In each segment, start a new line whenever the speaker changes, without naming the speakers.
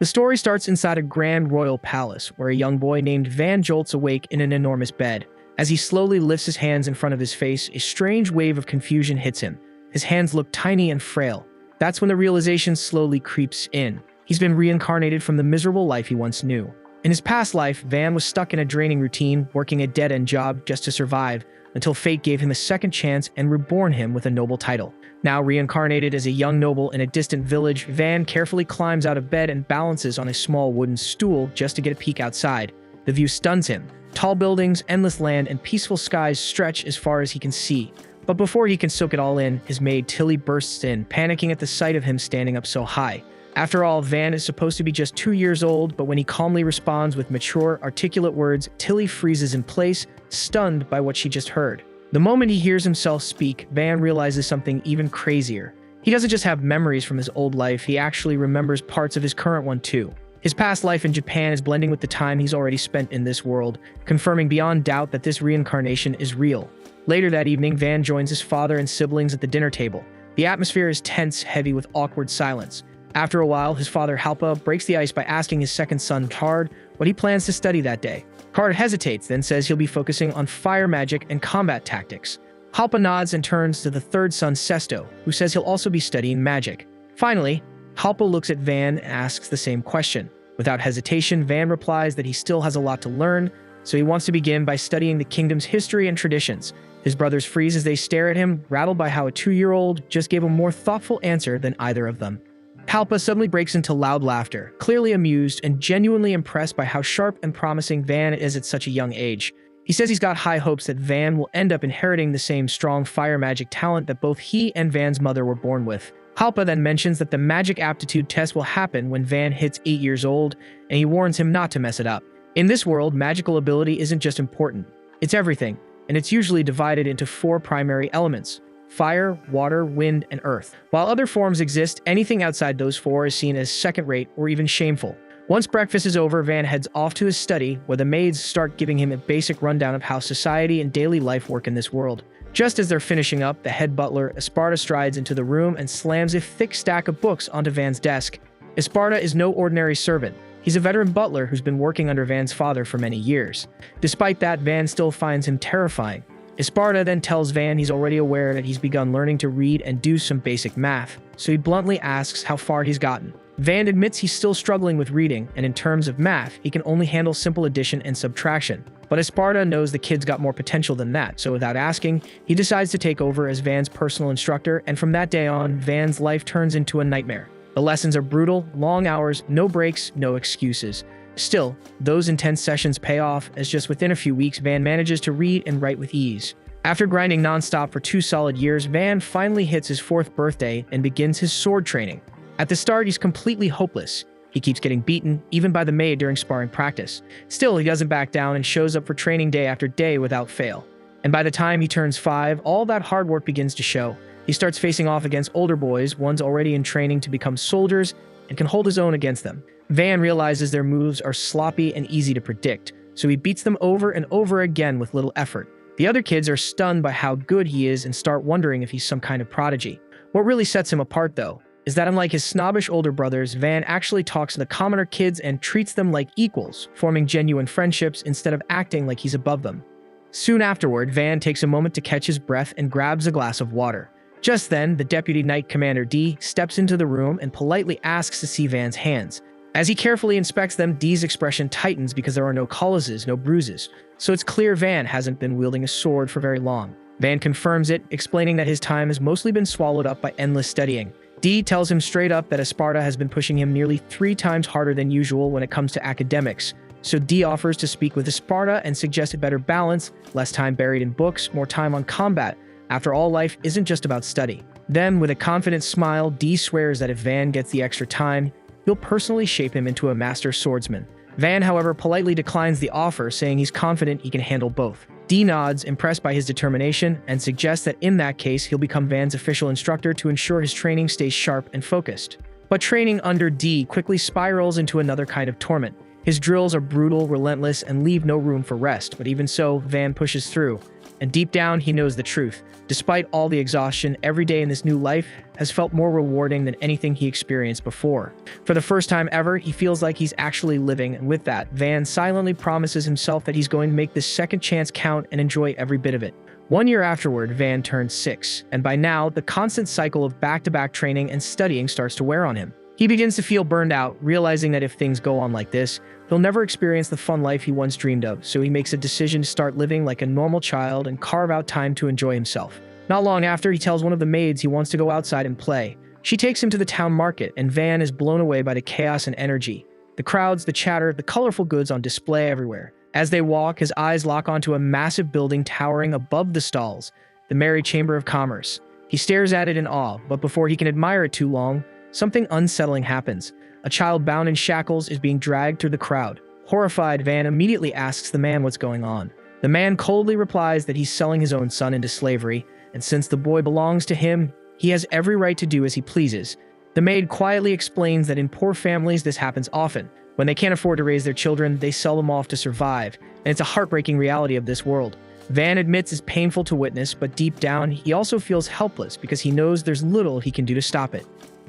The story starts inside a grand royal palace, where a young boy named Van jolts awake in an enormous bed. As he slowly lifts his hands in front of his face, a strange wave of confusion hits him. His hands look tiny and frail. That's when the realization slowly creeps in. He's been reincarnated from the miserable life he once knew. In his past life, Van was stuck in a draining routine, working a dead-end job just to survive, until fate gave him a second chance and reborn him with a noble title. Now reincarnated as a young noble in a distant village, Van carefully climbs out of bed and balances on a small wooden stool just to get a peek outside. The view stuns him. Tall buildings, endless land, and peaceful skies stretch as far as he can see. But before he can soak it all in, his maid Tilly bursts in, panicking at the sight of him standing up so high. After all, Van is supposed to be just 2 years old, but when he calmly responds with mature, articulate words, Tilly freezes in place, stunned by what she just heard. The moment he hears himself speak, Van realizes something even crazier. He doesn't just have memories from his old life, he actually remembers parts of his current one too. His past life in Japan is blending with the time he's already spent in this world, confirming beyond doubt that this reincarnation is real. Later that evening, Van joins his father and siblings at the dinner table. The atmosphere is tense, heavy with awkward silence. After a while, his father Halpa breaks the ice by asking his second son, Card, what he plans to study that day. Card hesitates, then says he'll be focusing on fire magic and combat tactics. Halpa nods and turns to the third son, Sesto, who says he'll also be studying magic. Finally, Halpa looks at Van and asks the same question. Without hesitation, Van replies that he still has a lot to learn, so he wants to begin by studying the kingdom's history and traditions. His brothers freeze as they stare at him, rattled by how a 2-year-old just gave a more thoughtful answer than either of them. Halpa suddenly breaks into loud laughter, clearly amused and genuinely impressed by how sharp and promising Van is at such a young age. He says he's got high hopes that Van will end up inheriting the same strong fire magic talent that both he and Van's mother were born with. Halpa then mentions that the magic aptitude test will happen when Van hits 8 years old, and he warns him not to mess it up. In this world, magical ability isn't just important, it's everything, and it's usually divided into 4 primary elements: fire, water, wind, and earth. While other forms exist, anything outside those 4 is seen as second-rate or even shameful. Once breakfast is over, Van heads off to his study, where the maids start giving him a basic rundown of how society and daily life work in this world. Just as they're finishing up, the head butler, Esparta, strides into the room and slams a thick stack of books onto Van's desk. Esparta is no ordinary servant. He's a veteran butler who's been working under Van's father for many years. Despite that, Van still finds him terrifying. Esparta then tells Van he's already aware that he's begun learning to read and do some basic math, so he bluntly asks how far he's gotten. Van admits he's still struggling with reading, and in terms of math, he can only handle simple addition and subtraction. But Esparta knows the kid's got more potential than that, so without asking, he decides to take over as Van's personal instructor, and from that day on, Van's life turns into a nightmare. The lessons are brutal, long hours, no breaks, no excuses. Still, those intense sessions pay off, as just within a few weeks, Van manages to read and write with ease. After grinding nonstop for 2 solid years, Van finally hits his 4th birthday and begins his sword training. At the start, he's completely hopeless. He keeps getting beaten, even by the maid during sparring practice. Still, he doesn't back down and shows up for training day after day without fail. And by the time he turns 5, all that hard work begins to show. He starts facing off against older boys, ones already in training to become soldiers, and can hold his own against them. Van realizes their moves are sloppy and easy to predict, so he beats them over and over again with little effort. The other kids are stunned by how good he is and start wondering if he's some kind of prodigy. What really sets him apart, though, is that unlike his snobbish older brothers, Van actually talks to the commoner kids and treats them like equals, forming genuine friendships instead of acting like he's above them. Soon afterward, Van takes a moment to catch his breath and grabs a glass of water. Just then, the Deputy Knight Commander D steps into the room and politely asks to see Van's hands. As he carefully inspects them, D's expression tightens because there are no calluses, no bruises, so it's clear Van hasn't been wielding a sword for very long. Van confirms it, explaining that his time has mostly been swallowed up by endless studying. D tells him straight up that Esparta has been pushing him nearly 3 times harder than usual when it comes to academics, so D offers to speak with Esparta and suggests a better balance, less time buried in books, more time on combat. After all, life isn't just about study. Then, with a confident smile, D swears that if Van gets the extra time, he'll personally shape him into a master swordsman. Van, however, politely declines the offer, saying he's confident he can handle both. D nods, impressed by his determination, and suggests that in that case, he'll become Van's official instructor to ensure his training stays sharp and focused. But training under D quickly spirals into another kind of torment. His drills are brutal, relentless, and leave no room for rest, but even so, Van pushes through. and deep down, he knows the truth. Despite all the exhaustion, every day in this new life has felt more rewarding than anything he experienced before. For the first time ever, he feels like he's actually living, and with that, Van silently promises himself that he's going to make this second chance count and enjoy every bit of it. 1 year afterward, Van turned 6, and by now, the constant cycle of back-to-back training and studying starts to wear on him. He begins to feel burned out, realizing that if things go on like this, he'll never experience the fun life he once dreamed of, so he makes a decision to start living like a normal child and carve out time to enjoy himself. Not long after, he tells one of the maids he wants to go outside and play. She takes him to the town market, and Van is blown away by the chaos and energy. The crowds, the chatter, the colorful goods on display everywhere. As they walk, his eyes lock onto a massive building towering above the stalls, the Merry Chamber of Commerce. He stares at it in awe, but before he can admire it too long, something unsettling happens. A child bound in shackles is being dragged through the crowd. Horrified, Van immediately asks the man what's going on. The man coldly replies that he's selling his own son into slavery, and since the boy belongs to him, he has every right to do as he pleases. The maid quietly explains that in poor families this happens often. When they can't afford to raise their children, they sell them off to survive, and it's a heartbreaking reality of this world. Van admits it's painful to witness, but deep down, he also feels helpless because he knows there's little he can do to stop it.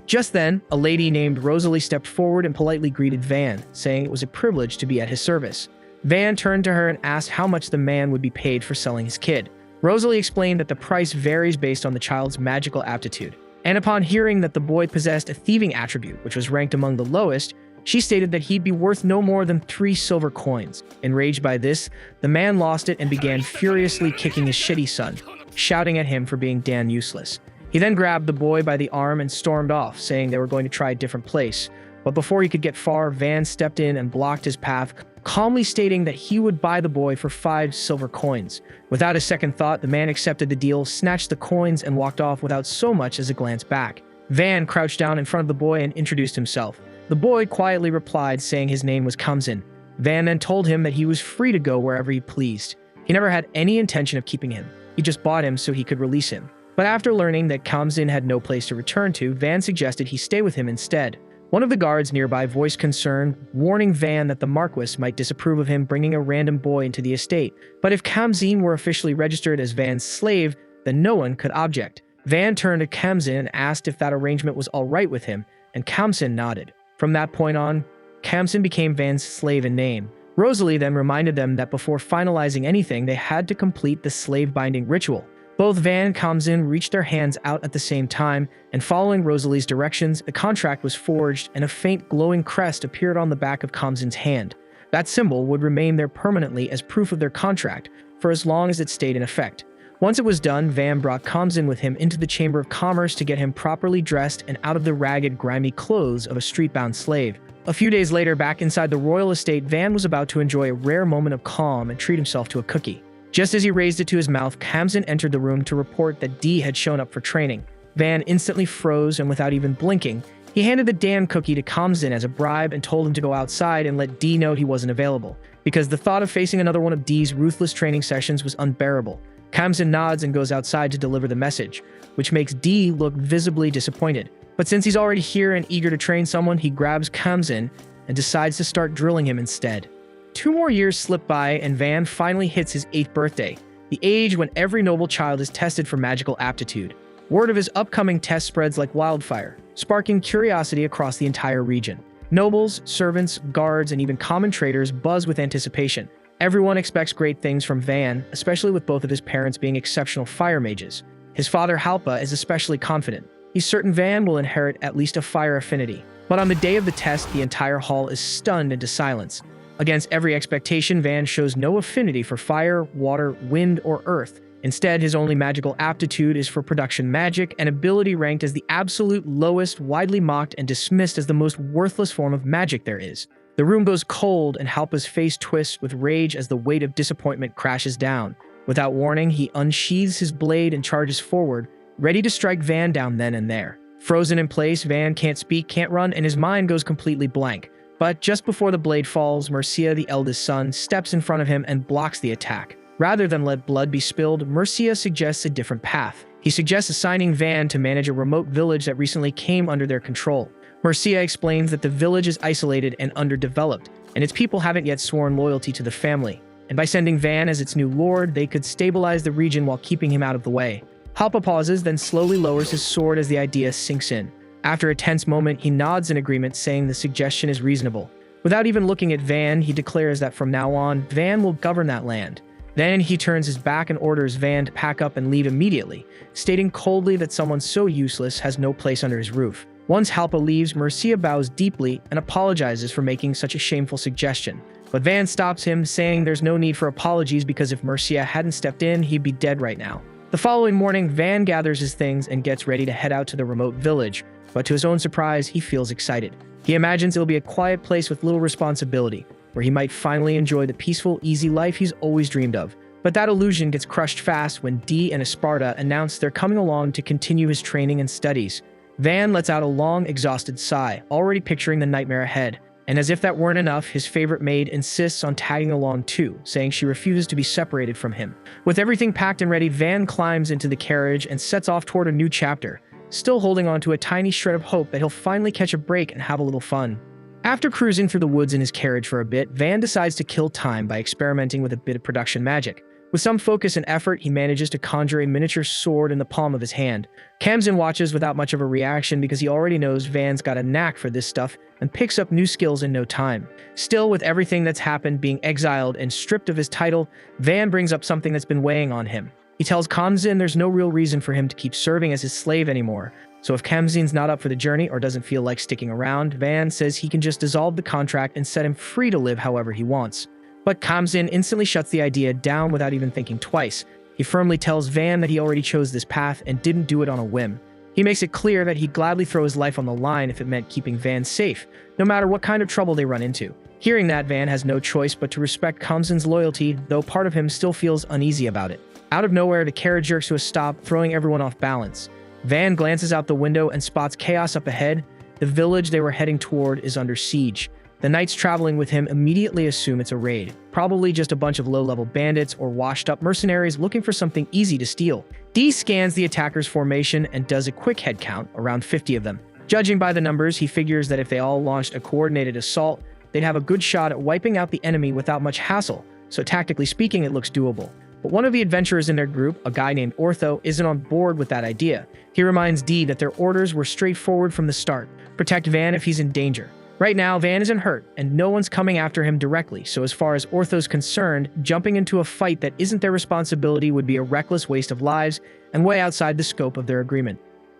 Just then, a lady named Rosalie stepped forward and politely greeted Van, saying it was a privilege to be at his service. Van turned to her and asked how much the man would be paid for selling his kid. Rosalie explained that the price varies based on the child's magical aptitude. And upon hearing that the boy possessed a thieving attribute, which was ranked among the lowest, she stated that he'd be worth no more than 3 silver coins. Enraged by this, the man lost it and began furiously kicking his shitty son, shouting at him for being damn useless. He then grabbed the boy by the arm and stormed off, saying they were going to try a different place. But before he could get far, Van stepped in and blocked his path, calmly stating that he would buy the boy for 5 silver coins. Without a second thought, the man accepted the deal, snatched the coins, and walked off without so much as a glance back. Van crouched down in front of the boy and introduced himself. The boy quietly replied, saying his name was Kamsin. Van then told him that he was free to go wherever he pleased. He never had any intention of keeping him. He just bought him so he could release him. But after learning that Kamsin had no place to return to, Van suggested he stay with him instead. One of the guards nearby voiced concern, warning Van that the Marquis might disapprove of him bringing a random boy into the estate. But if Kamsin were officially registered as Van's slave, then no one could object. Van turned to Kamsin and asked if that arrangement was all right with him, and Kamsin nodded. From that point on, Kamsin became Van's slave in name. Rosalie then reminded them that before finalizing anything, they had to complete the slave-binding ritual. Both Van and Kamsin reached their hands out at the same time, and following Rosalie's directions, the contract was forged and a faint glowing crest appeared on the back of Kamsin's hand. That symbol would remain there permanently as proof of their contract, for as long as it stayed in effect. Once it was done, Van brought Kamsin with him into the Chamber of Commerce to get him properly dressed and out of the ragged, grimy clothes of a street-bound slave. A few days later, back inside the royal estate, Van was about to enjoy a rare moment of calm and treat himself to a cookie. Just as he raised it to his mouth, Kamsin entered the room to report that Dee had shown up for training. Van instantly froze, and without even blinking, he handed the damn cookie to Kamsin as a bribe and told him to go outside and let Dee know he wasn't available, because the thought of facing another one of Dee's ruthless training sessions was unbearable. Kamsin nods and goes outside to deliver the message, which makes Dee look visibly disappointed. But since he's already here and eager to train someone, he grabs Kamsin and decides to start drilling him instead. 2 more years slip by, and Van finally hits his 8th birthday, the age when every noble child is tested for magical aptitude. Word of his upcoming test spreads like wildfire, sparking curiosity across the entire region. Nobles, servants, guards, and even common traders buzz with anticipation. Everyone expects great things from Van, especially with both of his parents being exceptional fire mages. His father, Halpa, is especially confident. He's certain Van will inherit at least a fire affinity. But on the day of the test, the entire hall is stunned into silence. Against every expectation, Van shows no affinity for fire, water, wind, or earth. Instead, his only magical aptitude is for production magic, an ability ranked as the absolute lowest, widely mocked, and dismissed as the most worthless form of magic there is. The room goes cold, and Halpa's face twists with rage as the weight of disappointment crashes down. Without warning, he unsheathes his blade and charges forward, ready to strike Van down then and there. Frozen in place, Van can't speak, can't run, and his mind goes completely blank. But just before the blade falls, Mercia, the eldest son, steps in front of him and blocks the attack. Rather than let blood be spilled, Mercia suggests a different path. He suggests assigning Van to manage a remote village that recently came under their control. Mercia explains that the village is isolated and underdeveloped, and its people haven't yet sworn loyalty to the family. and by sending Van as its new lord, they could stabilize the region while keeping him out of the way. Halpa pauses, then slowly lowers his sword as the idea sinks in. After a tense moment, he nods in agreement, saying the suggestion is reasonable. Without even looking at Van, he declares that from now on, Van will govern that land. Then he turns his back and orders Van to pack up and leave immediately, stating coldly that someone so useless has no place under his roof. Once Halpa leaves, Mercia bows deeply and apologizes for making such a shameful suggestion. But Van stops him, saying there's no need for apologies because if Mercia hadn't stepped in, he'd be dead right now. The following morning, Van gathers his things and gets ready to head out to the remote village, but to his own surprise, he feels excited. He imagines it'll be a quiet place with little responsibility, where he might finally enjoy the peaceful, easy life he's always dreamed of. But that illusion gets crushed fast when Dee and Esparta announce they're coming along to continue his training and studies. Van lets out a long, exhausted sigh, already picturing the nightmare ahead. And as if that weren't enough, his favorite maid insists on tagging along too, saying she refuses to be separated from him. With everything packed and ready, Van climbs into the carriage and sets off toward a new chapter, still holding on to a tiny shred of hope that he'll finally catch a break and have a little fun. After cruising through the woods in his carriage for a bit, Van decides to kill time by experimenting with a bit of production magic. With some focus and effort, he manages to conjure a miniature sword in the palm of his hand. Kamzin watches without much of a reaction because he already knows Van's got a knack for this stuff and picks up new skills in no time. Still, with everything that's happened, being exiled and stripped of his title, Van brings up something that's been weighing on him. He tells Kamzin there's no real reason for him to keep serving as his slave anymore. So if Kamzin's not up for the journey or doesn't feel like sticking around, Van says he can just dissolve the contract and set him free to live however he wants. But Kamzin instantly shuts the idea down without even thinking twice. He firmly tells Van that he already chose this path and didn't do it on a whim. He makes it clear that he'd gladly throw his life on the line if it meant keeping Van safe, no matter what kind of trouble they run into. Hearing that, Van has no choice but to respect Kamzin's loyalty, though part of him still feels uneasy about it. Out of nowhere, the carriage jerks to a stop, throwing everyone off balance. Van glances out the window and spots chaos up ahead. The village they were heading toward is under siege. The knights traveling with him immediately assume it's a raid, probably just a bunch of low-level bandits or washed-up mercenaries looking for something easy to steal. Dee scans the attackers' formation and does a quick head count, around 50 of them. Judging by the numbers, he figures that if they all launched a coordinated assault, they'd have a good shot at wiping out the enemy without much hassle, so tactically speaking, it looks doable. But one of the adventurers in their group, a guy named Ortho, isn't on board with that idea. He reminds Dee that their orders were straightforward from the start: protect Van if he's in danger. Right now, Van isn't hurt, and no one's coming after him directly, so as far as Ortho's concerned, jumping into a fight that isn't their responsibility would be a reckless waste of lives and way outside the scope of their agreement.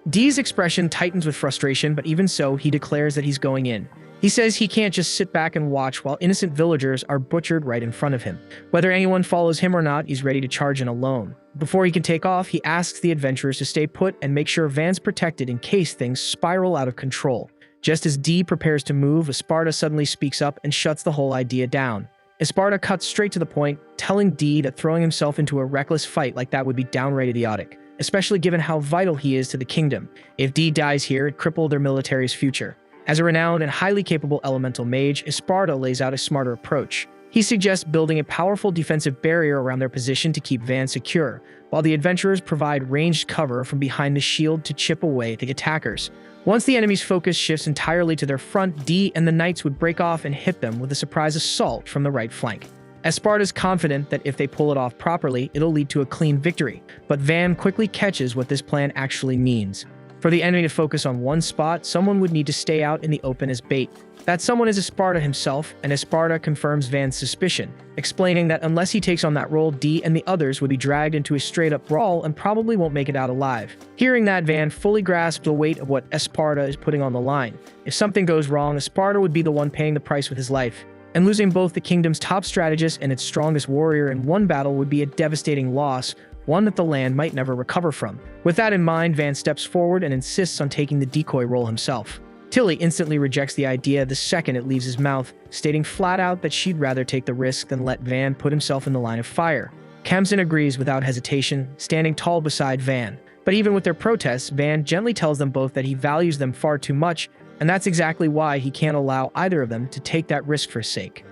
Dee's expression tightens with frustration, but even so, he declares that he's going in. He says he can't just sit back and watch while innocent villagers are butchered right in front of him. Whether anyone follows him or not, he's ready to charge in alone. Before he can take off, he asks the adventurers to stay put and make sure Van's protected in case things spiral out of control. Just as Dee prepares to move, Esparta suddenly speaks up and shuts the whole idea down. Esparta cuts straight to the point, telling Dee that throwing himself into a reckless fight like that would be downright idiotic, especially given how vital he is to the kingdom. If Dee dies here, it'd cripple their military's future. As a renowned and highly capable elemental mage, Esparta lays out a smarter approach. He suggests building a powerful defensive barrier around their position to keep Van secure, while the adventurers provide ranged cover from behind the shield to chip away at the attackers. Once the enemy's focus shifts entirely to their front, Dee and the knights would break off and hit them with a surprise assault from the right flank. Esparta's confident that if they pull it off properly, it'll lead to a clean victory, but Van quickly catches what this plan actually means. For the enemy to focus on one spot, someone would need to stay out in the open as bait. That someone is Esparta himself, and Esparta confirms Van's suspicion, explaining that unless he takes on that role, Dee and the others would be dragged into a straight-up brawl and probably won't make it out alive. Hearing that, Van fully grasps the weight of what Esparta is putting on the line. If something goes wrong, Esparta would be the one paying the price with his life. And losing both the kingdom's top strategist and its strongest warrior in one battle would be a devastating loss, one that the land might never recover from. With that in mind, Van steps forward and insists on taking the decoy role himself. Tilly instantly rejects the idea the second it leaves his mouth, stating flat out that she'd rather take the risk than let Van put himself in the line of fire. Kamzin agrees without hesitation, standing tall beside Van. But even with their protests, Van gently tells them both that he values them far too much, and that's exactly why he can't allow either of them to take that risk for his sake.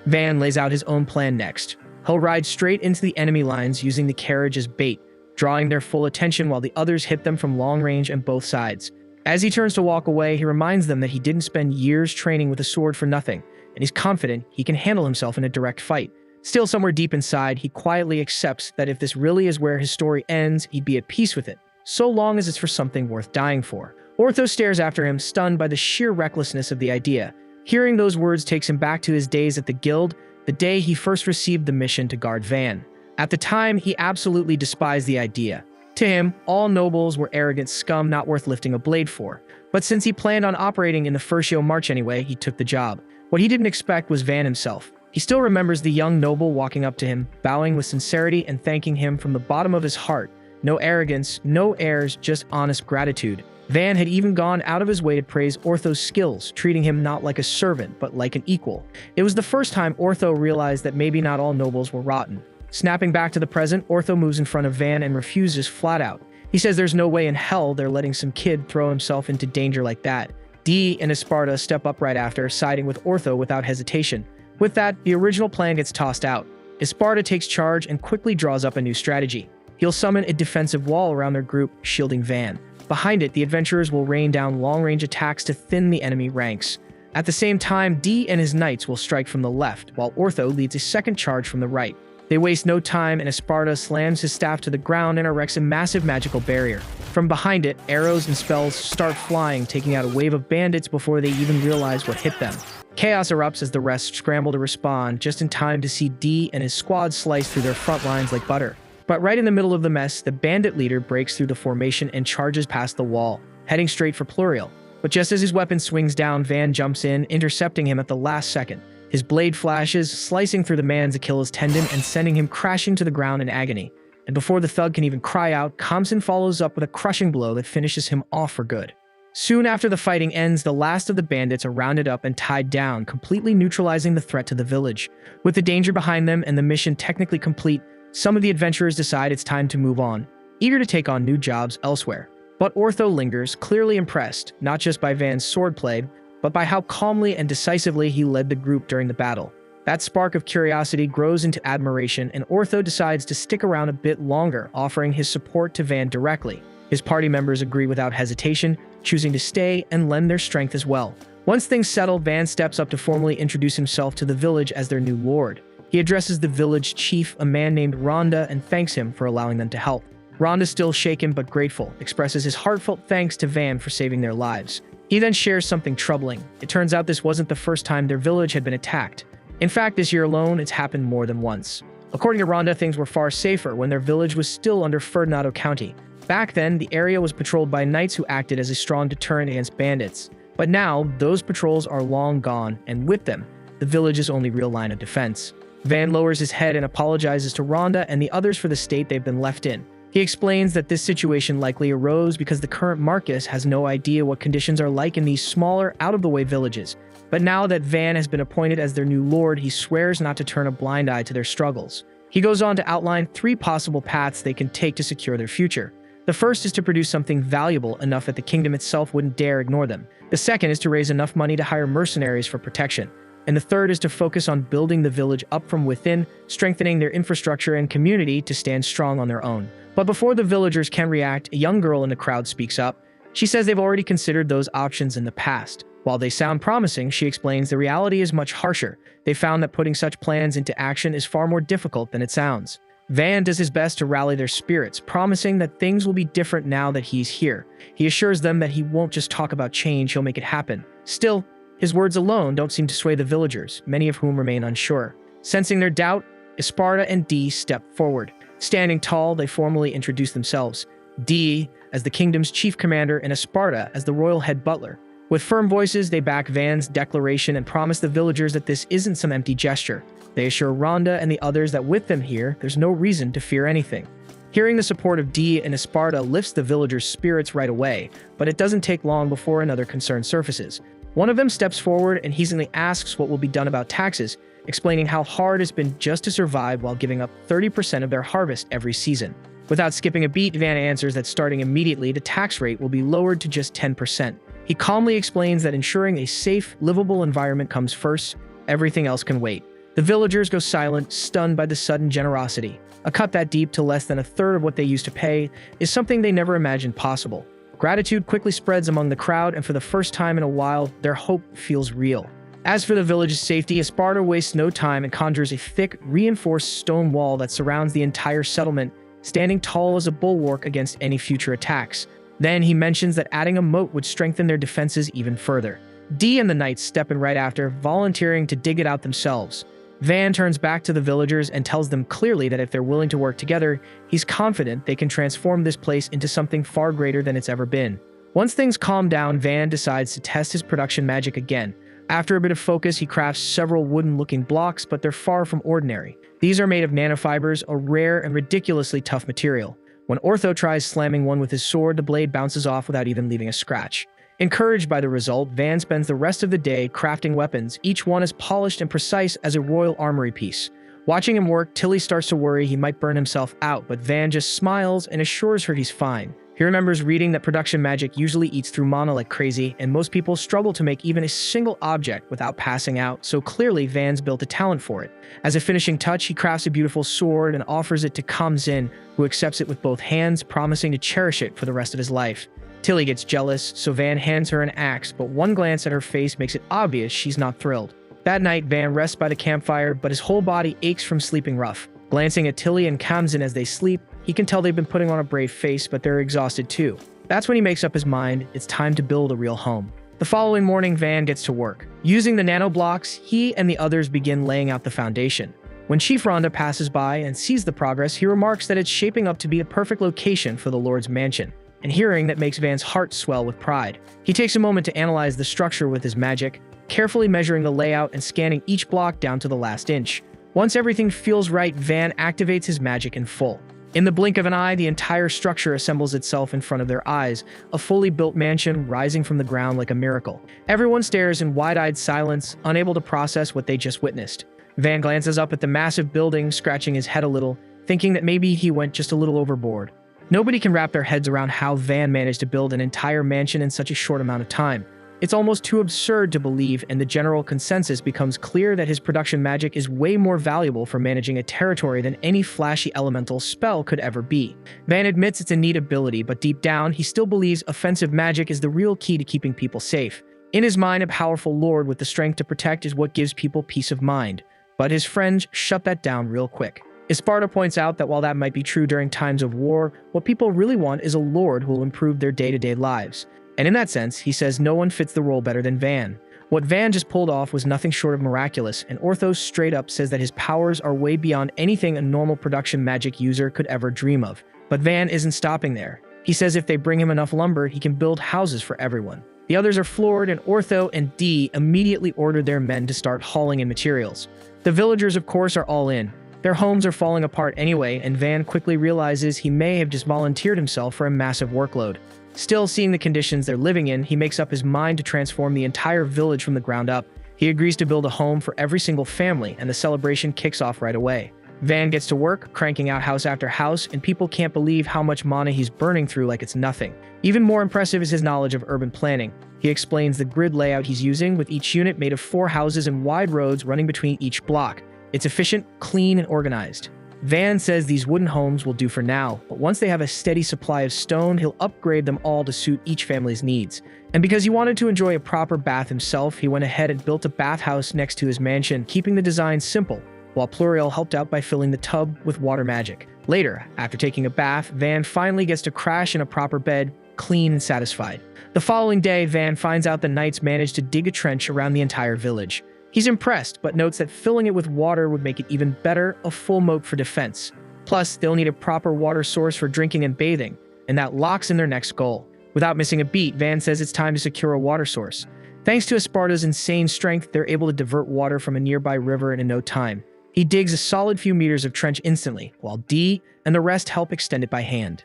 Van lays out his own plan next. He'll ride straight into the enemy lines using the carriage as bait, drawing their full attention while the others hit them from long range and both sides. As he turns to walk away, he reminds them that he didn't spend years training with a sword for nothing, and he's confident he can handle himself in a direct fight. Still, somewhere deep inside, he quietly accepts that if this really is where his story ends, he'd be at peace with it, so long as it's for something worth dying for. Ortho stares after him, stunned by the sheer recklessness of the idea. Hearing those words takes him back to his days at the guild, the day he first received the mission to guard Van. At the time, he absolutely despised the idea. To him, all nobles were arrogant scum not worth lifting a blade for. But since he planned on operating in the First March anyway, he took the job. What he didn't expect was Van himself. He still remembers the young noble walking up to him, bowing with sincerity and thanking him from the bottom of his heart. No arrogance, no airs, just honest gratitude. Van had even gone out of his way to praise Ortho's skills, treating him not like a servant, but like an equal. It was the first time Ortho realized that maybe not all nobles were rotten. Snapping back to the present, Ortho moves in front of Van and refuses flat out. He says there's no way in hell they're letting some kid throw himself into danger like that. Dee and Esparta step up right after, siding with Ortho without hesitation. With that, the original plan gets tossed out. Esparta takes charge and quickly draws up a new strategy. He'll summon a defensive wall around their group, shielding Van. Behind it, the adventurers will rain down long-range attacks to thin the enemy ranks. At the same time, Dee and his knights will strike from the left, while Ortho leads a second charge from the right. They waste no time, and Esparta slams his staff to the ground and erects a massive magical barrier. From behind it, arrows and spells start flying, taking out a wave of bandits before they even realize what hit them. Chaos erupts as the rest scramble to respond, just in time to see Dee and his squad slice through their front lines like butter. But right in the middle of the mess, the bandit leader breaks through the formation and charges past the wall, heading straight for Pluriel. But just as his weapon swings down, Van jumps in, intercepting him at the last second. His blade flashes, slicing through the man's Achilles tendon and sending him crashing to the ground in agony. And before the thug can even cry out, Khamsin follows up with a crushing blow that finishes him off for good. Soon after the fighting ends, the last of the bandits are rounded up and tied down, completely neutralizing the threat to the village. With the danger behind them and the mission technically complete, some of the adventurers decide it's time to move on, eager to take on new jobs elsewhere. But Ortho lingers, clearly impressed, not just by Van's swordplay, but by how calmly and decisively he led the group during the battle. That spark of curiosity grows into admiration, and Ortho decides to stick around a bit longer, offering his support to Van directly. His party members agree without hesitation, choosing to stay and lend their strength as well. Once things settle, Van steps up to formally introduce himself to the village as their new lord. He addresses the village chief, a man named Rhonda, and thanks him for allowing them to help. Rhonda, still shaken but grateful, expresses his heartfelt thanks to Van for saving their lives. He then shares something troubling. It turns out this wasn't the first time their village had been attacked. In fact, this year alone, it's happened more than once. According to Rhonda, things were far safer when their village was still under Ferdinando County. Back then, the area was patrolled by knights who acted as a strong deterrent against bandits. But now, those patrols are long gone, and with them, the village's only real line of defense. Van lowers his head and apologizes to Rhonda and the others for the state they've been left in. He explains that this situation likely arose because the current Marcus has no idea what conditions are like in these smaller, out-of-the-way villages. But now that Van has been appointed as their new lord, he swears not to turn a blind eye to their struggles. He goes on to outline 3 possible paths they can take to secure their future. The first is to produce something valuable enough that the kingdom itself wouldn't dare ignore them. The second is to raise enough money to hire mercenaries for protection. And the third is to focus on building the village up from within, strengthening their infrastructure and community to stand strong on their own. But before the villagers can react, a young girl in the crowd speaks up. She says they've already considered those options in the past. While they sound promising, she explains the reality is much harsher. They found that putting such plans into action is far more difficult than it sounds. Van does his best to rally their spirits, promising that things will be different now that he's here. He assures them that he won't just talk about change, he'll make it happen. Still, his words alone don't seem to sway the villagers, many of whom remain unsure. Sensing their doubt, Esparta and Dee step forward. Standing tall, they formally introduce themselves. Dee as the kingdom's chief commander and Esparta as the royal head butler. With firm voices, they back Van's declaration and promise the villagers that this isn't some empty gesture. They assure Rhonda and the others that with them here, there's no reason to fear anything. Hearing the support of Dee and Esparta lifts the villagers' spirits right away, but it doesn't take long before another concern surfaces. One of them steps forward and hastily asks what will be done about taxes, explaining how hard it's been just to survive while giving up 30% of their harvest every season. Without skipping a beat, Van answers that starting immediately, the tax rate will be lowered to just 10%. He calmly explains that ensuring a safe, livable environment comes first, everything else can wait. The villagers go silent, stunned by the sudden generosity. A cut that deep to less than a third of what they used to pay is something they never imagined possible. Gratitude quickly spreads among the crowd, and for the first time in a while, their hope feels real. As for the village's safety, Esparta wastes no time and conjures a thick, reinforced stone wall that surrounds the entire settlement, standing tall as a bulwark against any future attacks. Then he mentions that adding a moat would strengthen their defenses even further. Dee and the knights step in right after, volunteering to dig it out themselves. Van turns back to the villagers and tells them clearly that if they're willing to work together, he's confident they can transform this place into something far greater than it's ever been. Once things calm down, Van decides to test his production magic again. After a bit of focus, he crafts several wooden-looking blocks, but they're far from ordinary. These are made of nanofibers, a rare and ridiculously tough material. When Ortho tries slamming one with his sword, the blade bounces off without even leaving a scratch. Encouraged by the result, Van spends the rest of the day crafting weapons, each one as polished and precise as a royal armory piece. Watching him work, Tilly starts to worry he might burn himself out, but Van just smiles and assures her he's fine. He remembers reading that production magic usually eats through mana like crazy, and most people struggle to make even a single object without passing out, so clearly Van's built a talent for it. As a finishing touch, he crafts a beautiful sword and offers it to Kamzin, who accepts it with both hands, promising to cherish it for the rest of his life. Tilly gets jealous, so Van hands her an axe, but one glance at her face makes it obvious she's not thrilled. That night, Van rests by the campfire, but his whole body aches from sleeping rough. Glancing at Tilly and Kamzin as they sleep, he can tell they've been putting on a brave face, but they're exhausted too. That's when he makes up his mind, it's time to build a real home. The following morning, Van gets to work. Using the nano blocks, he and the others begin laying out the foundation. When Chief Rhonda passes by and sees the progress, he remarks that it's shaping up to be a perfect location for the Lord's mansion. And hearing that makes Van's heart swell with pride. He takes a moment to analyze the structure with his magic, carefully measuring the layout and scanning each block down to the last inch. Once everything feels right, Van activates his magic in full. In the blink of an eye, the entire structure assembles itself in front of their eyes, a fully built mansion rising from the ground like a miracle. Everyone stares in wide-eyed silence, unable to process what they just witnessed. Van glances up at the massive building, scratching his head a little, thinking that maybe he went just a little overboard. Nobody can wrap their heads around how Van managed to build an entire mansion in such a short amount of time. It's almost too absurd to believe, and the general consensus becomes clear that his production magic is way more valuable for managing a territory than any flashy elemental spell could ever be. Van admits it's a neat ability, but deep down, he still believes offensive magic is the real key to keeping people safe. In his mind, a powerful lord with the strength to protect is what gives people peace of mind. But his friends shut that down real quick. Esparta points out that while that might be true during times of war, what people really want is a lord who will improve their day-to-day lives. And in that sense, he says no one fits the role better than Van. What Van just pulled off was nothing short of miraculous, and Orthos straight up says that his powers are way beyond anything a normal production magic user could ever dream of. But Van isn't stopping there. He says if they bring him enough lumber, he can build houses for everyone. The others are floored, and Ortho and Dee immediately order their men to start hauling in materials. The villagers, of course, are all in. Their homes are falling apart anyway, and Van quickly realizes he may have just volunteered himself for a massive workload. Still, seeing the conditions they're living in, he makes up his mind to transform the entire village from the ground up. He agrees to build a home for every single family, and the celebration kicks off right away. Van gets to work, cranking out house after house, and people can't believe how much mana he's burning through like it's nothing. Even more impressive is his knowledge of urban planning. He explains the grid layout he's using, with each unit made of 4 houses and wide roads running between each block. It's efficient, clean, and organized. Van says these wooden homes will do for now, but once they have a steady supply of stone, he'll upgrade them all to suit each family's needs. And because he wanted to enjoy a proper bath himself, he went ahead and built a bathhouse next to his mansion, keeping the design simple, while Pluriel helped out by filling the tub with water magic. Later, after taking a bath, Van finally gets to crash in a proper bed, clean and satisfied. The following day, Van finds out the knights managed to dig a trench around the entire village. He's impressed, but notes that filling it with water would make it even better, a full moat for defense. Plus, they'll need a proper water source for drinking and bathing, and that locks in their next goal. Without missing a beat, Van says it's time to secure a water source. Thanks to Esparta's insane strength, they're able to divert water from a nearby river in no time. He digs a solid few meters of trench instantly, while Dee and the rest help extend it by hand.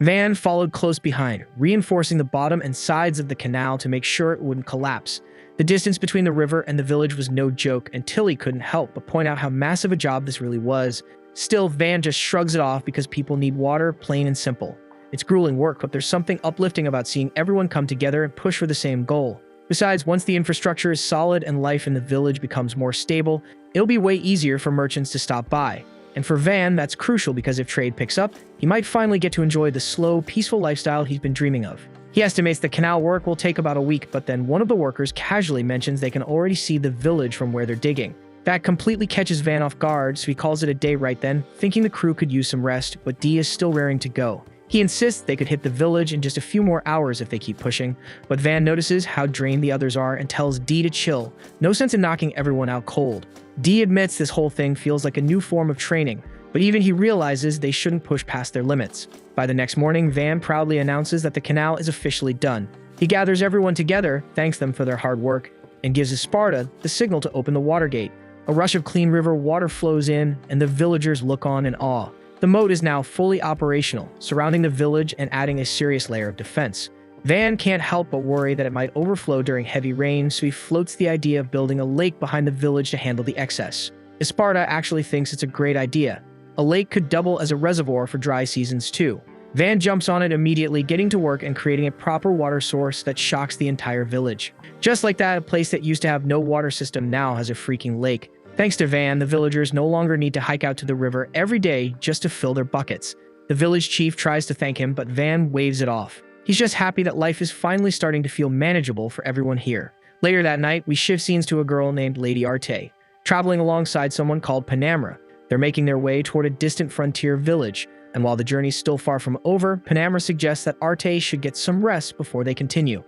Van followed close behind, reinforcing the bottom and sides of the canal to make sure it wouldn't collapse. The distance between the river and the village was no joke, and Tilly couldn't help but point out how massive a job this really was. Still, Van just shrugs it off because people need water, plain and simple. It's grueling work, but there's something uplifting about seeing everyone come together and push for the same goal. Besides, once the infrastructure is solid and life in the village becomes more stable, it'll be way easier for merchants to stop by. And for Van, that's crucial because if trade picks up, he might finally get to enjoy the slow, peaceful lifestyle he's been dreaming of. He estimates the canal work will take about a week, but then one of the workers casually mentions they can already see the village from where they're digging. That completely catches Van off guard, so he calls it a day right then, thinking the crew could use some rest, but Dee is still raring to go. He insists they could hit the village in just a few more hours if they keep pushing, but Van notices how drained the others are and tells Dee to chill. No sense in knocking everyone out cold. Dee admits this whole thing feels like a new form of training, but even he realizes they shouldn't push past their limits. By the next morning, Van proudly announces that the canal is officially done. He gathers everyone together, thanks them for their hard work, and gives Esparta the signal to open the water gate. A rush of clean river water flows in, and the villagers look on in awe. The moat is now fully operational, surrounding the village and adding a serious layer of defense. Van can't help but worry that it might overflow during heavy rain, so he floats the idea of building a lake behind the village to handle the excess. Esparta actually thinks it's a great idea. A lake could double as a reservoir for dry seasons too. Van jumps on it immediately, getting to work and creating a proper water source that shocks the entire village. Just like that, a place that used to have no water system now has a freaking lake. Thanks to Van, the villagers no longer need to hike out to the river every day just to fill their buckets. The village chief tries to thank him, but Van waves it off. He's just happy that life is finally starting to feel manageable for everyone here. Later that night, we shift scenes to a girl named Lady Arte, traveling alongside someone called Panamra. They're making their way toward a distant frontier village, and while the journey's still far from over, Panamra suggests that Arte should get some rest before they continue.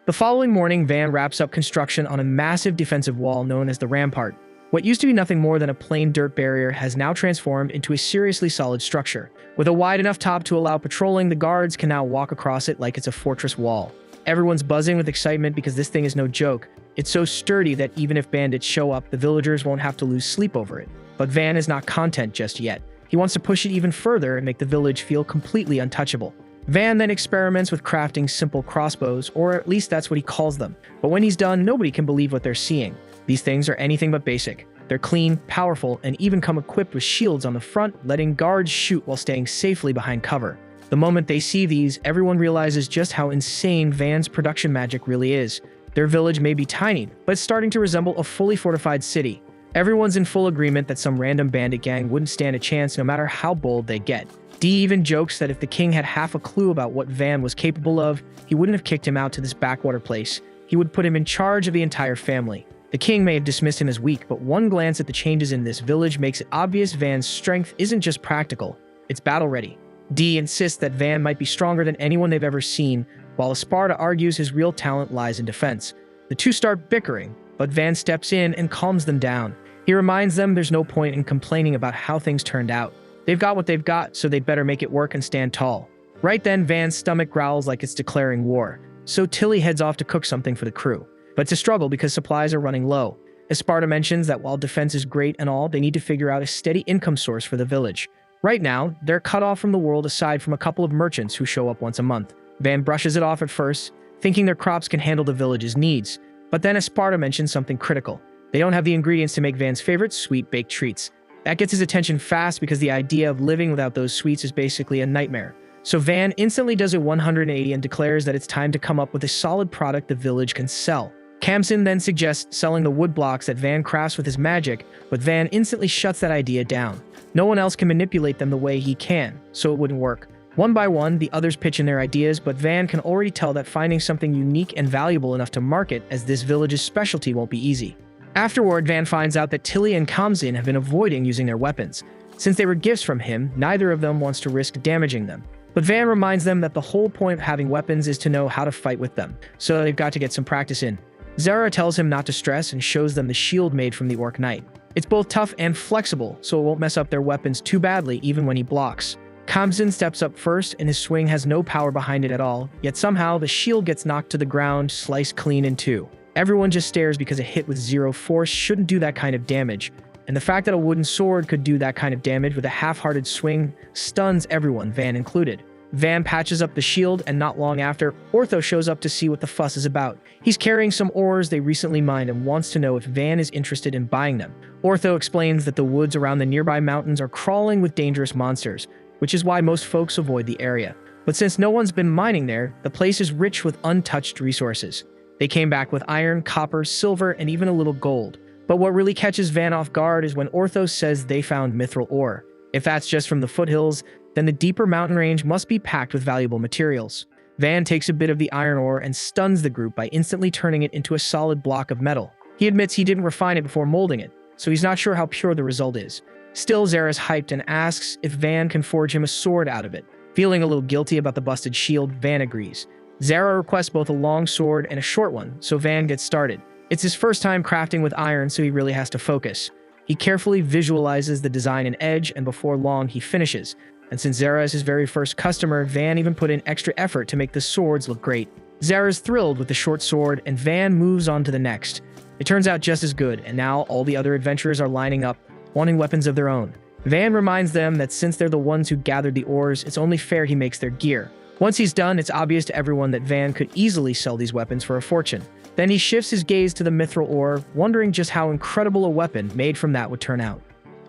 The following morning, Van wraps up construction on a massive defensive wall known as the Rampart. What used to be nothing more than a plain dirt barrier has now transformed into a seriously solid structure. With a wide enough top to allow patrolling, the guards can now walk across it like it's a fortress wall. Everyone's buzzing with excitement because this thing is no joke. It's so sturdy that even if bandits show up, the villagers won't have to lose sleep over it. But Van is not content just yet. He wants to push it even further and make the village feel completely untouchable. Van then experiments with crafting simple crossbows, or at least that's what he calls them. But when he's done, nobody can believe what they're seeing. These things are anything but basic. They're clean, powerful, and even come equipped with shields on the front, letting guards shoot while staying safely behind cover. The moment they see these, everyone realizes just how insane Van's production magic really is. Their village may be tiny, but it's starting to resemble a fully fortified city. Everyone's in full agreement that some random bandit gang wouldn't stand a chance no matter how bold they get. Dee even jokes that if the king had half a clue about what Van was capable of, he wouldn't have kicked him out to this backwater place. He would put him in charge of the entire family. The king may have dismissed him as weak, but one glance at the changes in this village makes it obvious Van's strength isn't just practical, it's battle-ready. Dee insists that Van might be stronger than anyone they've ever seen, while Esparta argues his real talent lies in defense. The two start bickering, but Van steps in and calms them down. He reminds them there's no point in complaining about how things turned out. They've got what they've got, so they'd better make it work and stand tall. Right then, Van's stomach growls like it's declaring war, so Tilly heads off to cook something for the crew. But it's a struggle because supplies are running low. Esparta mentions that while defense is great and all, they need to figure out a steady income source for the village. Right now, they're cut off from the world aside from a couple of merchants who show up once a month. Van brushes it off at first, thinking their crops can handle the village's needs. But then Esparta mentions something critical. They don't have the ingredients to make Van's favorite sweet baked treats. That gets his attention fast because the idea of living without those sweets is basically a nightmare. So Van instantly does a 180 and declares that it's time to come up with a solid product the village can sell. Kamsin then suggests selling the wood blocks that Van crafts with his magic, but Van instantly shuts that idea down. No one else can manipulate them the way he can, so it wouldn't work. One by one, the others pitch in their ideas, but Van can already tell that finding something unique and valuable enough to market as this village's specialty won't be easy. Afterward, Van finds out that Tilly and Kamsin have been avoiding using their weapons. Since they were gifts from him, neither of them wants to risk damaging them. But Van reminds them that the whole point of having weapons is to know how to fight with them, so they've got to get some practice in. Zara tells him not to stress and shows them the shield made from the Orc Knight. It's both tough and flexible, so it won't mess up their weapons too badly even when he blocks. Kamsin steps up first, and his swing has no power behind it at all, yet somehow the shield gets knocked to the ground, sliced clean in two. Everyone just stares because a hit with zero force shouldn't do that kind of damage, and the fact that a wooden sword could do that kind of damage with a half-hearted swing stuns everyone, Van included. Van patches up the shield, and not long after, Ortho shows up to see what the fuss is about. He's carrying some ores they recently mined and wants to know if Van is interested in buying them. Ortho explains that the woods around the nearby mountains are crawling with dangerous monsters, which is why most folks avoid the area. But since no one's been mining there, the place is rich with untouched resources. They came back with iron, copper, silver, and even a little gold. But what really catches Van off guard is when Ortho says they found mithril ore. If that's just from the foothills, then the deeper mountain range must be packed with valuable materials. Van takes a bit of the iron ore and stuns the group by instantly turning it into a solid block of metal. He admits he didn't refine it before molding it, so he's not sure how pure the result is. Still, Zara's hyped and asks if Van can forge him a sword out of it. Feeling a little guilty about the busted shield, Van agrees. Zara requests both a long sword and a short one, so Van gets started. It's his first time crafting with iron, so he really has to focus. He carefully visualizes the design and edge, and before long, he finishes. And since Zara is his very first customer, Van even put in extra effort to make the swords look great. Zara's thrilled with the short sword, and Van moves on to the next. It turns out just as good, and now all the other adventurers are lining up, wanting weapons of their own. Van reminds them that since they're the ones who gathered the ores, it's only fair he makes their gear. Once he's done, it's obvious to everyone that Van could easily sell these weapons for a fortune. Then he shifts his gaze to the mithril ore, wondering just how incredible a weapon made from that would turn out.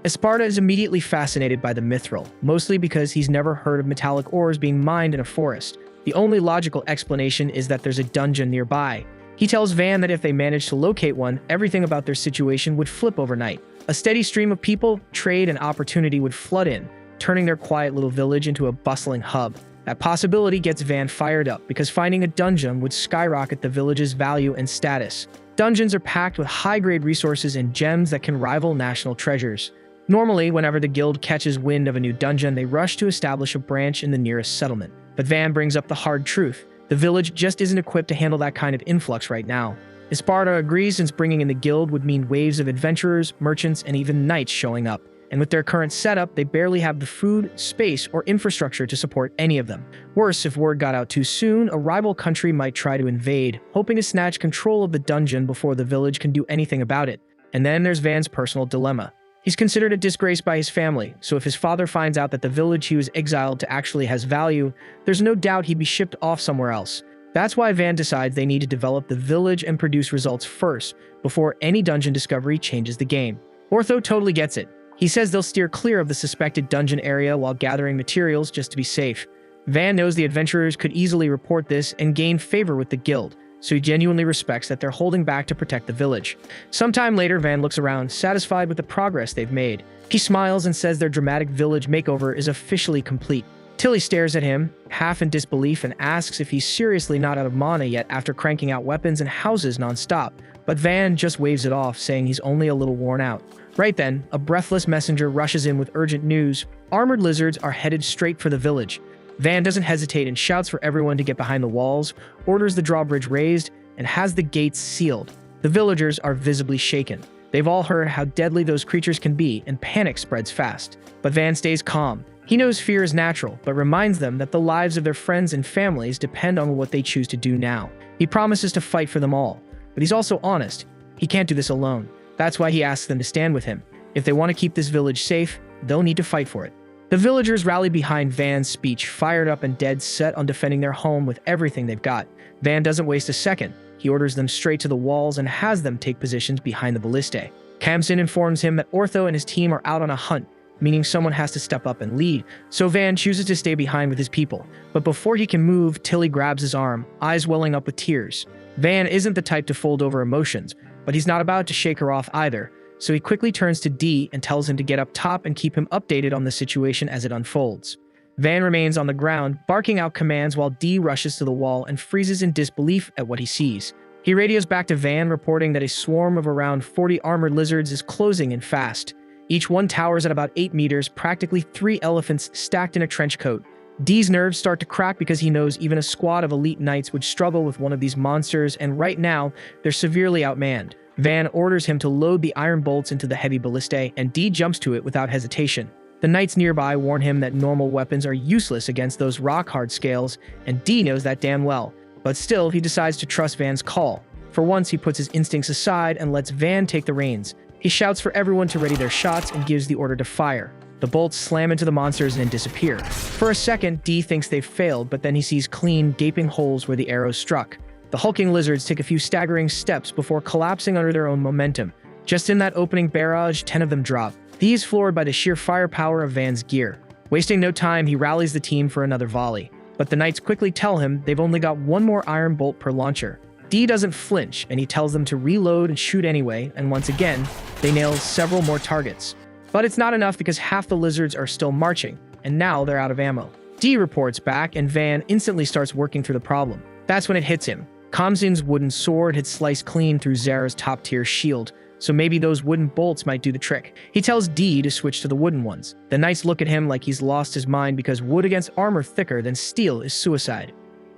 Esparta is immediately fascinated by the mithril, mostly because he's never heard of metallic ores being mined in a forest. The only logical explanation is that there's a dungeon nearby. He tells Van that if they manage to locate one, everything about their situation would flip overnight. A steady stream of people, trade, and opportunity would flood in, turning their quiet little village into a bustling hub. That possibility gets Van fired up because finding a dungeon would skyrocket the village's value and status. Dungeons are packed with high-grade resources and gems that can rival national treasures. Normally, whenever the guild catches wind of a new dungeon, they rush to establish a branch in the nearest settlement. But Van brings up the hard truth. The village just isn't equipped to handle that kind of influx right now. Esparta agrees, since bringing in the guild would mean waves of adventurers, merchants, and even knights showing up. And with their current setup, they barely have the food, space, or infrastructure to support any of them. Worse, if word got out too soon, a rival country might try to invade, hoping to snatch control of the dungeon before the village can do anything about it. And then there's Van's personal dilemma. He's considered a disgrace by his family, so if his father finds out that the village he was exiled to actually has value, there's no doubt he'd be shipped off somewhere else. That's why Van decides they need to develop the village and produce results first, before any dungeon discovery changes the game. Ortho totally gets it. He says they'll steer clear of the suspected dungeon area while gathering materials just to be safe. Van knows the adventurers could easily report this and gain favor with the guild, so he genuinely respects that they're holding back to protect the village. Sometime later, Van looks around, satisfied with the progress they've made. He smiles and says their dramatic village makeover is officially complete. Tilly stares at him, half in disbelief, and asks if he's seriously not out of mana yet after cranking out weapons and houses non-stop. But Van just waves it off, saying he's only a little worn out. Right then, a breathless messenger rushes in with urgent news. Armored lizards are headed straight for the village. Van doesn't hesitate and shouts for everyone to get behind the walls, orders the drawbridge raised, and has the gates sealed. The villagers are visibly shaken. They've all heard how deadly those creatures can be, and panic spreads fast. But Van stays calm. He knows fear is natural, but reminds them that the lives of their friends and families depend on what they choose to do now. He promises to fight for them all, but he's also honest. He can't do this alone. That's why he asks them to stand with him. If they want to keep this village safe, they'll need to fight for it. The villagers rally behind Van's speech, fired up and dead set on defending their home with everything they've got. Van doesn't waste a second. He orders them straight to the walls and has them take positions behind the ballistae. Kamsin informs him that Ortho and his team are out on a hunt, meaning someone has to step up and lead, so Van chooses to stay behind with his people. But before he can move, Tilly grabs his arm, eyes welling up with tears. Van isn't the type to fold over emotions, but he's not about to shake her off either, so he quickly turns to D and tells him to get up top and keep him updated on the situation as it unfolds. Van remains on the ground, barking out commands while D rushes to the wall and freezes in disbelief at what he sees. He radios back to Van, reporting that a swarm of around 40 armored lizards is closing in fast. Each one towers at about 8 meters, practically 3 elephants stacked in a trench coat. D's nerves start to crack because he knows even a squad of elite knights would struggle with one of these monsters, and right now, they're severely outmanned. Van orders him to load the iron bolts into the heavy ballistae, and D jumps to it without hesitation. The knights nearby warn him that normal weapons are useless against those rock-hard scales, and D knows that damn well. But still, he decides to trust Van's call. For once, he puts his instincts aside and lets Van take the reins. He shouts for everyone to ready their shots and gives the order to fire. The bolts slam into the monsters and then disappear. For a second, D thinks they've failed, but then he sees clean, gaping holes where the arrows struck. The hulking lizards take a few staggering steps before collapsing under their own momentum. Just in that opening barrage, 10 of them drop. These floored by the sheer firepower of Van's gear. Wasting no time, he rallies the team for another volley. But the knights quickly tell him they've only got one more iron bolt per launcher. D doesn't flinch, and he tells them to reload and shoot anyway, and once again, they nail several more targets. But it's not enough because half the lizards are still marching, and now they're out of ammo. Dee reports back, and Van instantly starts working through the problem. That's when it hits him. Kamzin's wooden sword had sliced clean through Zara's top-tier shield, so maybe those wooden bolts might do the trick. He tells Dee to switch to the wooden ones. The knights look at him like he's lost his mind because wood against armor thicker than steel is suicide.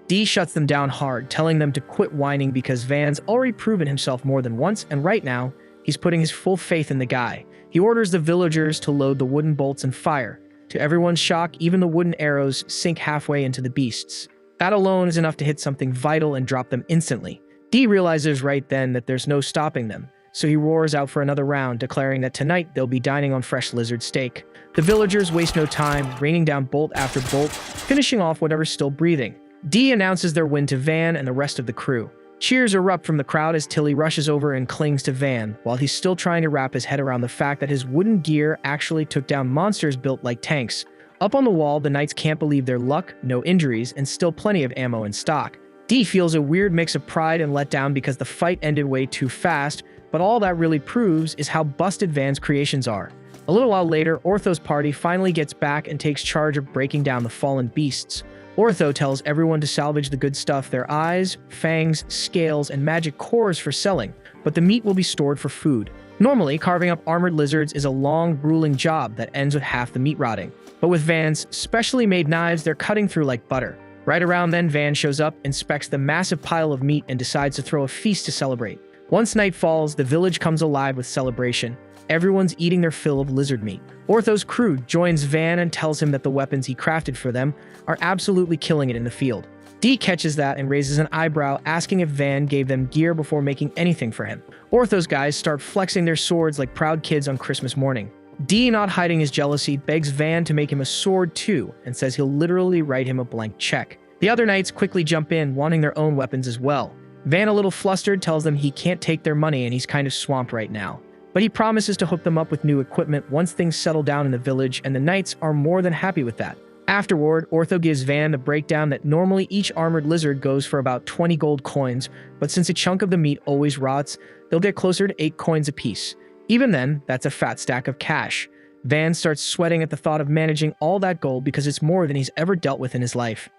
Dee shuts them down hard, telling them to quit whining because Van's already proven himself more than once, and right now, he's putting his full faith in the guy. He orders the villagers to load the wooden bolts and fire. To everyone's shock, even the wooden arrows sink halfway into the beasts. That alone is enough to hit something vital and drop them instantly. Dee realizes right then that there's no stopping them, so he roars out for another round, declaring that tonight they'll be dining on fresh lizard steak. The villagers waste no time, raining down bolt after bolt, finishing off whatever's still breathing. Dee announces their win to Van and the rest of the crew. Cheers erupt from the crowd as Tilly rushes over and clings to Van, while he's still trying to wrap his head around the fact that his wooden gear actually took down monsters built like tanks. Up on the wall, the knights can't believe their luck, no injuries, and still plenty of ammo in stock. Dee feels a weird mix of pride and letdown because the fight ended way too fast, but all that really proves is how busted Van's creations are. A little while later, Ortho's party finally gets back and takes charge of breaking down the fallen beasts. Ortho tells everyone to salvage the good stuff, their eyes, fangs, scales, and magic cores for selling, but the meat will be stored for food. Normally, carving up armored lizards is a long, grueling job that ends with half the meat rotting. But with Van's specially made knives, they're cutting through like butter. Right around then, Van shows up, inspects the massive pile of meat, and decides to throw a feast to celebrate. Once night falls, the village comes alive with celebration. Everyone's eating their fill of lizard meat. Ortho's crew joins Van and tells him that the weapons he crafted for them are absolutely killing it in the field. Dee catches that and raises an eyebrow, asking if Van gave them gear before making anything for him. Ortho's guys start flexing their swords like proud kids on Christmas morning. Dee, not hiding his jealousy, begs Van to make him a sword too, and says he'll literally write him a blank check. The other knights quickly jump in, wanting their own weapons as well. Van, a little flustered, tells them he can't take their money and he's kind of swamped right now. But he promises to hook them up with new equipment once things settle down in the village, and the knights are more than happy with that. Afterward, Ortho gives Van the breakdown that normally each armored lizard goes for about 20 gold coins, but since a chunk of the meat always rots, they'll get closer to 8 coins apiece. Even then, that's a fat stack of cash. Van starts sweating at the thought of managing all that gold because it's more than he's ever dealt with in his life.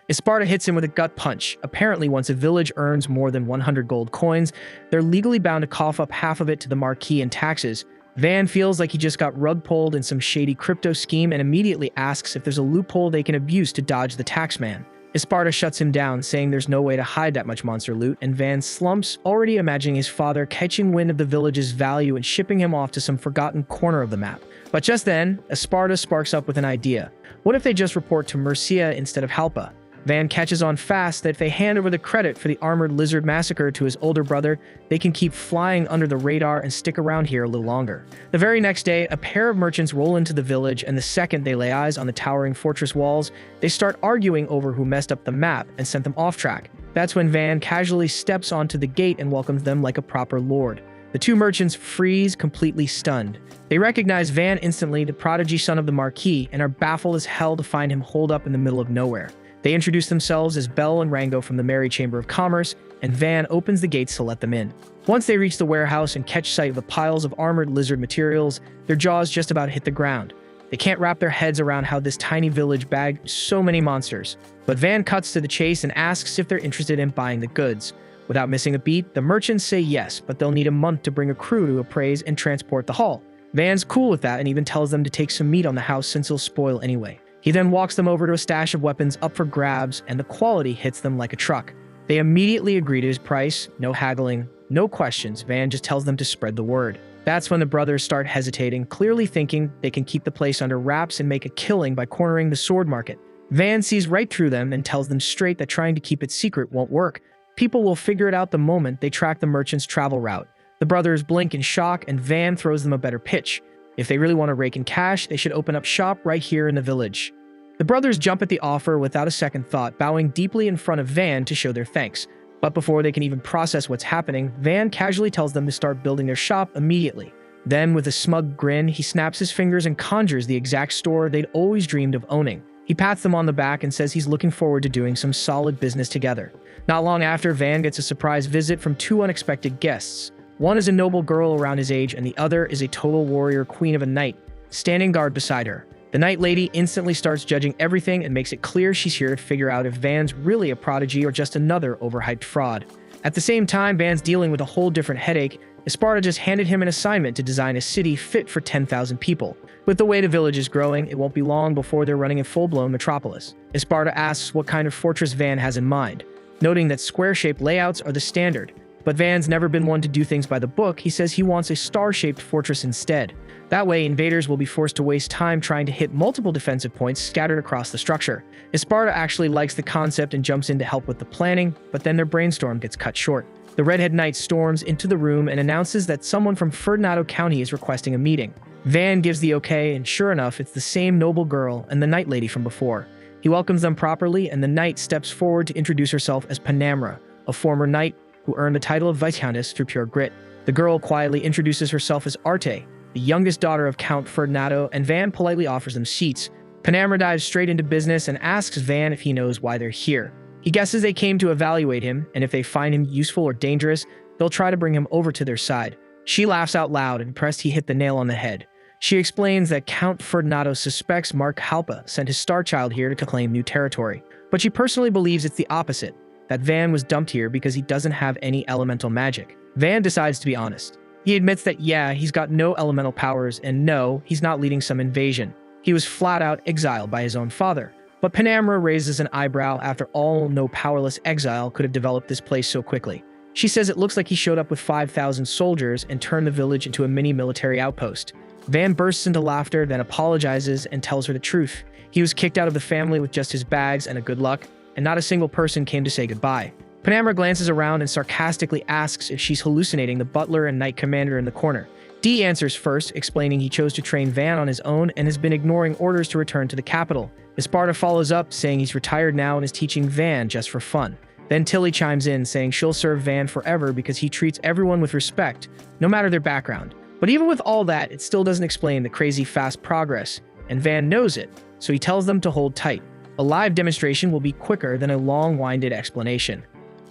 Esparta hits him with a gut punch. Apparently, once a village earns more than 100 gold coins, they're legally bound to cough up half of it to the marquis and taxes. Van feels like he just got rug pulled in some shady crypto scheme and immediately asks if there's a loophole they can abuse to dodge the taxman. Esparta shuts him down, saying there's no way to hide that much monster loot, and Van slumps, already imagining his father catching wind of the village's value and shipping him off to some forgotten corner of the map. But just then, Esparta sparks up with an idea. What if they just report to Murcia instead of Halpa? Van catches on fast that if they hand over the credit for the armored lizard massacre to his older brother, they can keep flying under the radar and stick around here a little longer. The very next day, a pair of merchants roll into the village, and the second they lay eyes on the towering fortress walls, they start arguing over who messed up the map and sent them off track. That's when Van casually steps onto the gate and welcomes them like a proper lord. The two merchants freeze, completely stunned. They recognize Van instantly, the prodigy son of the Marquis, and are baffled as hell to find him holed up in the middle of nowhere. They introduce themselves as Bell and Rango from the Merry Chamber of Commerce, and Van opens the gates to let them in. Once they reach the warehouse and catch sight of the piles of armored lizard materials, their jaws just about hit the ground. They can't wrap their heads around how this tiny village bagged so many monsters. But Van cuts to the chase and asks if they're interested in buying the goods. Without missing a beat, the merchants say yes, but they'll need a month to bring a crew to appraise and transport the haul. Van's cool with that and even tells them to take some meat on the house since it'll spoil anyway. He then walks them over to a stash of weapons up for grabs, and the quality hits them like a truck. They immediately agree to his price, no haggling, no questions. Van just tells them to spread the word. That's when the brothers start hesitating, clearly thinking they can keep the place under wraps and make a killing by cornering the sword market. Van sees right through them and tells them straight that trying to keep it secret won't work. People will figure it out the moment they track the merchant's travel route. The brothers blink in shock, and Van throws them a better pitch. If they really want to rake in cash, they should open up shop right here in the village. The brothers jump at the offer without a second thought, bowing deeply in front of Van to show their thanks. But before they can even process what's happening, Van casually tells them to start building their shop immediately. Then, with a smug grin, he snaps his fingers and conjures the exact store they'd always dreamed of owning. He pats them on the back and says he's looking forward to doing some solid business together. Not long after, Van gets a surprise visit from two unexpected guests. One is a noble girl around his age, and the other is a total warrior queen of a knight, standing guard beside her. The Night Lady instantly starts judging everything and makes it clear she's here to figure out if Van's really a prodigy or just another overhyped fraud. At the same time, Van's dealing with a whole different headache. Esparta just handed him an assignment to design a city fit for 10,000 people. With the way the village is growing, it won't be long before they're running a full-blown metropolis. Esparta asks what kind of fortress Van has in mind, noting that square-shaped layouts are the standard. But Van's never been one to do things by the book. He says he wants a star-shaped fortress instead. That way, invaders will be forced to waste time trying to hit multiple defensive points scattered across the structure. Esparta actually likes the concept and jumps in to help with the planning, but then their brainstorm gets cut short. The Redhead Knight storms into the room and announces that someone from Ferdinando County is requesting a meeting. Van gives the okay, and sure enough, it's the same noble girl and the Night Lady from before. He welcomes them properly, and the knight steps forward to introduce herself as Panamra, a former knight who earned the title of Viscountess through pure grit. The girl quietly introduces herself as Arte, the youngest daughter of Count Ferdinando, and Van politely offers them seats. Panamra dives straight into business and asks Van if he knows why they're here. He guesses they came to evaluate him, and if they find him useful or dangerous, they'll try to bring him over to their side. She laughs out loud, impressed he hit the nail on the head. She explains that Count Ferdinando suspects Mark Halpa sent his star child here to claim new territory, but she personally believes it's the opposite, that Van was dumped here because he doesn't have any elemental magic. Van decides to be honest. He admits that yeah, he's got no elemental powers, and no, he's not leading some invasion. He was flat out exiled by his own father. But Panamra raises an eyebrow. After all, no powerless exile could have developed this place so quickly. She says it looks like he showed up with 5,000 soldiers and turned the village into a mini military outpost. Van bursts into laughter, then apologizes and tells her the truth. He was kicked out of the family with just his bags and a good luck, and not a single person came to say goodbye. Panamra glances around and sarcastically asks if she's hallucinating the butler and knight commander in the corner. D answers first, explaining he chose to train Van on his own and has been ignoring orders to return to the capital. Esparta follows up, saying he's retired now and is teaching Van just for fun. Then Tilly chimes in, saying she'll serve Van forever because he treats everyone with respect, no matter their background. But even with all that, it still doesn't explain the crazy fast progress, and Van knows it, so he tells them to hold tight. A live demonstration will be quicker than a long-winded explanation.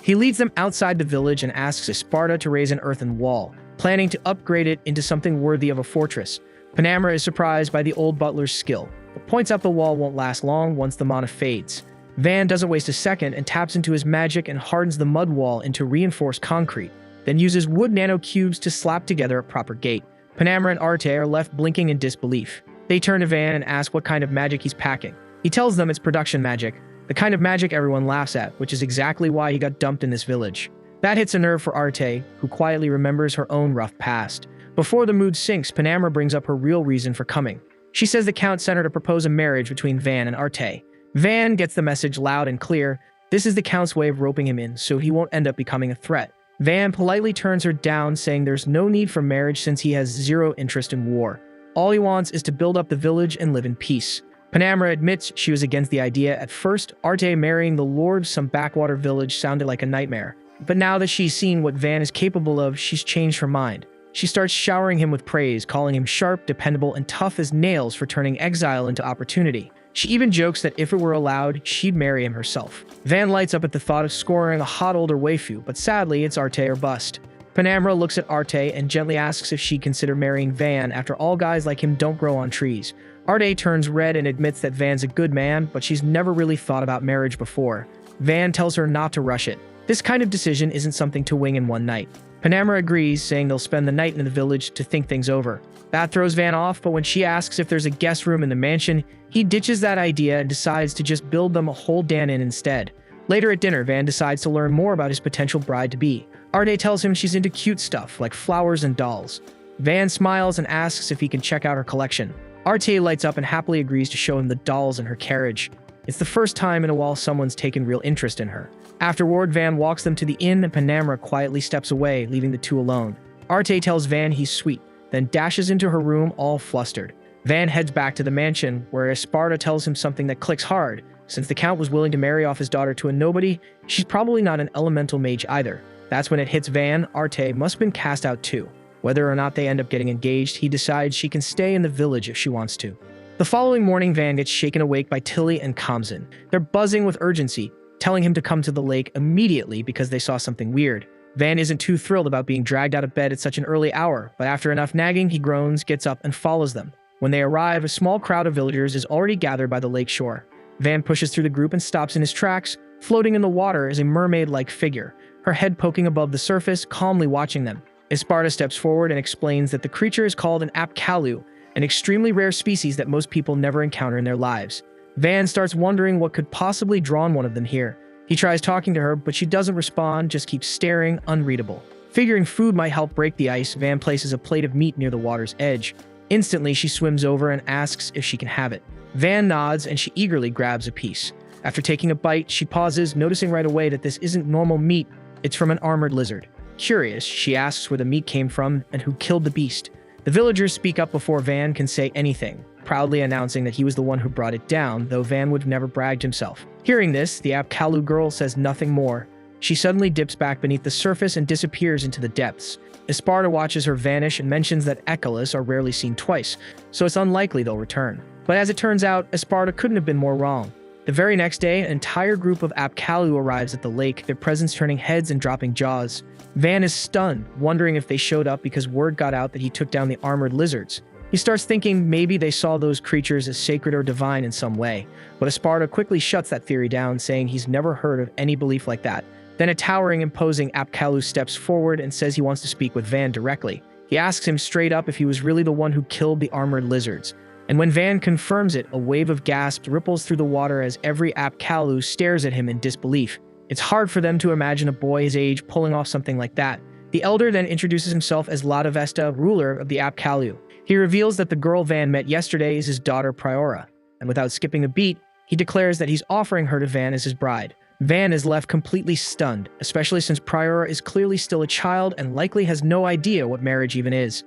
He leads them outside the village and asks Esparta to raise an earthen wall, planning to upgrade it into something worthy of a fortress. Panamra is surprised by the old butler's skill, but points out the wall won't last long once the mana fades. Van doesn't waste a second and taps into his magic and hardens the mud wall into reinforced concrete, then uses wood nanocubes to slap together a proper gate. Panamra and Arte are left blinking in disbelief. They turn to Van and ask what kind of magic he's packing. He tells them it's production magic, the kind of magic everyone laughs at, which is exactly why he got dumped in this village. That hits a nerve for Arte, who quietly remembers her own rough past. Before the mood sinks, Panamra brings up her real reason for coming. She says the Count sent her to propose a marriage between Van and Arte. Van gets the message loud and clear. This is the Count's way of roping him in, so he won't end up becoming a threat. Van politely turns her down, saying there's no need for marriage since he has zero interest in war. All he wants is to build up the village and live in peace. Panamra admits she was against the idea at first. Arte marrying the lord of some backwater village sounded like a nightmare. But now that she's seen what Van is capable of, she's changed her mind. She starts showering him with praise, calling him sharp, dependable, and tough as nails for turning exile into opportunity. She even jokes that if it were allowed, she'd marry him herself. Van lights up at the thought of scoring a hot older waifu, but sadly, it's Arte or bust. Panamra looks at Arte and gently asks if she'd consider marrying Van. After all, guys like him don't grow on trees. Arte turns red and admits that Van's a good man, but she's never really thought about marriage before. Van tells her not to rush it. This kind of decision isn't something to wing in one night. Panamra agrees, saying they'll spend the night in the village to think things over. That throws Van off, but when she asks if there's a guest room in the mansion, he ditches that idea and decides to just build them a whole den in instead. Later at dinner, Van decides to learn more about his potential bride-to-be. Arte tells him she's into cute stuff, like flowers and dolls. Van smiles and asks if he can check out her collection. Arte lights up and happily agrees to show him the dolls in her carriage. It's the first time in a while someone's taken real interest in her. Afterward, Van walks them to the inn and Panamra quietly steps away, leaving the two alone. Arte tells Van he's sweet, then dashes into her room all flustered. Van heads back to the mansion, where Esparta tells him something that clicks hard. Since the Count was willing to marry off his daughter to a nobody, she's probably not an elemental mage either. That's when it hits Van. Arte must have been cast out too. Whether or not they end up getting engaged, he decides she can stay in the village if she wants to. The following morning, Van gets shaken awake by Tilly and Kamzin. They're buzzing with urgency, telling him to come to the lake immediately because they saw something weird. Van isn't too thrilled about being dragged out of bed at such an early hour, but after enough nagging, he groans, gets up, and follows them. When they arrive, a small crowd of villagers is already gathered by the lake shore. Van pushes through the group and stops in his tracks. Floating in the water is a mermaid-like figure, her head poking above the surface, calmly watching them. Esparta steps forward and explains that the creature is called an apkalu, an extremely rare species that most people never encounter in their lives. Van starts wondering what could possibly draw one of them here. He tries talking to her, but she doesn't respond, just keeps staring, unreadable. Figuring food might help break the ice, Van places a plate of meat near the water's edge. Instantly, she swims over and asks if she can have it. Van nods and she eagerly grabs a piece. After taking a bite, she pauses, noticing right away that this isn't normal meat, it's from an armored lizard. Curious, she asks where the meat came from and who killed the beast. The villagers speak up before Van can say anything, proudly announcing that he was the one who brought it down, though Van would have never bragged himself. Hearing this, the apkalu girl says nothing more. She suddenly dips back beneath the surface and disappears into the depths. Esparta watches her vanish and mentions that echolus are rarely seen twice, so it's unlikely they'll return. But as it turns out, Esparta couldn't have been more wrong. The very next day, an entire group of apkalu arrives at the lake, their presence turning heads and dropping jaws. Van is stunned, wondering if they showed up because word got out that he took down the armored lizards. He starts thinking maybe they saw those creatures as sacred or divine in some way, but Esparta quickly shuts that theory down, saying he's never heard of any belief like that. Then a towering, imposing apkalu steps forward and says he wants to speak with Van directly. He asks him straight up if he was really the one who killed the armored lizards. And when Van confirms it, a wave of gasps ripples through the water as every apkalu stares at him in disbelief. It's hard for them to imagine a boy his age pulling off something like that. The elder then introduces himself as Latavesta, ruler of the apkalu. He reveals that the girl Van met yesterday is his daughter Priora, and without skipping a beat, he declares that he's offering her to Van as his bride. Van is left completely stunned, especially since Priora is clearly still a child and likely has no idea what marriage even is.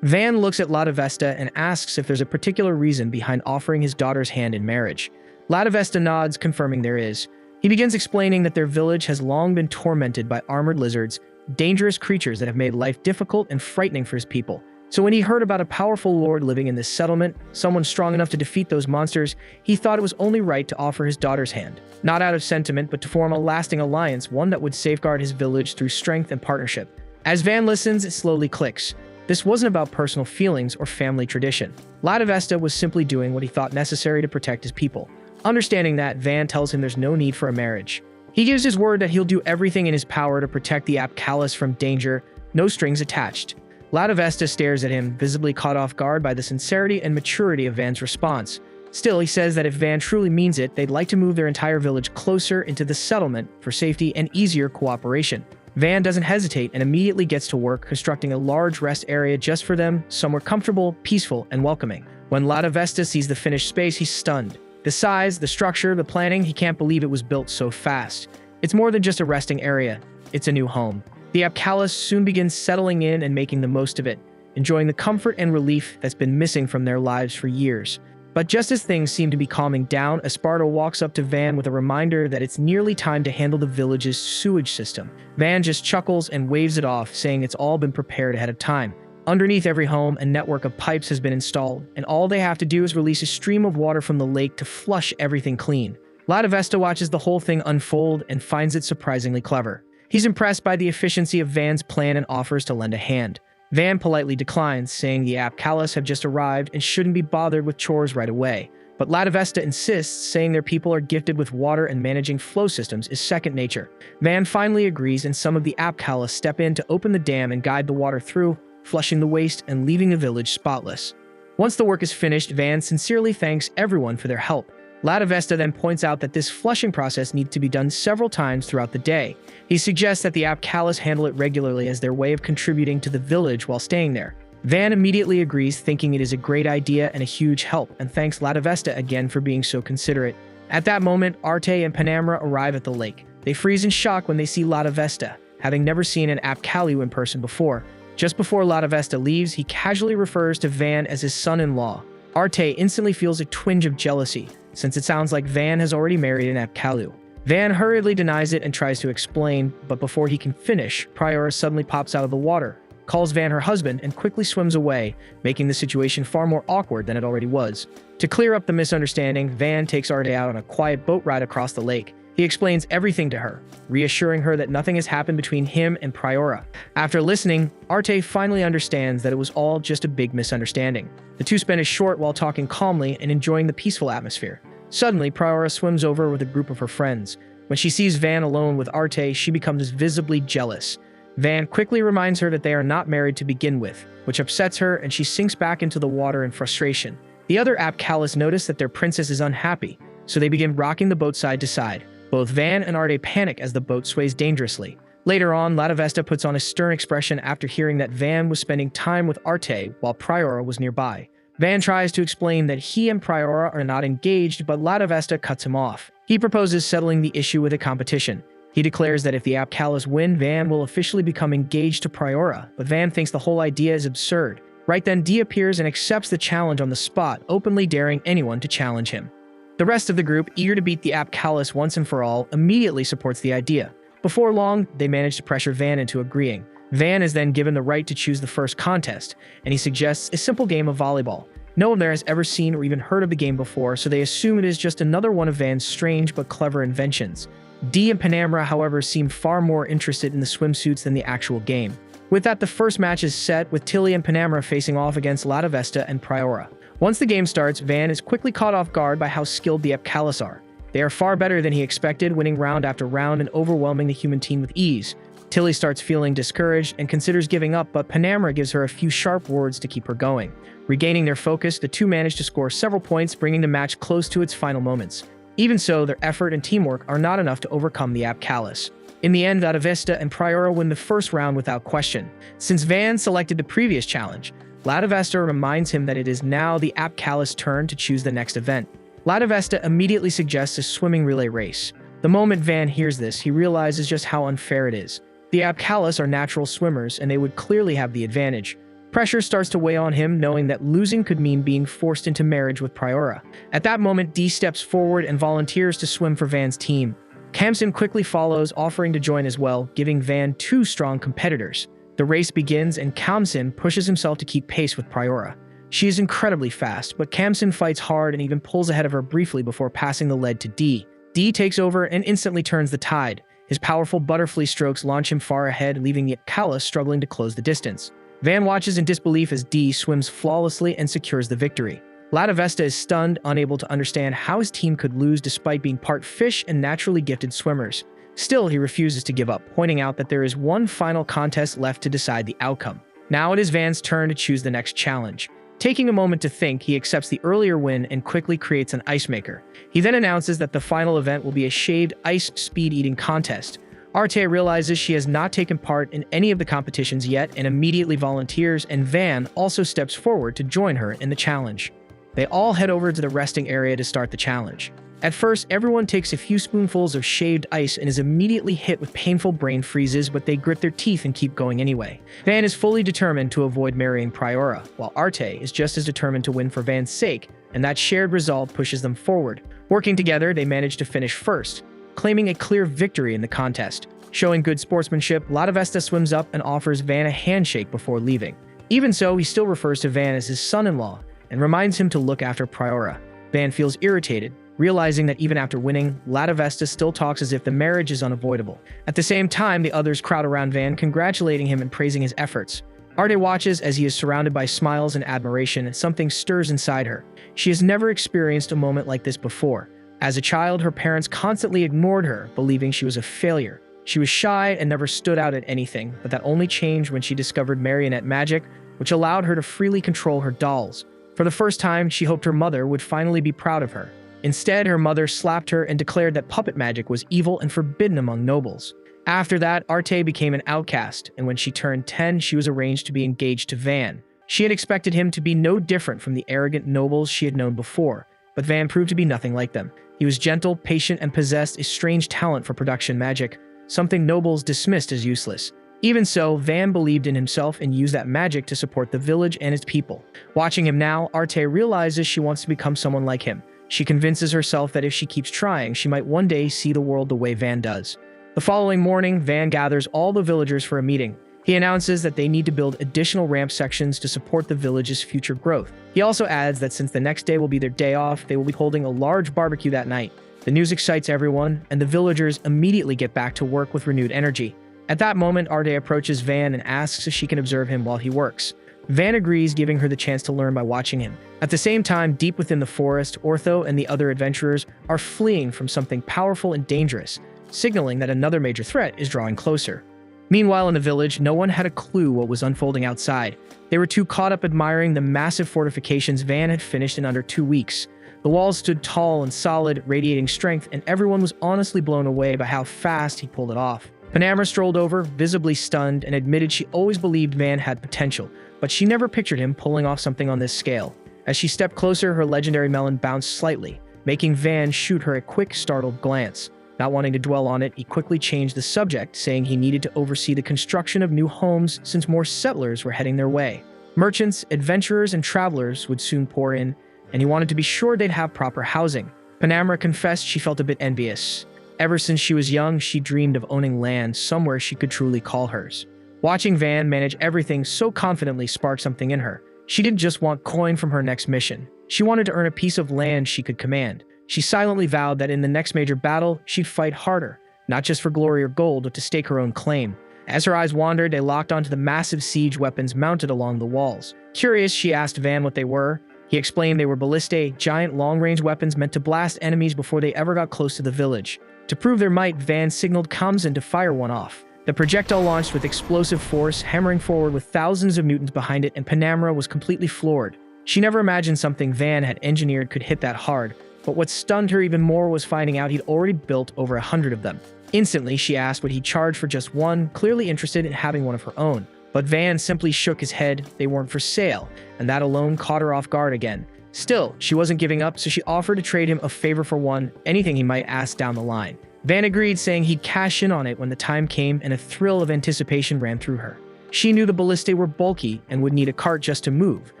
Van looks at Latavesta and asks if there's a particular reason behind offering his daughter's hand in marriage. Latavesta nods, confirming there is. He begins explaining that their village has long been tormented by armored lizards, dangerous creatures that have made life difficult and frightening for his people. So when he heard about a powerful lord living in this settlement, someone strong enough to defeat those monsters, he thought it was only right to offer his daughter's hand. Not out of sentiment, but to form a lasting alliance, one that would safeguard his village through strength and partnership. As Van listens, it slowly clicks. This wasn't about personal feelings or family tradition. Latavesta was simply doing what he thought necessary to protect his people. Understanding that, Van tells him there's no need for a marriage. He gives his word that he'll do everything in his power to protect the apkalus from danger, no strings attached. Latavesta stares at him, visibly caught off guard by the sincerity and maturity of Van's response. Still, he says that if Van truly means it, they'd like to move their entire village closer into the settlement for safety and easier cooperation. Van doesn't hesitate and immediately gets to work constructing a large rest area just for them, somewhere comfortable, peaceful, and welcoming. When Latavesta sees the finished space, he's stunned. The size, the structure, the planning, he can't believe it was built so fast. It's more than just a resting area. It's a new home. The apkalus soon begins settling in and making the most of it, enjoying the comfort and relief that's been missing from their lives for years. But just as things seem to be calming down, Esparta walks up to Van with a reminder that it's nearly time to handle the village's sewage system. Van just chuckles and waves it off, saying it's all been prepared ahead of time. Underneath every home, a network of pipes has been installed, and all they have to do is release a stream of water from the lake to flush everything clean. Latavesta watches the whole thing unfold and finds it surprisingly clever. He's impressed by the efficiency of Van's plan and offers to lend a hand. Van politely declines, saying the apkalus have just arrived and shouldn't be bothered with chores right away. But Latavesta insists, saying their people are gifted with water and managing flow systems is second nature. Van finally agrees, and some of the apkalus step in to open the dam and guide the water through, flushing the waste and leaving the village spotless. Once the work is finished, Van sincerely thanks everyone for their help. Latavesta then points out that this flushing process needs to be done several times throughout the day. He suggests that the apkalus handle it regularly as their way of contributing to the village while staying there. Van immediately agrees, thinking it is a great idea and a huge help, and thanks Latavesta again for being so considerate. At that moment, Arte and Panamra arrive at the lake. They freeze in shock when they see Latavesta, having never seen an apkalu in person before. Just before Latavesta leaves, he casually refers to Van as his son-in-law. Arte instantly feels a twinge of jealousy, since it sounds like Van has already married an apkalu. Van hurriedly denies it and tries to explain, but before he can finish, Priora suddenly pops out of the water, calls Van her husband, and quickly swims away, making the situation far more awkward than it already was. To clear up the misunderstanding, Van takes Arte out on a quiet boat ride across the lake. He explains everything to her, reassuring her that nothing has happened between him and Priora. After listening, Arte finally understands that it was all just a big misunderstanding. The two spend a short while talking calmly and enjoying the peaceful atmosphere. Suddenly, Priora swims over with a group of her friends. When she sees Van alone with Arte, she becomes visibly jealous. Van quickly reminds her that they are not married to begin with, which upsets her, and she sinks back into the water in frustration. The other Apcalis notice that their princess is unhappy, so they begin rocking the boat side to side. Both Van and Arte panic as the boat sways dangerously. Later on, Latavesta puts on a stern expression after hearing that Van was spending time with Arte while Priora was nearby. Van tries to explain that he and Priora are not engaged, but Latavesta cuts him off. He proposes settling the issue with a competition. He declares that if the Apcalis win, Van will officially become engaged to Priora, but Van thinks the whole idea is absurd. Right then, Dee appears and accepts the challenge on the spot, openly daring anyone to challenge him. The rest of the group, eager to beat the Apcalis once and for all, immediately supports the idea. Before long, they manage to pressure Van into agreeing. Van is then given the right to choose the first contest, and he suggests a simple game of volleyball. No one there has ever seen or even heard of the game before, so they assume it is just another one of Van's strange but clever inventions. Dee and Panamera, however, seem far more interested in the swimsuits than the actual game. With that, the first match is set, with Tilly and Panamera facing off against Latavesta and Priora. Once the game starts, Van is quickly caught off guard by how skilled the Apcalis are. They are far better than he expected, winning round after round and overwhelming the human team with ease. Tilly starts feeling discouraged and considers giving up, but Panamera gives her a few sharp words to keep her going. Regaining their focus, the two manage to score several points, bringing the match close to its final moments. Even so, their effort and teamwork are not enough to overcome the Apcalis. In the end, Latavesta and Priora win the first round without question. Since Van selected the previous challenge, Latavesta reminds him that it is now the Apcalis' turn to choose the next event. Latavesta immediately suggests a swimming relay race. The moment Van hears this, he realizes just how unfair it is. The Apcalis are natural swimmers, and they would clearly have the advantage. Pressure starts to weigh on him, knowing that losing could mean being forced into marriage with Priora. At that moment, Dee steps forward and volunteers to swim for Van's team. Kamsin quickly follows, offering to join as well, giving Van two strong competitors. The race begins, and Kamsin pushes himself to keep pace with Priora. She is incredibly fast, but Kamsin fights hard and even pulls ahead of her briefly before passing the lead to Dee. Dee takes over and instantly turns the tide. His powerful butterfly strokes launch him far ahead, leaving the Apcalis struggling to close the distance. Van watches in disbelief as Dee swims flawlessly and secures the victory. Latavesta is stunned, unable to understand how his team could lose despite being part fish and naturally gifted swimmers. Still, he refuses to give up, pointing out that there is one final contest left to decide the outcome. Now it is Van's turn to choose the next challenge. Taking a moment to think, he accepts the earlier win and quickly creates an ice maker. He then announces that the final event will be a shaved ice speed-eating contest. Arte realizes she has not taken part in any of the competitions yet and immediately volunteers, and Van also steps forward to join her in the challenge. They all head over to the resting area to start the challenge. At first, everyone takes a few spoonfuls of shaved ice and is immediately hit with painful brain freezes, but they grit their teeth and keep going anyway. Van is fully determined to avoid marrying Priora, while Arte is just as determined to win for Van's sake, and that shared resolve pushes them forward. Working together, they manage to finish first, claiming a clear victory in the contest. Showing good sportsmanship, Latavesta swims up and offers Van a handshake before leaving. Even so, he still refers to Van as his son-in-law and reminds him to look after Priora. Van feels irritated, realizing that even after winning, Latavesta still talks as if the marriage is unavoidable. At the same time, the others crowd around Van, congratulating him and praising his efforts. Arte watches as he is surrounded by smiles and admiration, and something stirs inside her. She has never experienced a moment like this before. As a child, her parents constantly ignored her, believing she was a failure. She was shy and never stood out at anything, but that only changed when she discovered marionette magic, which allowed her to freely control her dolls. For the first time, she hoped her mother would finally be proud of her. Instead, her mother slapped her and declared that puppet magic was evil and forbidden among nobles. After that, Arte became an outcast, and when she turned 10, she was arranged to be engaged to Van. She had expected him to be no different from the arrogant nobles she had known before, but Van proved to be nothing like them. He was gentle, patient, and possessed a strange talent for production magic, something nobles dismissed as useless. Even so, Van believed in himself and used that magic to support the village and its people. Watching him now, Arte realizes she wants to become someone like him. She convinces herself that if she keeps trying, she might one day see the world the way Van does. The following morning, Van gathers all the villagers for a meeting. He announces that they need to build additional ramp sections to support the village's future growth. He also adds that since the next day will be their day off, they will be holding a large barbecue that night. The news excites everyone, and the villagers immediately get back to work with renewed energy. At that moment, Arte approaches Van and asks if she can observe him while he works. Van agrees, giving her the chance to learn by watching him. At the same time, deep within the forest, Ortho and the other adventurers are fleeing from something powerful and dangerous, signaling that another major threat is drawing closer. Meanwhile, in the village, no one had a clue what was unfolding outside. They were too caught up admiring the massive fortifications Van had finished in under 2 weeks. The walls stood tall and solid, radiating strength, and everyone was honestly blown away by how fast he pulled it off. Panamera strolled over, visibly stunned, and admitted she always believed Van had potential, but she never pictured him pulling off something on this scale. As she stepped closer, her legendary melon bounced slightly, making Van shoot her a quick, startled glance. Not wanting to dwell on it, he quickly changed the subject, saying he needed to oversee the construction of new homes since more settlers were heading their way. Merchants, adventurers, and travelers would soon pour in, and he wanted to be sure they'd have proper housing. Panamera confessed she felt a bit envious. Ever since she was young, she dreamed of owning land somewhere she could truly call hers. Watching Van manage everything so confidently sparked something in her. She didn't just want coin from her next mission. She wanted to earn a piece of land she could command. She silently vowed that in the next major battle, she'd fight harder, not just for glory or gold, but to stake her own claim. As her eyes wandered, they locked onto the massive siege weapons mounted along the walls. Curious, she asked Van what they were. He explained they were ballistae, giant long-range weapons meant to blast enemies before they ever got close to the village. To prove their might, Van signaled Kamsin to fire one off. The projectile launched with explosive force, hammering forward with thousands of newtons behind it, and Panamera was completely floored. She never imagined something Van had engineered could hit that hard, but what stunned her even more was finding out he'd already built over 100 of them. Instantly, she asked what he'd charge for just one, clearly interested in having one of her own. But Van simply shook his head. They weren't for sale, and that alone caught her off guard again. Still, she wasn't giving up, so she offered to trade him a favor for one, anything he might ask down the line. Van agreed, saying he'd cash in on it when the time came, and a thrill of anticipation ran through her. She knew the ballistae were bulky and would need a cart just to move,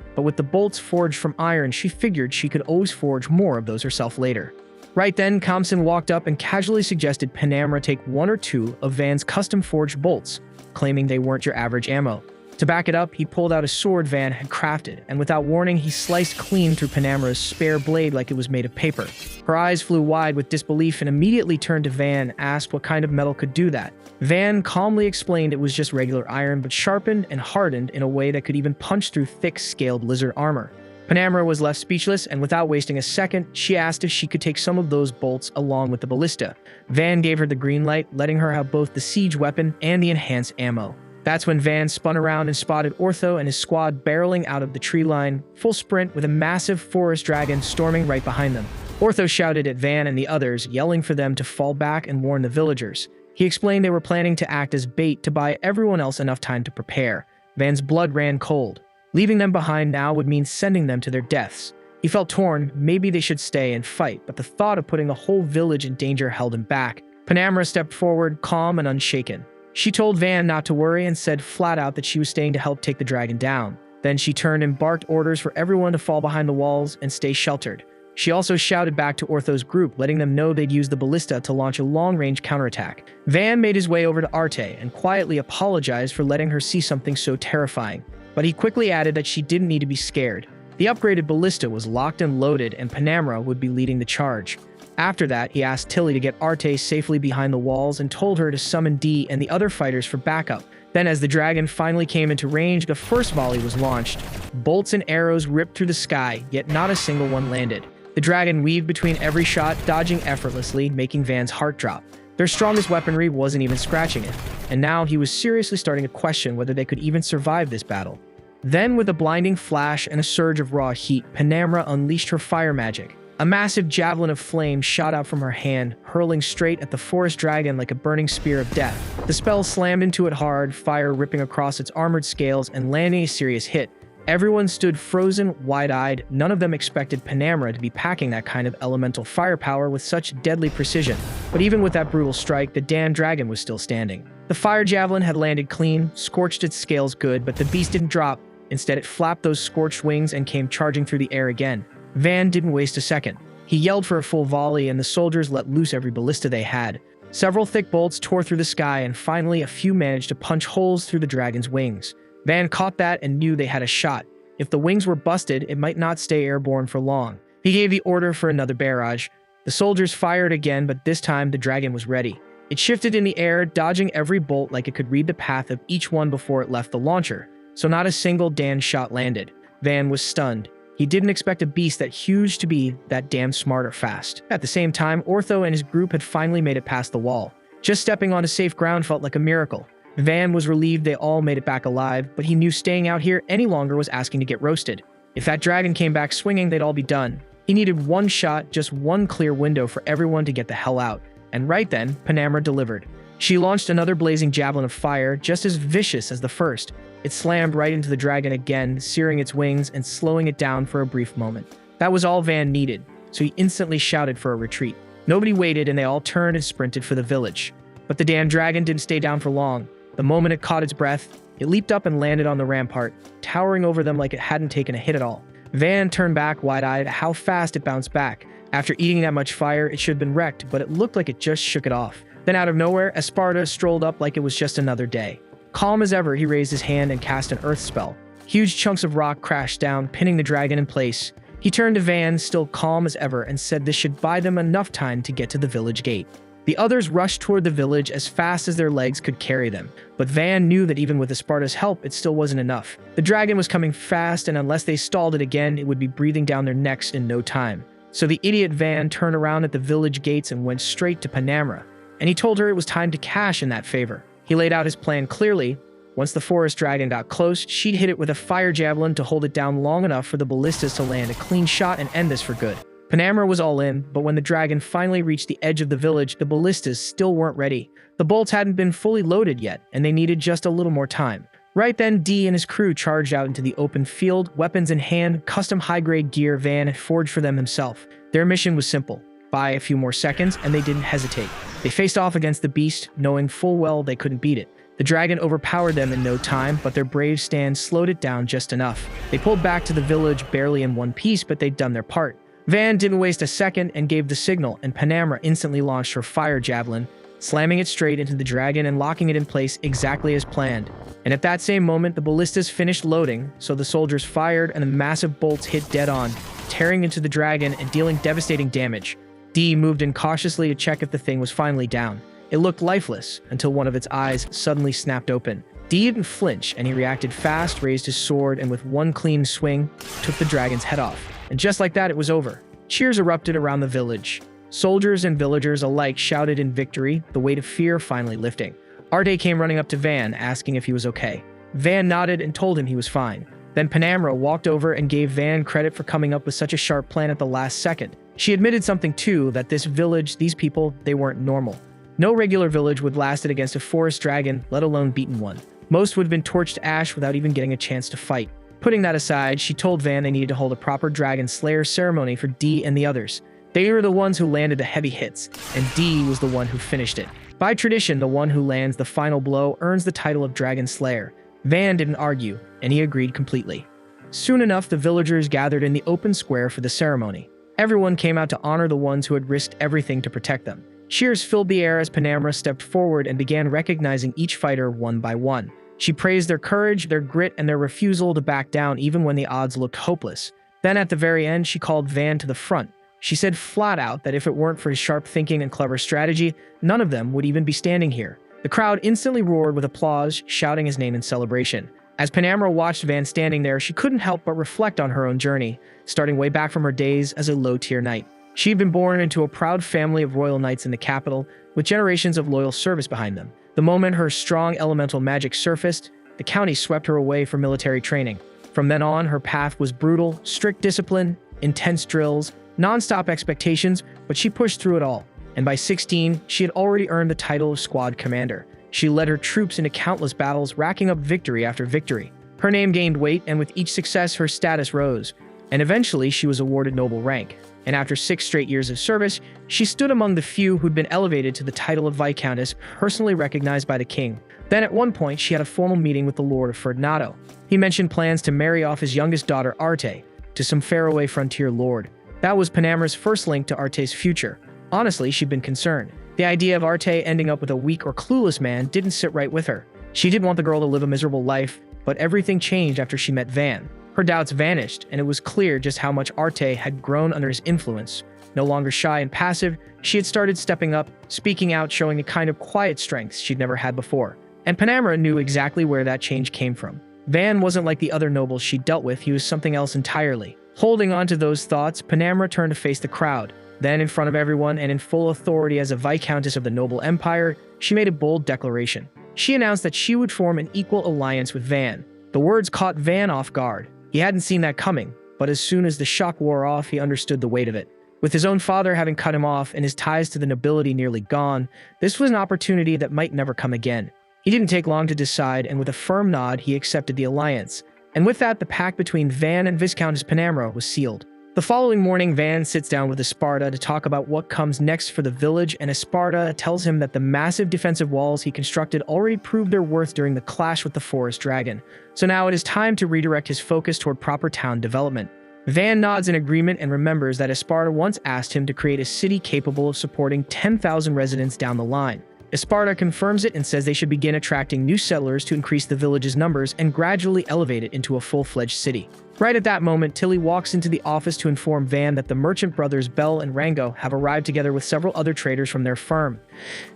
but with the bolts forged from iron, she figured she could always forge more of those herself later. Right then, Kamsin walked up and casually suggested Panamera take 1 or 2 of Van's custom-forged bolts, claiming they weren't your average ammo. To back it up, he pulled out a sword Van had crafted, and without warning, he sliced clean through Panamera's spare blade like it was made of paper. Her eyes flew wide with disbelief and immediately turned to Van, asked what kind of metal could do that. Van calmly explained it was just regular iron, but sharpened and hardened in a way that could even punch through thick, scaled lizard armor. Panamera was left speechless, and without wasting a second, she asked if she could take some of those bolts along with the ballista. Van gave her the green light, letting her have both the siege weapon and the enhanced ammo. That's when Van spun around and spotted Ortho and his squad barreling out of the tree line, full sprint with a massive forest dragon storming right behind them. Ortho shouted at Van and the others, yelling for them to fall back and warn the villagers. He explained they were planning to act as bait to buy everyone else enough time to prepare. Van's blood ran cold. Leaving them behind now would mean sending them to their deaths. He felt torn. Maybe they should stay and fight, but the thought of putting the whole village in danger held him back. Panamera stepped forward, calm and unshaken. She told Van not to worry and said flat out that she was staying to help take the dragon down. Then she turned and barked orders for everyone to fall behind the walls and stay sheltered. She also shouted back to Ortho's group, letting them know they'd use the ballista to launch a long-range counterattack. Van made his way over to Arte and quietly apologized for letting her see something so terrifying. But he quickly added that she didn't need to be scared. The upgraded ballista was locked and loaded, and Panamera would be leading the charge. After that, he asked Tilly to get Arte safely behind the walls and told her to summon D and the other fighters for backup. Then, as the dragon finally came into range, the first volley was launched. Bolts and arrows ripped through the sky, yet not a single one landed. The dragon weaved between every shot, dodging effortlessly, making Van's heart drop. Their strongest weaponry wasn't even scratching it, and now he was seriously starting to question whether they could even survive this battle. Then, with a blinding flash and a surge of raw heat, Panamera unleashed her fire magic. A massive javelin of flame shot out from her hand, hurling straight at the forest dragon like a burning spear of death. The spell slammed into it hard, fire ripping across its armored scales and landing a serious hit. Everyone stood frozen, wide-eyed. None of them expected Panamera to be packing that kind of elemental firepower with such deadly precision. But even with that brutal strike, the damn dragon was still standing. The fire javelin had landed clean, scorched its scales good, but the beast didn't drop. Instead, it flapped those scorched wings and came charging through the air again. Van didn't waste a second. He yelled for a full volley, and the soldiers let loose every ballista they had. Several thick bolts tore through the sky, and finally a few managed to punch holes through the dragon's wings. Van caught that and knew they had a shot. If the wings were busted, it might not stay airborne for long. He gave the order for another barrage. The The soldiers fired again, but this time the dragon was ready. It shifted in the air, dodging every bolt like it could read the path of each one before it left the launcher, so not a single Dan shot landed. Van was stunned. He didn't expect a beast that huge to be that damn smart or fast. At the same time, Ortho and his group had finally made it past the wall. Just stepping onto safe ground felt like a miracle. Van was relieved they all made it back alive, but he knew staying out here any longer was asking to get roasted. If that dragon came back swinging, they'd all be done. He needed one shot, just one clear window for everyone to get the hell out. And right then, Panamera delivered. She launched another blazing javelin of fire, just as vicious as the first. It slammed right into the dragon again, searing its wings and slowing it down for a brief moment. That was all Van needed, so he instantly shouted for a retreat. Nobody waited, and they all turned and sprinted for the village. But the damn dragon didn't stay down for long. The moment it caught its breath, it leaped up and landed on the rampart, towering over them like it hadn't taken a hit at all. Van turned back wide-eyed at how fast it bounced back. After eating that much fire, it should have been wrecked, but it looked like it just shook it off. Then out of nowhere, Esparta strolled up like it was just another day. Calm as ever, he raised his hand and cast an earth spell. Huge chunks of rock crashed down, pinning the dragon in place. He turned to Van, still calm as ever, and said this should buy them enough time to get to the village gate. The others rushed toward the village as fast as their legs could carry them, but Van knew that even with Esparta's help, it still wasn't enough. The dragon was coming fast, and unless they stalled it again, it would be breathing down their necks in no time. So the idiot Van turned around at the village gates and went straight to Panamera, and he told her it was time to cash in that favor. He laid out his plan clearly. Once the forest dragon got close, she'd hit it with a fire javelin to hold it down long enough for the ballistas to land a clean shot and end this for good. Panamera was all in, but when the dragon finally reached the edge of the village, the ballistas still weren't ready. The bolts hadn't been fully loaded yet, and they needed just a little more time. Right then, D and his crew charged out into the open field, weapons in hand, custom high-grade gear Van had forged for them himself. Their mission was simple: buy a few more seconds, and they didn't hesitate. They faced off against the beast, knowing full well they couldn't beat it. The dragon overpowered them in no time, but their brave stand slowed it down just enough. They pulled back to the village barely in one piece, but they'd done their part. Van didn't waste a second and gave the signal, and Panamera instantly launched her fire javelin, slamming it straight into the dragon and locking it in place exactly as planned. And at that same moment, the ballistas finished loading, so the soldiers fired and the massive bolts hit dead on, tearing into the dragon and dealing devastating damage. D moved in cautiously to check if the thing was finally down. It looked lifeless until one of its eyes suddenly snapped open. D didn't flinch, and he reacted fast, raised his sword, and with one clean swing, took the dragon's head off. And just like that, it was over. Cheers erupted around the village. Soldiers and villagers alike shouted in victory, the weight of fear finally lifting. Arte came running up to Van, asking if he was okay. Van nodded and told him he was fine. Then Panamera walked over and gave Van credit for coming up with such a sharp plan at the last second. She admitted something too, that this village, these people, they weren't normal. No regular village would lasted against a forest dragon, let alone beaten one. Most would have been torched to ash without even getting a chance to fight. Putting that aside, she told Van they needed to hold a proper dragon slayer ceremony for D and the others. They were the ones who landed the heavy hits, and D was the one who finished it. By tradition, the one who lands the final blow earns the title of Dragon Slayer. Van didn't argue, and he agreed completely. Soon enough, the villagers gathered in the open square for the ceremony. Everyone came out to honor the ones who had risked everything to protect them. Cheers filled the air as Panamera stepped forward and began recognizing each fighter one by one. She praised their courage, their grit, and their refusal to back down even when the odds looked hopeless. Then at the very end, she called Van to the front. She said flat out that if it weren't for his sharp thinking and clever strategy, none of them would even be standing here. The crowd instantly roared with applause, shouting his name in celebration. As Panamera watched Van standing there, she couldn't help but reflect on her own journey, starting way back from her days as a low-tier knight. She had been born into a proud family of royal knights in the capital, with generations of loyal service behind them. The moment her strong elemental magic surfaced, the county swept her away for military training. From then on, her path was brutal, strict discipline, intense drills, non-stop expectations, but she pushed through it all. And by 16, she had already earned the title of squad commander. She led her troops into countless battles, racking up victory after victory. Her name gained weight, and with each success, her status rose. And eventually, she was awarded noble rank. And after 6 straight years of service, she stood among the few who'd been elevated to the title of Viscountess, personally recognized by the king. Then at one point, she had a formal meeting with the Lord of Ferdinando. He mentioned plans to marry off his youngest daughter, Arte, to some faraway frontier lord. That was Panamera's first link to Arte's future. Honestly, she'd been concerned. The idea of Arte ending up with a weak or clueless man didn't sit right with her. She didn't want the girl to live a miserable life, but everything changed after she met Van. Her doubts vanished, and it was clear just how much Arte had grown under his influence. No longer shy and passive, she had started stepping up, speaking out, showing a kind of quiet strength she'd never had before. And Panamera knew exactly where that change came from. Van wasn't like the other nobles she dealt with, he was something else entirely. Holding on to those thoughts, Panamera turned to face the crowd. Then, in front of everyone and in full authority as a Viscountess of the noble empire, she made a bold declaration. She announced that she would form an equal alliance with Van. The words caught Van off guard. He hadn't seen that coming, but as soon as the shock wore off, he understood the weight of it. With his own father having cut him off and his ties to the nobility nearly gone, this was an opportunity that might never come again. He didn't take long to decide, and with a firm nod, he accepted the alliance. And with that, the pact between Van and Viscountess Panamera was sealed. The following morning, Van sits down with Esparta to talk about what comes next for the village, and Esparta tells him that the massive defensive walls he constructed already proved their worth during the clash with the forest dragon. So now it is time to redirect his focus toward proper town development. Van nods in agreement and remembers that Esparta once asked him to create a city capable of supporting 10,000 residents down the line. Esparta confirms it and says they should begin attracting new settlers to increase the village's numbers and gradually elevate it into a full-fledged city. Right at that moment, Tilly walks into the office to inform Van that the merchant brothers Bell and Rango have arrived together with several other traders from their firm.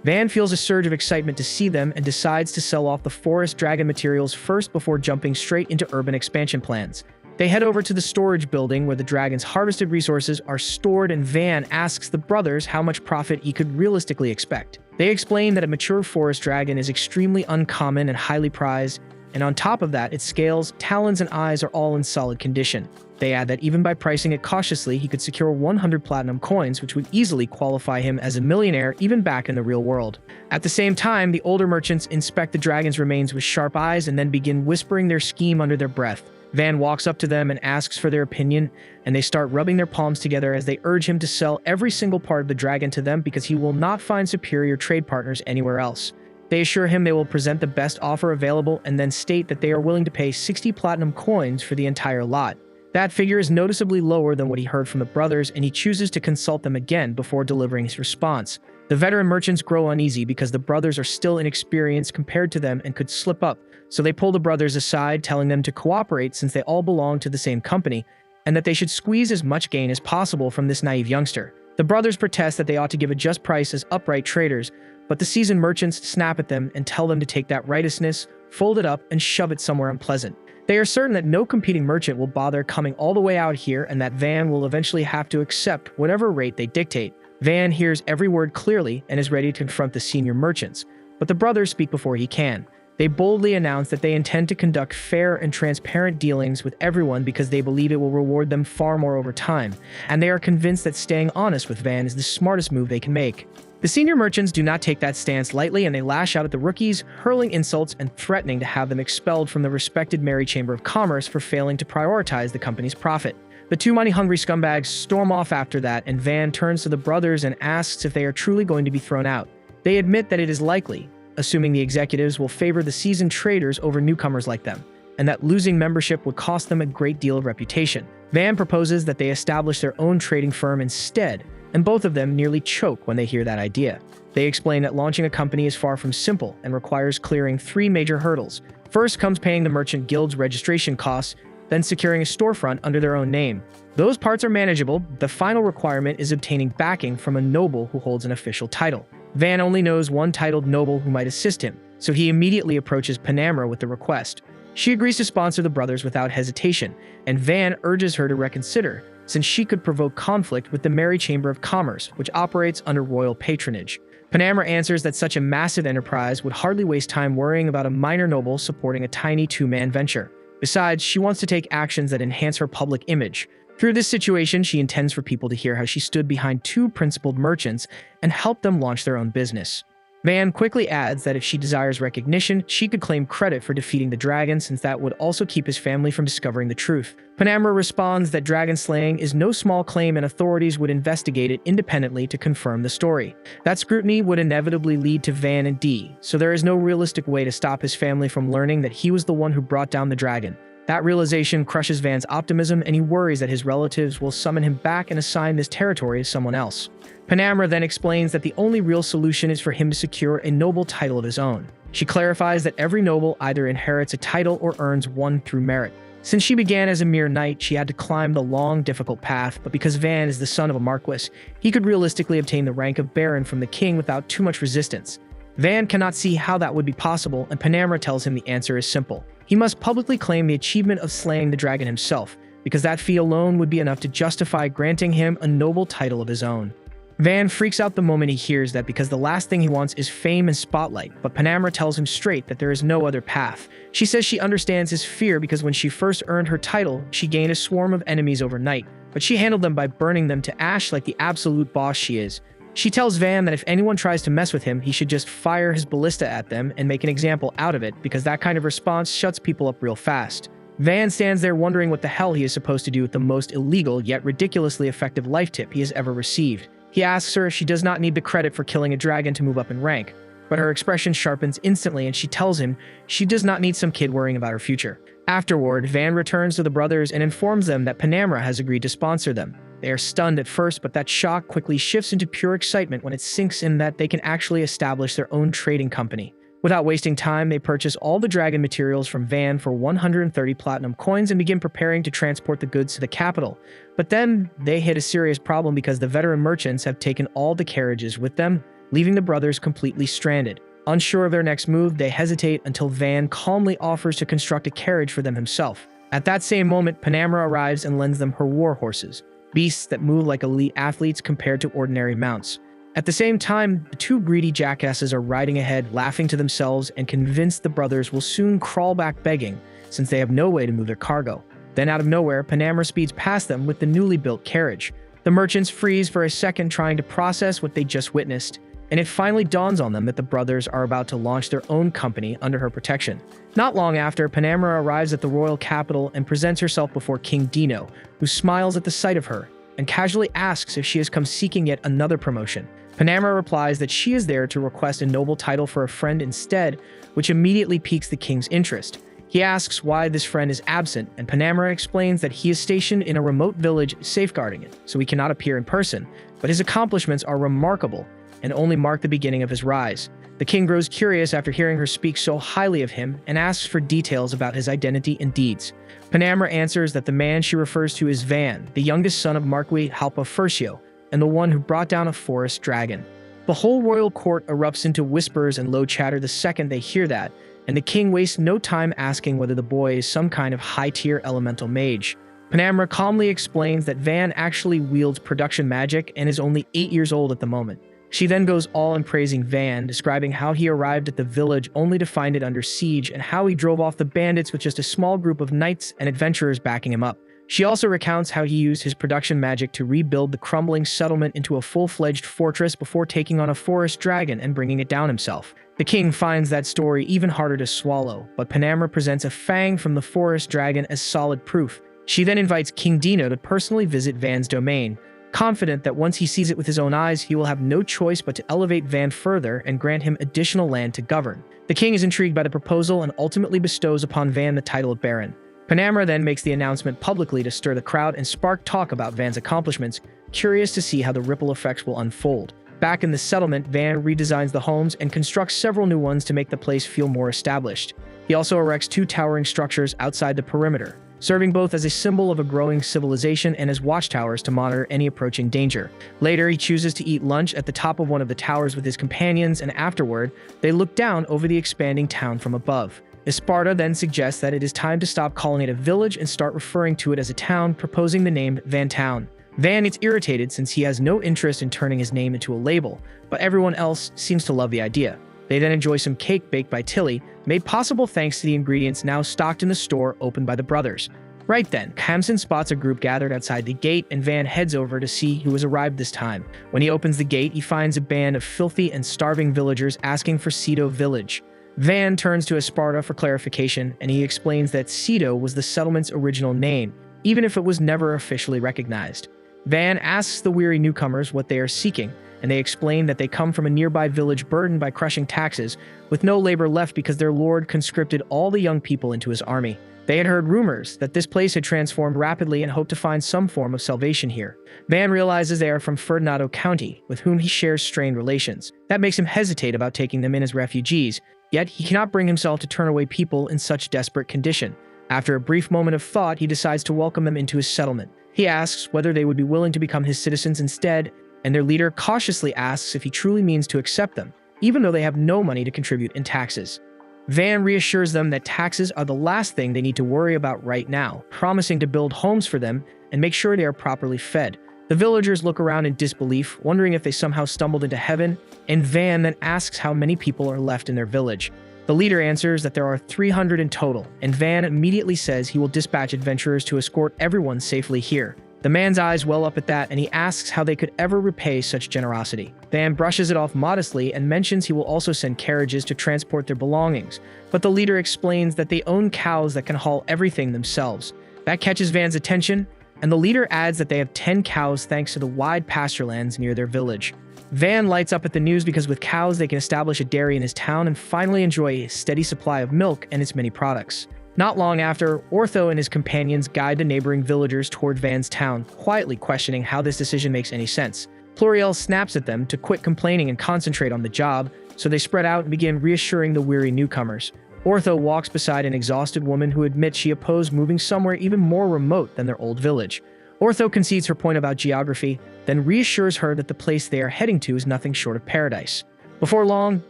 Van feels a surge of excitement to see them and decides to sell off the forest dragon materials first before jumping straight into urban expansion plans. They head over to the storage building where the dragon's harvested resources are stored, and Van asks the brothers how much profit he could realistically expect. They explain that a mature forest dragon is extremely uncommon and highly prized, and on top of that, its scales, talons, and eyes are all in solid condition. They add that even by pricing it cautiously, he could secure 100 platinum coins, which would easily qualify him as a millionaire even back in the real world. At the same time, the older merchants inspect the dragon's remains with sharp eyes and then begin whispering their scheme under their breath. Van walks up to them and asks for their opinion, and they start rubbing their palms together as they urge him to sell every single part of the dragon to them because he will not find superior trade partners anywhere else. They assure him they will present the best offer available and then state that they are willing to pay 60 platinum coins for the entire lot. That figure is noticeably lower than what he heard from the brothers, and he chooses to consult them again before delivering his response. The veteran merchants grow uneasy because the brothers are still inexperienced compared to them and could slip up, so they pull the brothers aside, telling them to cooperate since they all belong to the same company, and that they should squeeze as much gain as possible from this naive youngster. The brothers protest that they ought to give a just price as upright traders, but the seasoned merchants snap at them and tell them to take that righteousness, fold it up, and shove it somewhere unpleasant. They are certain that no competing merchant will bother coming all the way out here, and that Van will eventually have to accept whatever rate they dictate. Van hears every word clearly and is ready to confront the senior merchants, but the brothers speak before he can. They boldly announce that they intend to conduct fair and transparent dealings with everyone because they believe it will reward them far more over time, and they are convinced that staying honest with Van is the smartest move they can make. The senior merchants do not take that stance lightly, and they lash out at the rookies, hurling insults and threatening to have them expelled from the respected Merry Chamber of Commerce for failing to prioritize the company's profit. The two money-hungry scumbags storm off after that, and Van turns to the brothers and asks if they are truly going to be thrown out. They admit that it is likely, assuming the executives will favor the seasoned traders over newcomers like them, and that losing membership would cost them a great deal of reputation. Van proposes that they establish their own trading firm instead, and both of them nearly choke when they hear that idea. They explain that launching a company is far from simple and requires clearing 3 major hurdles. First comes paying the merchant guild's registration costs, then securing a storefront under their own name. Those parts are manageable. The final requirement is obtaining backing from a noble who holds an official title. Van only knows one titled noble who might assist him, so he immediately approaches Panamera with the request. She agrees to sponsor the brothers without hesitation, and Van urges her to reconsider, since she could provoke conflict with the Merry Chamber of Commerce, which operates under royal patronage. Panamera answers that such a massive enterprise would hardly waste time worrying about a minor noble supporting a tiny 2-man venture. Besides, she wants to take actions that enhance her public image. Through this situation, she intends for people to hear how she stood behind 2 principled merchants and helped them launch their own business. Van quickly adds that if she desires recognition, she could claim credit for defeating the dragon, since that would also keep his family from discovering the truth. Panamera responds that dragon slaying is no small claim and authorities would investigate it independently to confirm the story. That scrutiny would inevitably lead to Van and Dee, so there is no realistic way to stop his family from learning that he was the one who brought down the dragon. That realization crushes Van's optimism, and he worries that his relatives will summon him back and assign this territory to someone else. Panamera then explains that the only real solution is for him to secure a noble title of his own. She clarifies that every noble either inherits a title or earns one through merit. Since she began as a mere knight, she had to climb the long, difficult path, but because Van is the son of a marquis, he could realistically obtain the rank of baron from the king without too much resistance. Van cannot see how that would be possible, and Panamera tells him the answer is simple. He must publicly claim the achievement of slaying the dragon himself, because that fee alone would be enough to justify granting him a noble title of his own. Van freaks out the moment he hears that because the last thing he wants is fame and spotlight, but Panamera tells him straight that there is no other path. She says she understands his fear because when she first earned her title, she gained a swarm of enemies overnight, but she handled them by burning them to ash like the absolute boss she is. She tells Van that if anyone tries to mess with him, he should just fire his ballista at them and make an example out of it, because that kind of response shuts people up real fast. Van stands there wondering what the hell he is supposed to do with the most illegal yet ridiculously effective life tip he has ever received. He asks her if she does not need the credit for killing a dragon to move up in rank, but her expression sharpens instantly and she tells him she does not need some kid worrying about her future. Afterward, Van returns to the brothers and informs them that Panamera has agreed to sponsor them. They are stunned at first, but that shock quickly shifts into pure excitement when it sinks in that they can actually establish their own trading company. Without wasting time, they purchase all the dragon materials from Van for 130 platinum coins and begin preparing to transport the goods to the capital. But then, they hit a serious problem because the veteran merchants have taken all the carriages with them, leaving the brothers completely stranded. Unsure of their next move, they hesitate until Van calmly offers to construct a carriage for them himself. At that same moment, Panamera arrives and lends them her war horses, beasts that move like elite athletes compared to ordinary mounts. At the same time, the two greedy jackasses are riding ahead, laughing to themselves and convinced the brothers will soon crawl back begging, since they have no way to move their cargo. Then out of nowhere, Panamera speeds past them with the newly built carriage. The merchants freeze for a second trying to process what they just witnessed, and it finally dawns on them that the brothers are about to launch their own company under her protection. Not long after, Panamera arrives at the royal capital and presents herself before King Dino, who smiles at the sight of her and casually asks if she has come seeking yet another promotion. Panamera replies that she is there to request a noble title for a friend instead, which immediately piques the king's interest. He asks why this friend is absent, and Panamera explains that he is stationed in a remote village safeguarding it, so he cannot appear in person, but his accomplishments are remarkable and only mark the beginning of his rise. The king grows curious after hearing her speak so highly of him and asks for details about his identity and deeds. Panamera answers that the man she refers to is Van, the youngest son of Marquis Halpa and the one who brought down a forest dragon. The whole royal court erupts into whispers and low chatter the second they hear that, and the king wastes no time asking whether the boy is some kind of high-tier elemental mage. Panamera calmly explains that Van actually wields production magic and is only 8 years old at the moment. She then goes all in praising Van, describing how he arrived at the village only to find it under siege and how he drove off the bandits with just a small group of knights and adventurers backing him up. She also recounts how he used his production magic to rebuild the crumbling settlement into a full-fledged fortress before taking on a forest dragon and bringing it down himself. The king finds that story even harder to swallow, but Panamera presents a fang from the forest dragon as solid proof. She then invites King Dino to personally visit Van's domain, confident that once he sees it with his own eyes, he will have no choice but to elevate Van further and grant him additional land to govern. The king is intrigued by the proposal and ultimately bestows upon Van the title of Baron. Panamera then makes the announcement publicly to stir the crowd and spark talk about Van's accomplishments, curious to see how the ripple effects will unfold. Back in the settlement, Van redesigns the homes and constructs several new ones to make the place feel more established. He also erects 2 towering structures outside the perimeter, serving both as a symbol of a growing civilization and as watchtowers to monitor any approaching danger. Later, he chooses to eat lunch at the top of one of the towers with his companions, and afterward, they look down over the expanding town from above. Esparta then suggests that it is time to stop calling it a village and start referring to it as a town, proposing the name Van Town. Van gets irritated since he has no interest in turning his name into a label, but everyone else seems to love the idea. They then enjoy some cake baked by Tilly, made possible thanks to the ingredients now stocked in the store opened by the brothers. Right then, Kamsen spots a group gathered outside the gate, and Van heads over to see who has arrived this time. When he opens the gate, he finds a band of filthy and starving villagers asking for Cedo Village. Van turns to Esparta for clarification, and he explains that Cedo was the settlement's original name, even if it was never officially recognized. Van asks the weary newcomers what they are seeking, and they explain that they come from a nearby village burdened by crushing taxes, with no labor left because their lord conscripted all the young people into his army. They had heard rumors that this place had transformed rapidly and hoped to find some form of salvation here. Van realizes they are from Ferdinando County, with whom he shares strained relations. That makes him hesitate about taking them in as refugees, yet he cannot bring himself to turn away people in such desperate condition. After a brief moment of thought, he decides to welcome them into his settlement. He asks whether they would be willing to become his citizens instead, and their leader cautiously asks if he truly means to accept them, even though they have no money to contribute in taxes. Van reassures them that taxes are the last thing they need to worry about right now, promising to build homes for them and make sure they are properly fed. The villagers look around in disbelief, wondering if they somehow stumbled into heaven, and Van then asks how many people are left in their village. The leader answers that there are 300 in total, and Van immediately says he will dispatch adventurers to escort everyone safely here. The man's eyes well up at that, and he asks how they could ever repay such generosity. Van brushes it off modestly and mentions he will also send carriages to transport their belongings, but the leader explains that they own cows that can haul everything themselves. That catches Van's attention, and the leader adds that they have 10 cows thanks to the wide pasture lands near their village. Van lights up at the news because with cows they can establish a dairy in his town and finally enjoy a steady supply of milk and its many products. Not long after, Ortho and his companions guide the neighboring villagers toward Van's town, quietly questioning how this decision makes any sense. Pluriel snaps at them to quit complaining and concentrate on the job, so they spread out and begin reassuring the weary newcomers. Ortho walks beside an exhausted woman who admits she opposed moving somewhere even more remote than their old village. Ortho concedes her point about geography, then reassures her that the place they are heading to is nothing short of paradise. Before long,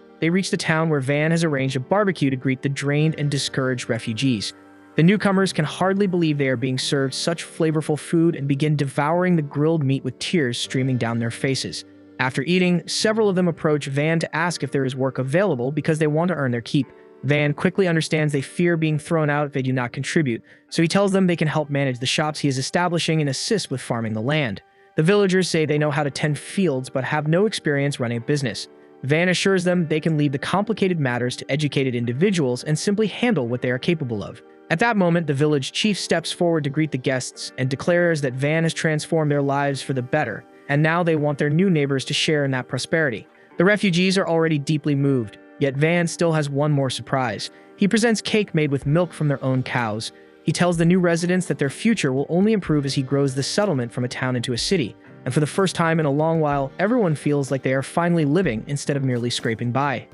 they reach the town where Van has arranged a barbecue to greet the drained and discouraged refugees. The newcomers can hardly believe they are being served such flavorful food and begin devouring the grilled meat with tears streaming down their faces. After eating, several of them approach Van to ask if there is work available because they want to earn their keep. Van quickly understands they fear being thrown out if they do not contribute, so he tells them they can help manage the shops he is establishing and assist with farming the land. The villagers say they know how to tend fields but have no experience running a business. Van assures them they can leave the complicated matters to educated individuals and simply handle what they are capable of. At that moment, the village chief steps forward to greet the guests and declares that Van has transformed their lives for the better, and now they want their new neighbors to share in that prosperity. The refugees are already deeply moved, yet Van still has one more surprise. He presents cake made with milk from their own cows. He tells the new residents that their future will only improve as he grows the settlement from a town into a city. And for the first time in a long while, everyone feels like they are finally living instead of merely scraping by.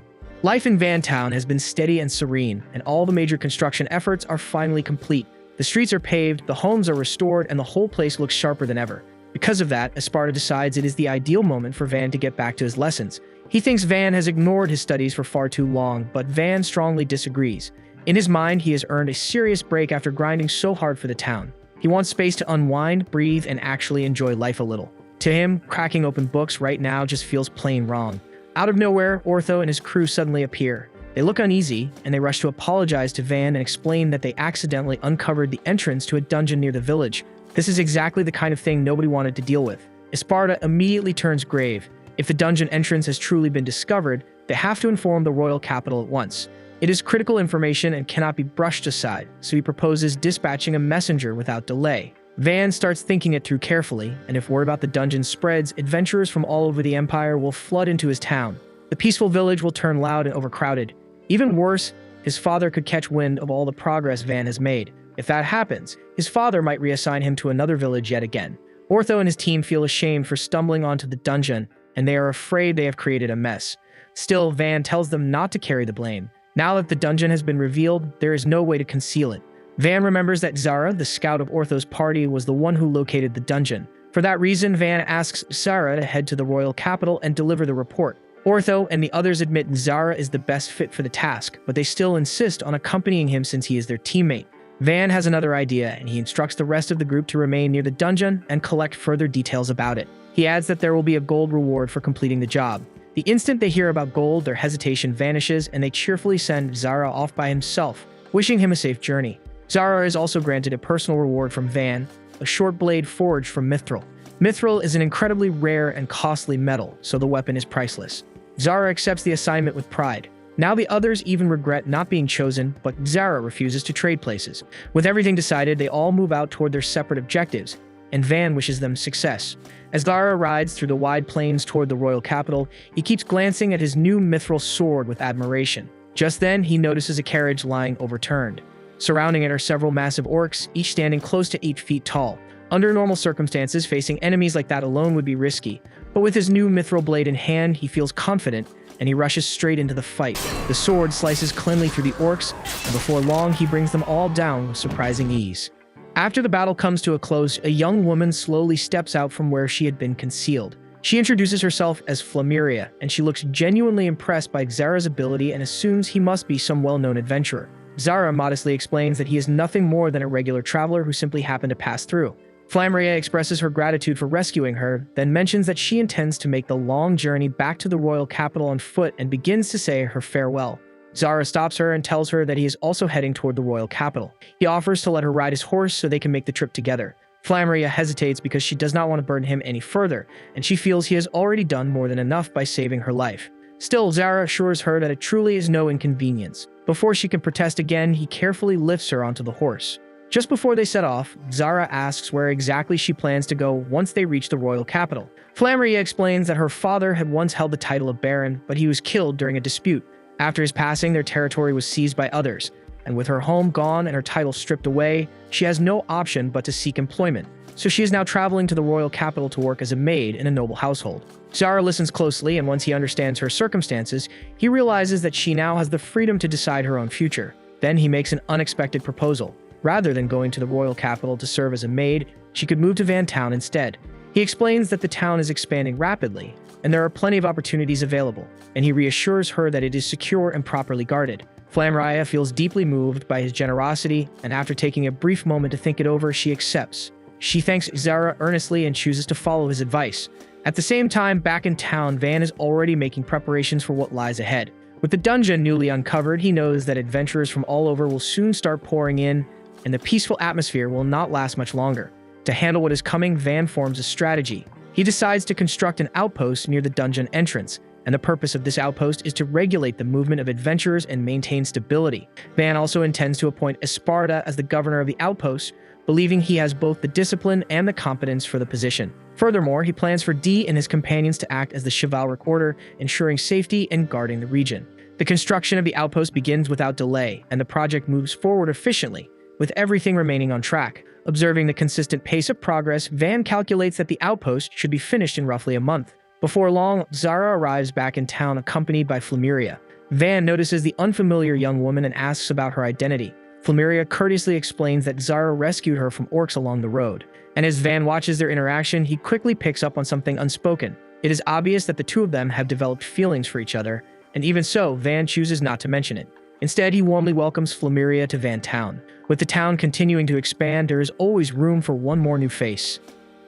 Life in Van Town has been steady and serene, and all the major construction efforts are finally complete. The streets are paved, the homes are restored, and the whole place looks sharper than ever. Because of that, Esparta decides it is the ideal moment for Van to get back to his lessons. He thinks Van has ignored his studies for far too long, but Van strongly disagrees. In his mind, he has earned a serious break after grinding so hard for the town. He wants space to unwind, breathe, and actually enjoy life a little. To him, cracking open books right now just feels plain wrong. Out of nowhere, Ortho and his crew suddenly appear. They look uneasy, and they rush to apologize to Van and explain that they accidentally uncovered the entrance to a dungeon near the village. This is exactly the kind of thing nobody wanted to deal with. Esparta immediately turns grave. If the dungeon entrance has truly been discovered, they have to inform the royal capital at once. It is critical information and cannot be brushed aside, so he proposes dispatching a messenger without delay. Van starts thinking it through carefully, and if word about the dungeon spreads, adventurers from all over the Empire will flood into his town. The peaceful village will turn loud and overcrowded. Even worse, his father could catch wind of all the progress Van has made. If that happens, his father might reassign him to another village yet again. Ortho and his team feel ashamed for stumbling onto the dungeon, and they are afraid they have created a mess. Still, Van tells them not to carry the blame. Now that the dungeon has been revealed, there is no way to conceal it. Van remembers that Zara, the scout of Ortho's party, was the one who located the dungeon. For that reason, Van asks Zara to head to the royal capital and deliver the report. Ortho and the others admit Zara is the best fit for the task, but they still insist on accompanying him since he is their teammate. Van has another idea, and he instructs the rest of the group to remain near the dungeon and collect further details about it. He adds that there will be a gold reward for completing the job. The instant they hear about gold, their hesitation vanishes, and they cheerfully send Zara off by himself, wishing him a safe journey. Zara is also granted a personal reward from Van, a short blade forged from mithril. Mithril is an incredibly rare and costly metal, so the weapon is priceless. Zara accepts the assignment with pride. Now the others even regret not being chosen, but Zara refuses to trade places. With everything decided, they all move out toward their separate objectives, and Van wishes them success. As Zara rides through the wide plains toward the royal capital, he keeps glancing at his new mithril sword with admiration. Just then, he notices a carriage lying overturned. Surrounding it are several massive orcs, each standing close to 8 feet tall. Under normal circumstances, facing enemies like that alone would be risky, but with his new mithril blade in hand, he feels confident, and he rushes straight into the fight. The sword slices cleanly through the orcs, and before long he brings them all down with surprising ease. After the battle comes to a close, a young woman slowly steps out from where she had been concealed. She introduces herself as Flameria, and she looks genuinely impressed by Xara's ability and assumes he must be some well-known adventurer. Xara modestly explains that he is nothing more than a regular traveler who simply happened to pass through. Flameria expresses her gratitude for rescuing her, then mentions that she intends to make the long journey back to the royal capital on foot and begins to say her farewell. Xara stops her and tells her that he is also heading toward the royal capital. He offers to let her ride his horse so they can make the trip together. Flameria hesitates because she does not want to burden him any further, and she feels he has already done more than enough by saving her life. Still, Xara assures her that it truly is no inconvenience. Before she can protest again, he carefully lifts her onto the horse. Just before they set off, Xara asks where exactly she plans to go once they reach the royal capital. Flameria explains that her father had once held the title of Baron, but he was killed during a dispute. After his passing, their territory was seized by others, and with her home gone and her title stripped away, she has no option but to seek employment. So she is now traveling to the royal capital to work as a maid in a noble household. Xara listens closely, and once he understands her circumstances, he realizes that she now has the freedom to decide her own future. Then he makes an unexpected proposal. Rather than going to the royal capital to serve as a maid, she could move to Van Town instead. He explains that the town is expanding rapidly, and there are plenty of opportunities available, and he reassures her that it is secure and properly guarded. Flameria feels deeply moved by his generosity, and after taking a brief moment to think it over, she accepts. She thanks Xara earnestly and chooses to follow his advice. At the same time, back in town, Van is already making preparations for what lies ahead. With the dungeon newly uncovered, he knows that adventurers from all over will soon start pouring in, and the peaceful atmosphere will not last much longer. To handle what is coming, Van forms a strategy. He decides to construct an outpost near the dungeon entrance, and the purpose of this outpost is to regulate the movement of adventurers and maintain stability. Van also intends to appoint Esparta as the governor of the outpost, believing he has both the discipline and the competence for the position. Furthermore, he plans for Dee and his companions to act as the chivalric order, ensuring safety and guarding the region. The construction of the outpost begins without delay, and the project moves forward efficiently, with everything remaining on track. Observing the consistent pace of progress, Van calculates that the outpost should be finished in roughly a month. Before long, Xara arrives back in town accompanied by Flameria. Van notices the unfamiliar young woman and asks about her identity. Flameria courteously explains that Xara rescued her from orcs along the road. And as Van watches their interaction, he quickly picks up on something unspoken. It is obvious that the two of them have developed feelings for each other, and even so, Van chooses not to mention it. Instead, he warmly welcomes Flameria to Van Town. With the town continuing to expand, there is always room for one more new face.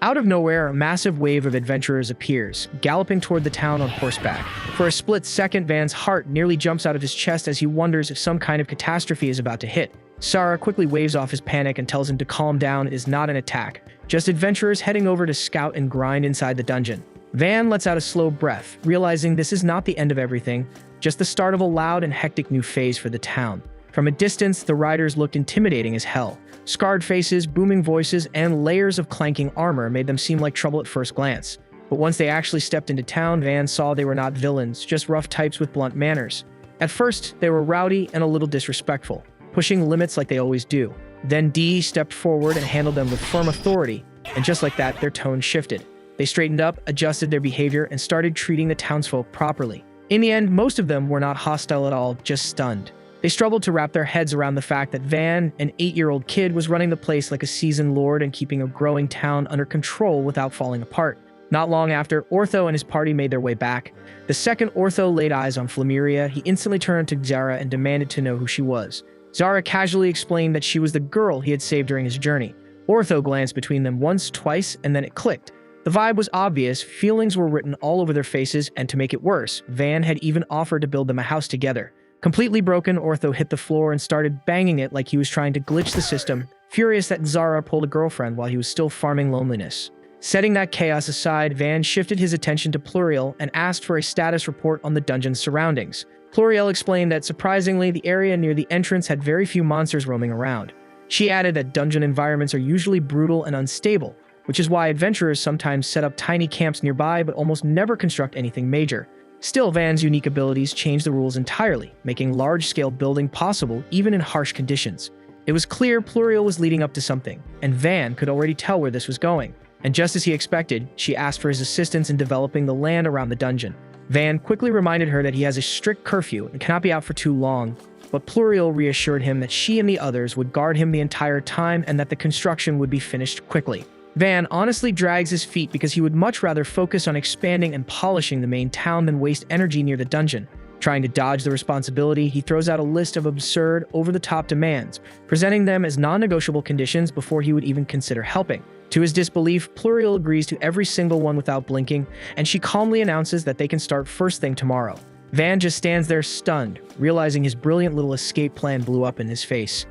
Out of nowhere, a massive wave of adventurers appears, galloping toward the town on horseback. For a split second, Van's heart nearly jumps out of his chest as he wonders if some kind of catastrophe is about to hit. Xara quickly waves off his panic and tells him to calm down. It is not an attack, just adventurers heading over to scout and grind inside the dungeon. Van lets out a slow breath, realizing this is not the end of everything, just the start of a loud and hectic new phase for the town. From a distance, the riders looked intimidating as hell. Scarred faces, booming voices, and layers of clanking armor made them seem like trouble at first glance. But once they actually stepped into town, Van saw they were not villains, just rough types with blunt manners. At first, they were rowdy and a little disrespectful, pushing limits like they always do. Then Dee stepped forward and handled them with firm authority, and just like that, their tone shifted. They straightened up, adjusted their behavior, and started treating the townsfolk properly. In the end, most of them were not hostile at all, just stunned. They struggled to wrap their heads around the fact that Van, an 8-year-old kid, was running the place like a seasoned lord and keeping a growing town under control without falling apart. Not long after, Ortho and his party made their way back. The second Ortho laid eyes on Flameria, he instantly turned to Xara and demanded to know who she was. Xara casually explained that she was the girl he had saved during his journey. Ortho glanced between them once, twice, and then it clicked. The vibe was obvious, feelings were written all over their faces, and to make it worse, Van had even offered to build them a house together. Completely broken, Ortho hit the floor and started banging it like he was trying to glitch the system, furious that Xara pulled a girlfriend while he was still farming loneliness. Setting that chaos aside, Van shifted his attention to Pluriel and asked for a status report on the dungeon's surroundings. Pluriel explained that surprisingly, the area near the entrance had very few monsters roaming around. She added that dungeon environments are usually brutal and unstable, which is why adventurers sometimes set up tiny camps nearby but almost never construct anything major. Still, Van's unique abilities changed the rules entirely, making large-scale building possible even in harsh conditions. It was clear Pluriel was leading up to something, and Van could already tell where this was going. And just as he expected, she asked for his assistance in developing the land around the dungeon. Van quickly reminded her that he has a strict curfew and cannot be out for too long, but Pluriel reassured him that she and the others would guard him the entire time and that the construction would be finished quickly. Van honestly drags his feet because he would much rather focus on expanding and polishing the main town than waste energy near the dungeon. Trying to dodge the responsibility, he throws out a list of absurd, over-the-top demands, presenting them as non-negotiable conditions before he would even consider helping. To his disbelief, Pluriel agrees to every single one without blinking, and she calmly announces that they can start first thing tomorrow. Van just stands there stunned, realizing his brilliant little escape plan blew up in his face.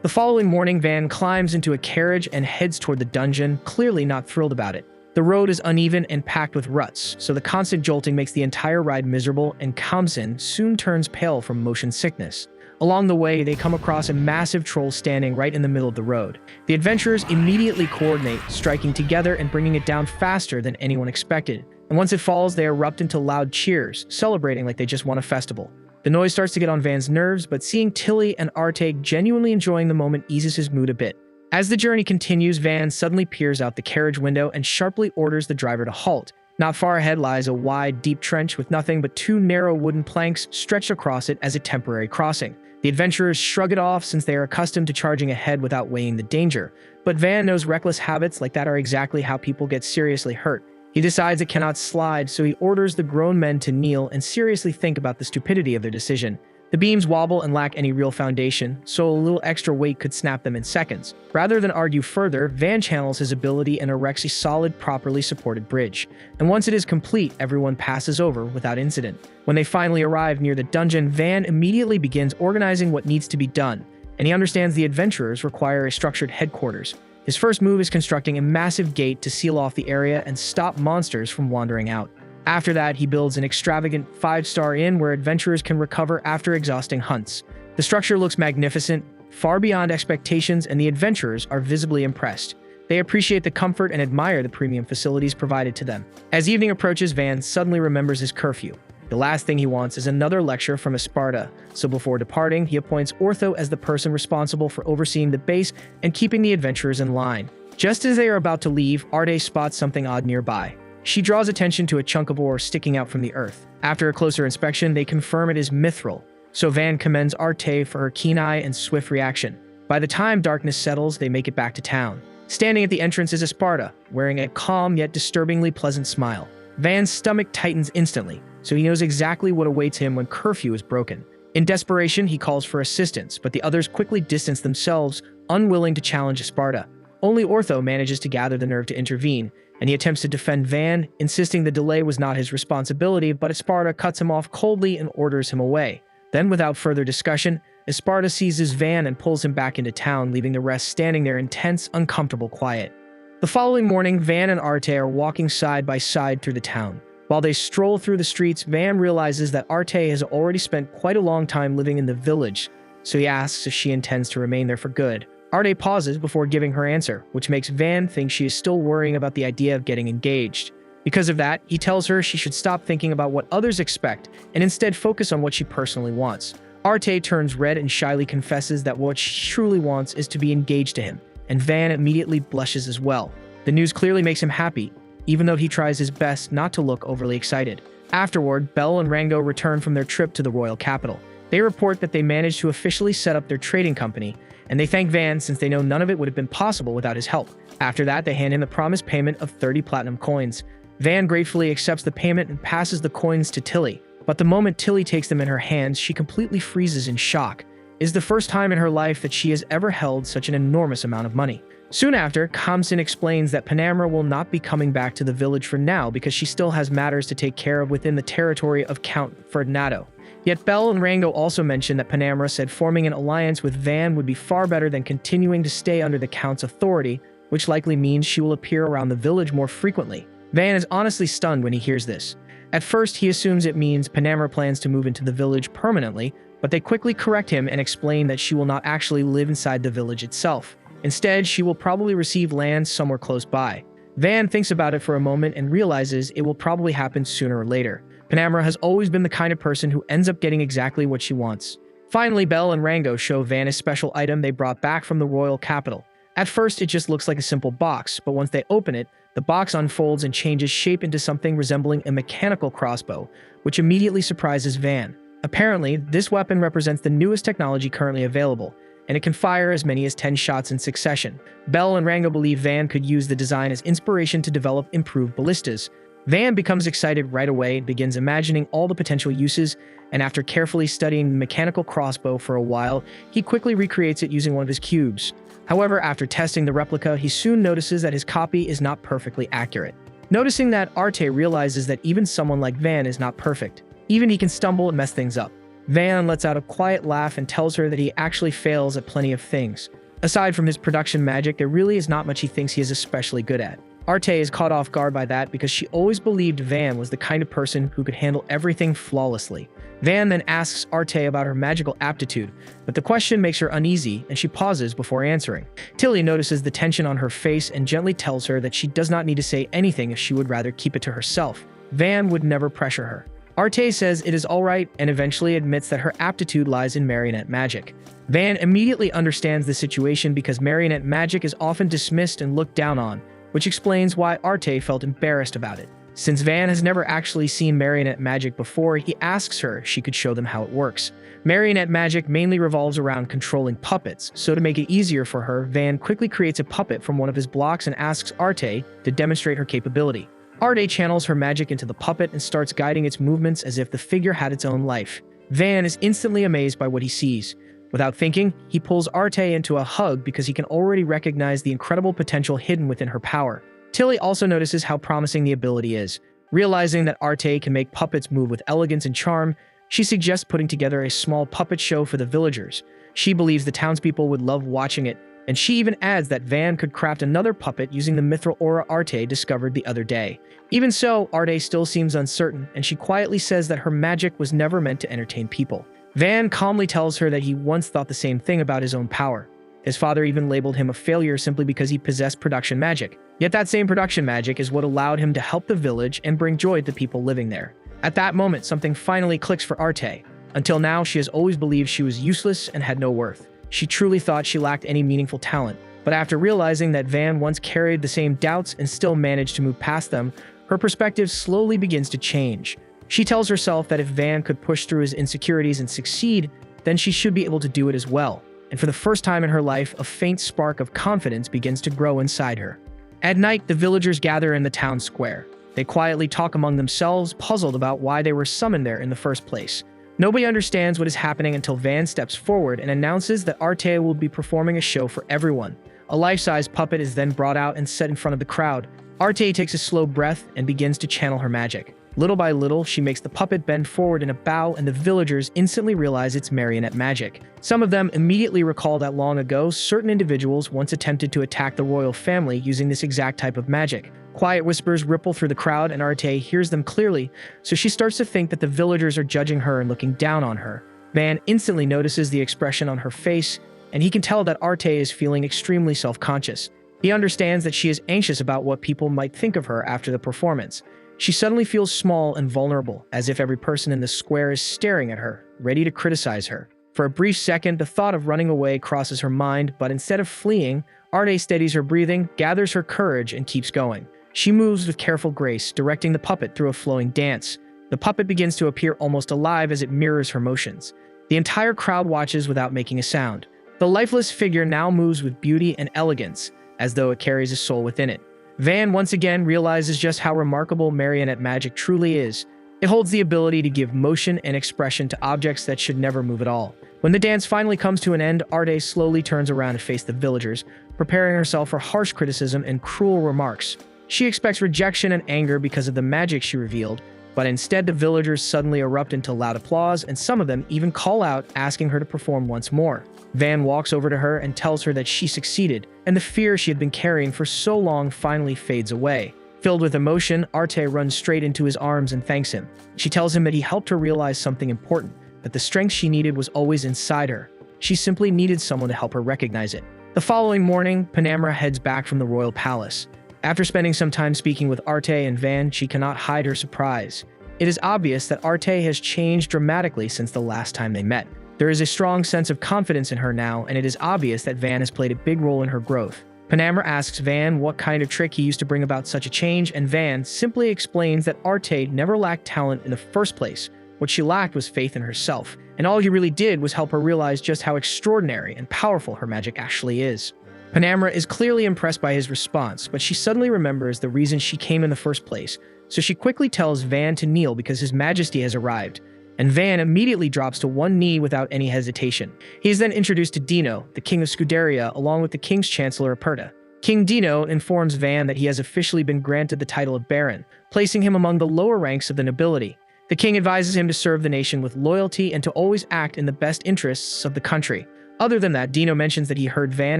The following morning, Van climbs into a carriage and heads toward the dungeon, clearly not thrilled about it. The road is uneven and packed with ruts, so the constant jolting makes the entire ride miserable, and Kamsin soon turns pale from motion sickness. Along the way, they come across a massive troll standing right in the middle of the road. The adventurers immediately coordinate, striking together and bringing it down faster than anyone expected. And once it falls, they erupt into loud cheers, celebrating like they just won a festival. The noise starts to get on Van's nerves, but seeing Tilly and Arte genuinely enjoying the moment eases his mood a bit. As the journey continues, Van suddenly peers out the carriage window and sharply orders the driver to halt. Not far ahead lies a wide, deep trench with nothing but two narrow wooden planks stretched across it as a temporary crossing. The adventurers shrug it off since they are accustomed to charging ahead without weighing the danger. But Van knows reckless habits like that are exactly how people get seriously hurt. He decides it cannot slide, so he orders the grown men to kneel and seriously think about the stupidity of their decision. The beams wobble and lack any real foundation, so a little extra weight could snap them in seconds. Rather than argue further, Van channels his ability and erects a solid, properly supported bridge. And once it is complete, everyone passes over without incident. When they finally arrive near the dungeon, Van immediately begins organizing what needs to be done, and he understands the adventurers require a structured headquarters. His first move is constructing a massive gate to seal off the area and stop monsters from wandering out. After that, he builds an extravagant 5-star inn where adventurers can recover after exhausting hunts. The structure looks magnificent, far beyond expectations, and the adventurers are visibly impressed. They appreciate the comfort and admire the premium facilities provided to them. As evening approaches, Van suddenly remembers his curfew. The last thing he wants is another lecture from Esparta, so before departing, he appoints Ortho as the person responsible for overseeing the base and keeping the adventurers in line. Just as they are about to leave, Arte spots something odd nearby. She draws attention to a chunk of ore sticking out from the earth. After a closer inspection, they confirm it is mithril, so Van commends Arte for her keen eye and swift reaction. By the time darkness settles, they make it back to town. Standing at the entrance is Esparta, wearing a calm yet disturbingly pleasant smile. Van's stomach tightens instantly, so he knows exactly what awaits him when curfew is broken. In desperation, he calls for assistance, but the others quickly distance themselves, unwilling to challenge Esparta. Only Ortho manages to gather the nerve to intervene, and he attempts to defend Van, insisting the delay was not his responsibility, but Esparta cuts him off coldly and orders him away. Then, without further discussion, Esparta seizes Van and pulls him back into town, leaving the rest standing there in tense, uncomfortable quiet. The following morning, Van and Arte are walking side by side through the town. While they stroll through the streets, Van realizes that Arte has already spent quite a long time living in the village, so he asks if she intends to remain there for good. Arte pauses before giving her answer, which makes Van think she is still worrying about the idea of getting engaged. Because of that, he tells her she should stop thinking about what others expect and instead focus on what she personally wants. Arte turns red and shyly confesses that what she truly wants is to be engaged to him, and Van immediately blushes as well. The news clearly makes him happy, even though he tries his best not to look overly excited. Afterward, Belle and Rango return from their trip to the royal capital. They report that they managed to officially set up their trading company, and they thank Van since they know none of it would have been possible without his help. After that, they hand him the promised payment of 30 platinum coins. Van gratefully accepts the payment and passes the coins to Tilly. But the moment Tilly takes them in her hands, she completely freezes in shock. It is the first time in her life that she has ever held such an enormous amount of money. Soon after, Kamsin explains that Panamra will not be coming back to the village for now because she still has matters to take care of within the territory of Count Ferdinando. Yet Belle and Rango also mentioned that Panamra said forming an alliance with Van would be far better than continuing to stay under the Count's authority, which likely means she will appear around the village more frequently. Van is honestly stunned when he hears this. At first, he assumes it means Panamra plans to move into the village permanently, but they quickly correct him and explain that she will not actually live inside the village itself. Instead, she will probably receive land somewhere close by. Van thinks about it for a moment and realizes it will probably happen sooner or later. Panamra has always been the kind of person who ends up getting exactly what she wants. Finally, Belle and Rango show Van a special item they brought back from the royal capital. At first, it just looks like a simple box, but once they open it, The box unfolds and changes shape into something resembling a mechanical crossbow, which immediately surprises Van. Apparently, this weapon represents the newest technology currently available, and it can fire as many as 10 shots in succession. Bell and Rango believe Van could use the design as inspiration to develop improved ballistas. Van becomes excited right away and begins imagining all the potential uses, and after carefully studying the mechanical crossbow for a while, he quickly recreates it using one of his cubes. However, after testing the replica, he soon notices that his copy is not perfectly accurate. Noticing that, Arte realizes that even someone like Van is not perfect. Even he can stumble and mess things up. Van lets out a quiet laugh and tells her that he actually fails at plenty of things. Aside from his production magic, there really is not much he thinks he is especially good at. Arte is caught off guard by that because she always believed Van was the kind of person who could handle everything flawlessly. Van then asks Arte about her magical aptitude, but the question makes her uneasy and she pauses before answering. Tilly notices the tension on her face and gently tells her that she does not need to say anything if she would rather keep it to herself. Van would never pressure her. Arte says it is alright and eventually admits that her aptitude lies in marionette magic. Van immediately understands the situation because marionette magic is often dismissed and looked down on, which explains why Arte felt embarrassed about it. Since Van has never actually seen marionette magic before, he asks her if she could show them how it works. Marionette magic mainly revolves around controlling puppets, so to make it easier for her, Van quickly creates a puppet from one of his blocks and asks Arte to demonstrate her capability. Arte channels her magic into the puppet and starts guiding its movements as if the figure had its own life. Van is instantly amazed by what he sees. Without thinking, he pulls Arte into a hug because he can already recognize the incredible potential hidden within her power. Tilly also notices how promising the ability is. Realizing that Arte can make puppets move with elegance and charm, she suggests putting together a small puppet show for the villagers. She believes the townspeople would love watching it, and she even adds that Van could craft another puppet using the mithril aura Arte discovered the other day. Even so, Arte still seems uncertain, and she quietly says that her magic was never meant to entertain people. Van calmly tells her that he once thought the same thing about his own power. His father even labeled him a failure simply because he possessed production magic. Yet that same production magic is what allowed him to help the village and bring joy to the people living there. At that moment, something finally clicks for Arte. Until now, she has always believed she was useless and had no worth. She truly thought she lacked any meaningful talent. But after realizing that Van once carried the same doubts and still managed to move past them, her perspective slowly begins to change. She tells herself that if Van could push through his insecurities and succeed, then she should be able to do it as well. And for the first time in her life, a faint spark of confidence begins to grow inside her. At night, the villagers gather in the town square. They quietly talk among themselves, puzzled about why they were summoned there in the first place. Nobody understands what is happening until Van steps forward and announces that Arte will be performing a show for everyone. A life-size puppet is then brought out and set in front of the crowd. Arte takes a slow breath and begins to channel her magic. Little by little, she makes the puppet bend forward in a bow, and the villagers instantly realize it's marionette magic. Some of them immediately recall that long ago, certain individuals once attempted to attack the royal family using this exact type of magic. Quiet whispers ripple through the crowd, and Arte hears them clearly, so she starts to think that the villagers are judging her and looking down on her. Van instantly notices the expression on her face, and he can tell that Arte is feeling extremely self-conscious. He understands that she is anxious about what people might think of her after the performance. She suddenly feels small and vulnerable, as if every person in the square is staring at her, ready to criticize her. For a brief second, the thought of running away crosses her mind, but instead of fleeing, Arte steadies her breathing, gathers her courage, and keeps going. She moves with careful grace, directing the puppet through a flowing dance. The puppet begins to appear almost alive as it mirrors her motions. The entire crowd watches without making a sound. The lifeless figure now moves with beauty and elegance, as though it carries a soul within it. Van once again realizes just how remarkable marionette magic truly is. It holds the ability to give motion and expression to objects that should never move at all. When the dance finally comes to an end, Arte slowly turns around to face the villagers, preparing herself for harsh criticism and cruel remarks. She expects rejection and anger because of the magic she revealed, but instead the villagers suddenly erupt into loud applause, and some of them even call out, asking her to perform once more. Van walks over to her and tells her that she succeeded, and the fear she had been carrying for so long finally fades away. Filled with emotion, Arte runs straight into his arms and thanks him. She tells him that he helped her realize something important, that the strength she needed was always inside her. She simply needed someone to help her recognize it. The following morning, Panamera heads back from the royal palace. After spending some time speaking with Arte and Van, she cannot hide her surprise. It is obvious that Arte has changed dramatically since the last time they met. There is a strong sense of confidence in her now, and it is obvious that Van has played a big role in her growth. Panamera asks Van what kind of trick he used to bring about such a change, and Van simply explains that Arte never lacked talent in the first place. What she lacked was faith in herself, and all he really did was help her realize just how extraordinary and powerful her magic actually is. Panamera is clearly impressed by his response, but she suddenly remembers the reason she came in the first place, so she quickly tells Van to kneel because His Majesty has arrived, and Van immediately drops to one knee without any hesitation. He is then introduced to Dino, the King of Scuderia, along with the King's Chancellor Aperta. King Dino informs Van that he has officially been granted the title of Baron, placing him among the lower ranks of the nobility. The king advises him to serve the nation with loyalty and to always act in the best interests of the country. Other than that, Dino mentions that he heard Van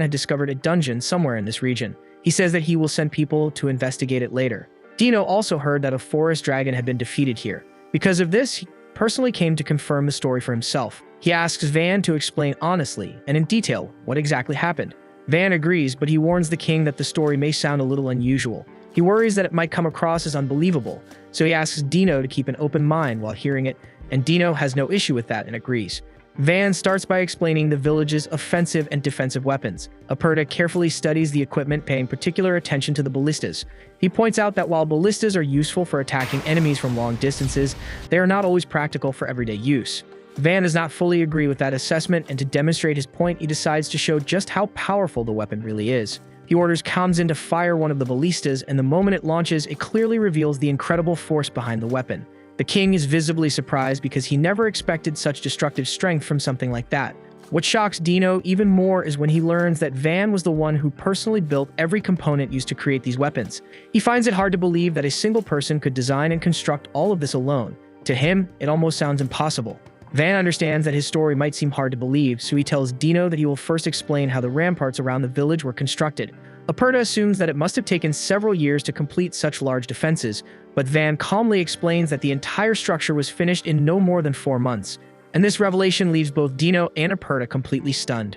had discovered a dungeon somewhere in this region. He says that he will send people to investigate it later. Dino also heard that a forest dragon had been defeated here. Because of this, he personally came to confirm the story for himself. He asks Van to explain honestly and in detail what exactly happened. Van agrees, but he warns the king that the story may sound a little unusual. He worries that it might come across as unbelievable, so he asks Dino to keep an open mind while hearing it, and Dino has no issue with that and agrees. Van starts by explaining the village's offensive and defensive weapons. Aperta carefully studies the equipment, paying particular attention to the ballistas. He points out that while ballistas are useful for attacking enemies from long distances, they are not always practical for everyday use. Van does not fully agree with that assessment, and to demonstrate his point, he decides to show just how powerful the weapon really is. He orders Kamzin to fire one of the ballistas, and the moment it launches, it clearly reveals the incredible force behind the weapon. The king is visibly surprised because he never expected such destructive strength from something like that. What shocks Dino even more is when he learns that Van was the one who personally built every component used to create these weapons. He finds it hard to believe that a single person could design and construct all of this alone. To him, it almost sounds impossible. Van understands that his story might seem hard to believe, so he tells Dino that he will first explain how the ramparts around the village were constructed. Aperta assumes that it must have taken several years to complete such large defenses, but Van calmly explains that the entire structure was finished in no more than 4 months, and this revelation leaves both Dino and Aperta completely stunned.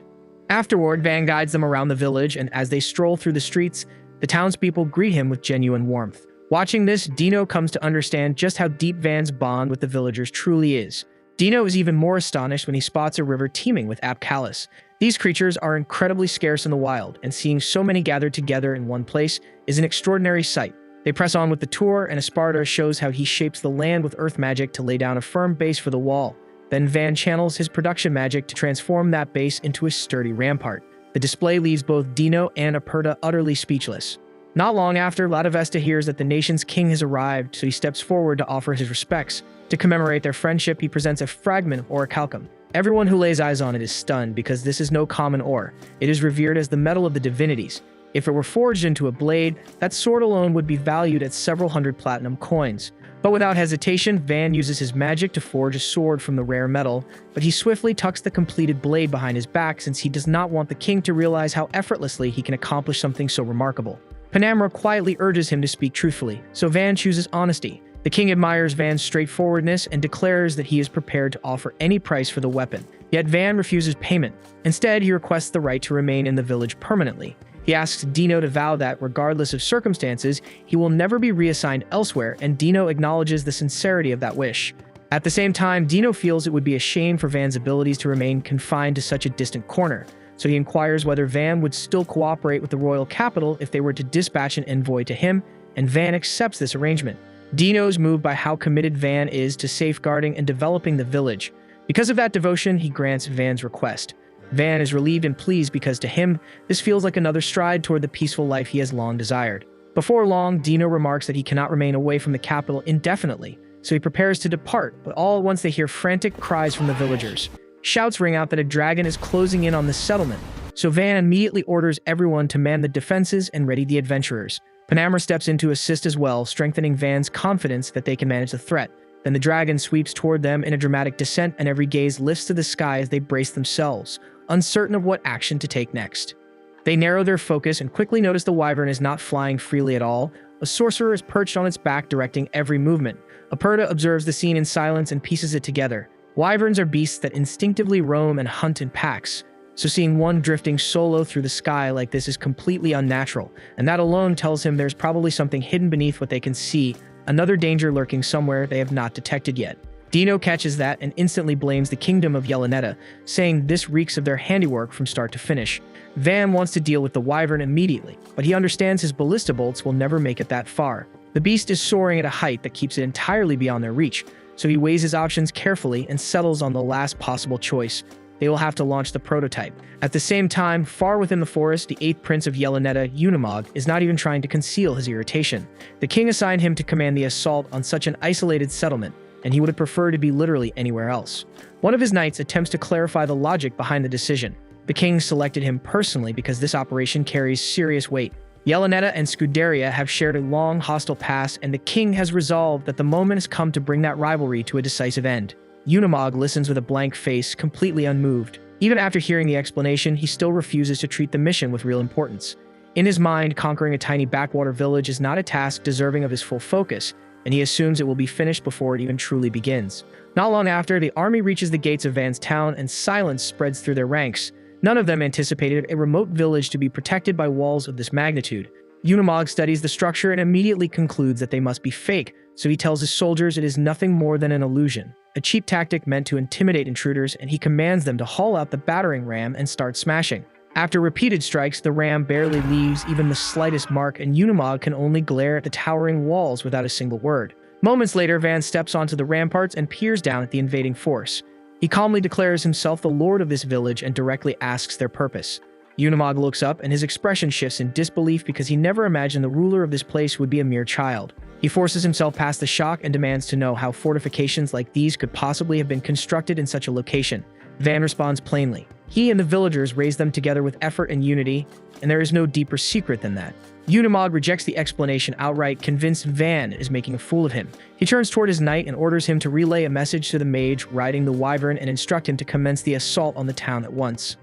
Afterward, Van guides them around the village, and as they stroll through the streets, the townspeople greet him with genuine warmth. Watching this, Dino comes to understand just how deep Van's bond with the villagers truly is. Dino is even more astonished when he spots a river teeming with apcalis. These creatures are incredibly scarce in the wild, and seeing so many gathered together in one place is an extraordinary sight. They press on with the tour, and Esparta shows how he shapes the land with earth magic to lay down a firm base for the wall. Then Van channels his production magic to transform that base into a sturdy rampart. The display leaves both Dino and Aperta utterly speechless. Not long after, Latavesta hears that the nation's king has arrived, so he steps forward to offer his respects. To commemorate their friendship, he presents a fragment of orichalcum. Everyone who lays eyes on it is stunned because this is no common ore. It is revered as the metal of the divinities. If it were forged into a blade, that sword alone would be valued at several hundred platinum coins. But without hesitation, Van uses his magic to forge a sword from the rare metal, but he swiftly tucks the completed blade behind his back since he does not want the king to realize how effortlessly he can accomplish something so remarkable. Panamera quietly urges him to speak truthfully, so Van chooses honesty. The king admires Van's straightforwardness and declares that he is prepared to offer any price for the weapon. Yet Van refuses payment. Instead, he requests the right to remain in the village permanently. He asks Dino to vow that, regardless of circumstances, he will never be reassigned elsewhere, and Dino acknowledges the sincerity of that wish. At the same time, Dino feels it would be a shame for Van's abilities to remain confined to such a distant corner, so he inquires whether Van would still cooperate with the royal capital if they were to dispatch an envoy to him, and Van accepts this arrangement. Dino is moved by how committed Van is to safeguarding and developing the village. Because of that devotion, he grants Van's request. Van is relieved and pleased because to him, this feels like another stride toward the peaceful life he has long desired. Before long, Dino remarks that he cannot remain away from the capital indefinitely, so he prepares to depart, but all at once they hear frantic cries from the villagers. Shouts ring out that a dragon is closing in on the settlement, so Van immediately orders everyone to man the defenses and ready the adventurers. Panamera steps in to assist as well, strengthening Van's confidence that they can manage the threat. Then the dragon sweeps toward them in a dramatic descent, and every gaze lifts to the sky as they brace themselves, uncertain of what action to take next. They narrow their focus and quickly notice the wyvern is not flying freely at all. A sorcerer is perched on its back, directing every movement. Aperta observes the scene in silence and pieces it together. Wyverns are beasts that instinctively roam and hunt in packs, so seeing one drifting solo through the sky like this is completely unnatural, and that alone tells him there's probably something hidden beneath what they can see, another danger lurking somewhere they have not detected yet. Dino catches that and instantly blames the kingdom of Yelanetta, saying this reeks of their handiwork from start to finish. Van wants to deal with the wyvern immediately, but he understands his ballista bolts will never make it that far. The beast is soaring at a height that keeps it entirely beyond their reach, so he weighs his options carefully and settles on the last possible choice. They will have to launch the prototype. At the same time, far within the forest, the 8th Prince of Yelanetta, Unimog, is not even trying to conceal his irritation. The king assigned him to command the assault on such an isolated settlement, and he would have preferred to be literally anywhere else. One of his knights attempts to clarify the logic behind the decision. The king selected him personally because this operation carries serious weight. Yelanetta and Scuderia have shared a long hostile past, and the king has resolved that the moment has come to bring that rivalry to a decisive end. Unimog listens with a blank face, completely unmoved. Even after hearing the explanation, he still refuses to treat the mission with real importance. In his mind, conquering a tiny backwater village is not a task deserving of his full focus, and he assumes it will be finished before it even truly begins. Not long after, the army reaches the gates of Van's town, and silence spreads through their ranks. None of them anticipated a remote village to be protected by walls of this magnitude. Unimog studies the structure and immediately concludes that they must be fake, so he tells his soldiers it is nothing more than an illusion, a cheap tactic meant to intimidate intruders, and he commands them to haul out the battering ram and start smashing. After repeated strikes, the ram barely leaves even the slightest mark, and Unimog can only glare at the towering walls without a single word. Moments later, Van steps onto the ramparts and peers down at the invading force. He calmly declares himself the lord of this village and directly asks their purpose. Unimog looks up, and his expression shifts in disbelief because he never imagined the ruler of this place would be a mere child. He forces himself past the shock and demands to know how fortifications like these could possibly have been constructed in such a location. Van responds plainly. He and the villagers raised them together with effort and unity, and there is no deeper secret than that. Unimog rejects the explanation outright, convinced Van is making a fool of him. He turns toward his knight and orders him to relay a message to the mage riding the wyvern and instruct him to commence the assault on the town at once.